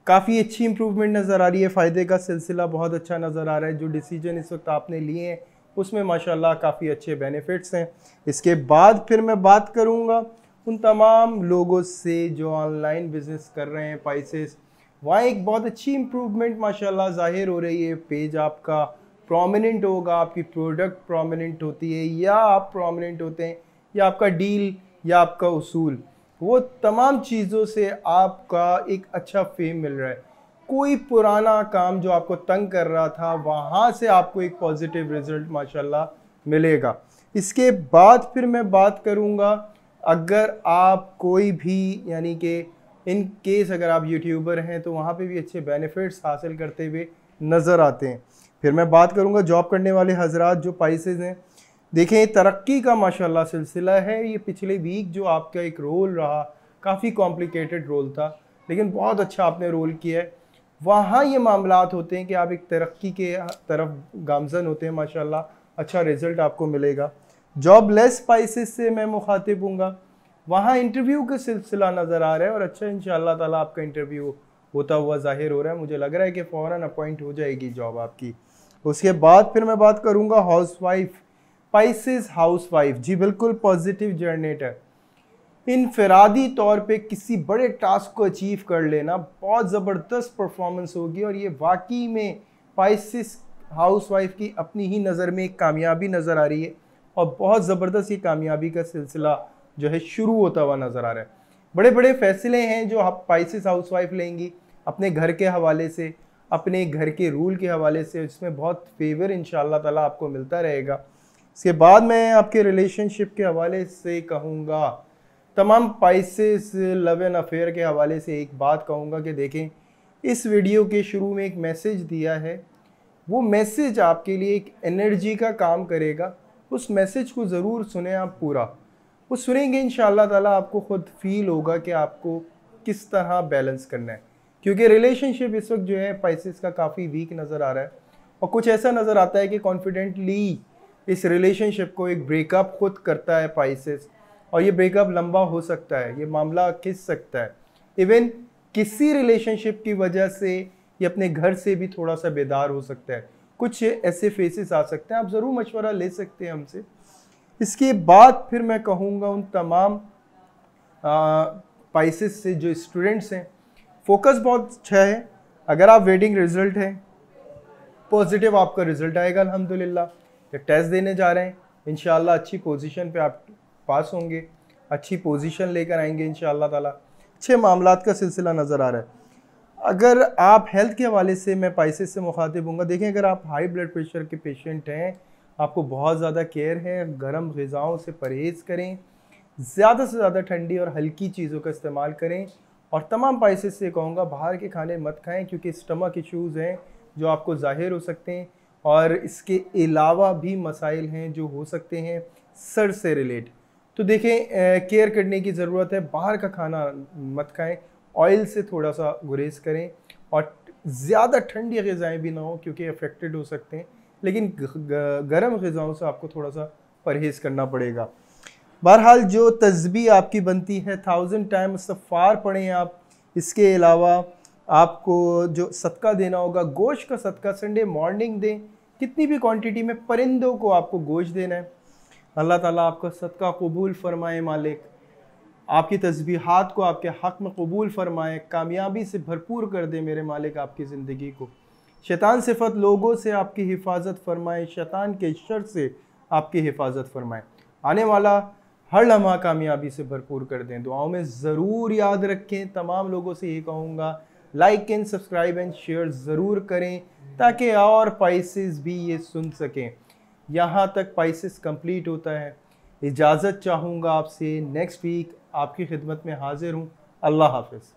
काफ़ी अच्छी इंप्रूवमेंट नज़र आ रही है, फ़ायदे का सिलसिला बहुत अच्छा नज़र आ रहा है। जो डिसीजन इस वक्त आपने लिए हैं उसमें माशाल्लाह काफ़ी अच्छे बेनिफिट्स हैं। इसके बाद फिर मैं बात करूँगा उन तमाम लोगों से जो ऑनलाइन बिज़नेस कर रहे हैं पाइसेस, वहाँ एक बहुत अच्छी इंप्रूवमेंट माशाल्लाह ज़ाहिर हो रही है। पेज आपका प्रोमिनेंट होगा, आपकी प्रोडक्ट प्रोमिनेंट होती है या आप प्रोमिनेंट होते हैं, या आपका डील या आपका उसूल, वो तमाम चीज़ों से आपका एक अच्छा फेम मिल रहा है। कोई पुराना काम जो आपको तंग कर रहा था, वहाँ से आपको एक पॉजिटिव रिजल्ट माशाल्लाह मिलेगा। इसके बाद फिर मैं बात करूँगा, अगर आप कोई भी यानी कि इन केस अगर आप यूट्यूबर हैं तो वहाँ पे भी अच्छे बेनिफिट्स हासिल करते हुए नज़र आते हैं। फिर मैं बात करूँगा जॉब करने वाले हजरात जो पाइसेस हैं, देखें तरक्की का माशाल्लाह सिलसिला है। ये पिछले वीक जो आपका एक रोल रहा, काफ़ी कॉम्प्लिकेटेड रोल था लेकिन बहुत अच्छा आपने रोल किया है। वहाँ ये मामलात होते हैं कि आप एक तरक्की के तरफ गामजन होते हैं, माशाल्लाह अच्छा रिज़ल्ट आपको मिलेगा। जॉबलेस स्पाइसेस से मैं मुखातिब हूँगा, वहाँ इंटरव्यू का सिलसिला नज़र आ रहा है और अच्छा इंशाअल्लाह ताला आपका इंटरव्यू होता हुआ ज़ाहिर हो रहा है। मुझे लग रहा है कि फ़ौरन अपॉइंट हो जाएगी जॉब आपकी। उसके बाद फिर मैं बात करूँगा हाउसवाइफ, स्पाइसेस हाउसवाइफ, जी बिल्कुल पॉजिटिव जनरेटर। इनफरादी तौर पे किसी बड़े टास्क को अचीव कर लेना, बहुत ज़बरदस्त परफॉर्मेंस होगी और ये वाकई में स्पाइसेस हाउसवाइफ की अपनी ही नज़र में एक कामयाबी नज़र आ रही है और बहुत ज़बरदस्त ये कामयाबी का सिलसिला जो है शुरू होता हुआ नज़र आ रहा है। बड़े बड़े फैसले हैं जो आप स्पाइसेस हाउसवाइफ लेंगी अपने घर के हवाले से, अपने घर के रूल के हवाले से, इसमें बहुत फेवर इंशाअल्लाह ताला आपको मिलता रहेगा। इसके बाद मैं आपके रिलेशनशिप के हवाले से कहूँगा, तमाम स्पाइसेस लव एंड अफेयर के हवाले से एक बात कहूँगा कि देखें, इस वीडियो के शुरू में एक मैसेज दिया है, वो मैसेज आपके लिए एक एनर्जी का काम करेगा। उस मैसेज को ज़रूर सुने आप पूरा, वो सुनेंगे इंशाअल्लाह ताला आपको ख़ुद फील होगा कि आपको किस तरह बैलेंस करना है। क्योंकि रिलेशनशिप इस वक्त जो है स्पाइसेस का काफ़ी वीक नज़र आ रहा है और कुछ ऐसा नज़र आता है कि कॉन्फिडेंटली इस रिलेशनशिप को एक ब्रेकअप खुद करता है स्पाइसेस, और ये ब्रेकअप लंबा हो सकता है, ये मामला खिंच सकता है। इवन किसी रिलेशनशिप की वजह से ये अपने घर से भी थोड़ा सा बेदार हो सकता है। कुछ ऐसे फेसेस आ सकते हैं, आप ज़रूर मशवरा ले सकते हैं हमसे। इसके बाद फिर मैं कहूँगा उन तमाम स्पाइसेस से जो स्टूडेंट्स हैं, फोकस बहुत अच्छा है। अगर आप वेटिंग रिजल्ट हैं, पॉजिटिव आपका रिजल्ट आएगा अल्हम्दुलिल्लाह। या टेस्ट देने जा रहे हैं, इंशाअल्लाह अच्छी पोजीशन पे आप पास होंगे, अच्छी पोजीशन लेकर आएंगे इंशाअल्लाह ताला। अच्छे मामलात का सिलसिला नज़र आ रहा है। अगर आप हेल्थ के हवाले से मैं स्पाइसेस से मुखातिब हूँगा, देखें अगर आप हाई ब्लड प्रेशर के पेशेंट हैं, आपको बहुत ज़्यादा केयर है, गर्म ग़िज़ाओं से परहेज़ करें, ज़्यादा से ज़्यादा ठंडी और हल्की चीज़ों का इस्तेमाल करें, और तमाम स्पाइसेस से कहूँगा बाहर के खाने मत खाएं क्योंकि स्टमक इश्यूज़ हैं जो आपको ज़ाहिर हो सकते हैं, और इसके अलावा भी मसाइल हैं जो हो सकते हैं सर से रिलेट। तो देखें केयर करने की ज़रूरत है, बाहर का खाना मत खाएं, ऑयल से थोड़ा सा गुरेज करें, और ज़्यादा ठंडी ग़िज़ाएँ भी ना हो क्योंकि अफेक्टेड हो सकते हैं, लेकिन गर्म ग़िज़ाओं से आपको थोड़ा सा परहेज़ करना पड़ेगा। बहरहाल जो तस्बीह आपकी बनती है 1000 टाइम इस्तग़फ़ार पढ़ें आप। इसके अलावा आपको जो सदका देना होगा, गोश्त का सदका संडे मॉर्निंग दें, कितनी भी क्वांटिटी में, परिंदों को आपको गोश्त देना है। अल्लाह ताला आपका सदका कबूल फरमाए, मालिक आपकी तस्बीहात को आपके हक़ में कबूल फरमाए, कामयाबी से भरपूर कर दे मेरे मालिक आपकी ज़िंदगी को। शैतान सिफत लोगों से आपकी हिफाजत फरमाए, शैतान के शर से आपकी हिफाजत फरमाए, आने वाला हर लम्हा कामयाबी से भरपूर कर दें। दुआओं में ज़रूर याद रखें। तमाम लोगों से ये कहूँगा, like and subscribe and share ज़रूर करें ताकि और स्पाइसेस भी ये सुन सकें। यहाँ तक पाइसेस कंप्लीट होता है। इजाज़त चाहूँगा आपसे, नेक्स्ट वीक आपकी खिदमत में हाजिर हूँ। अल्लाह हाफ़िज़।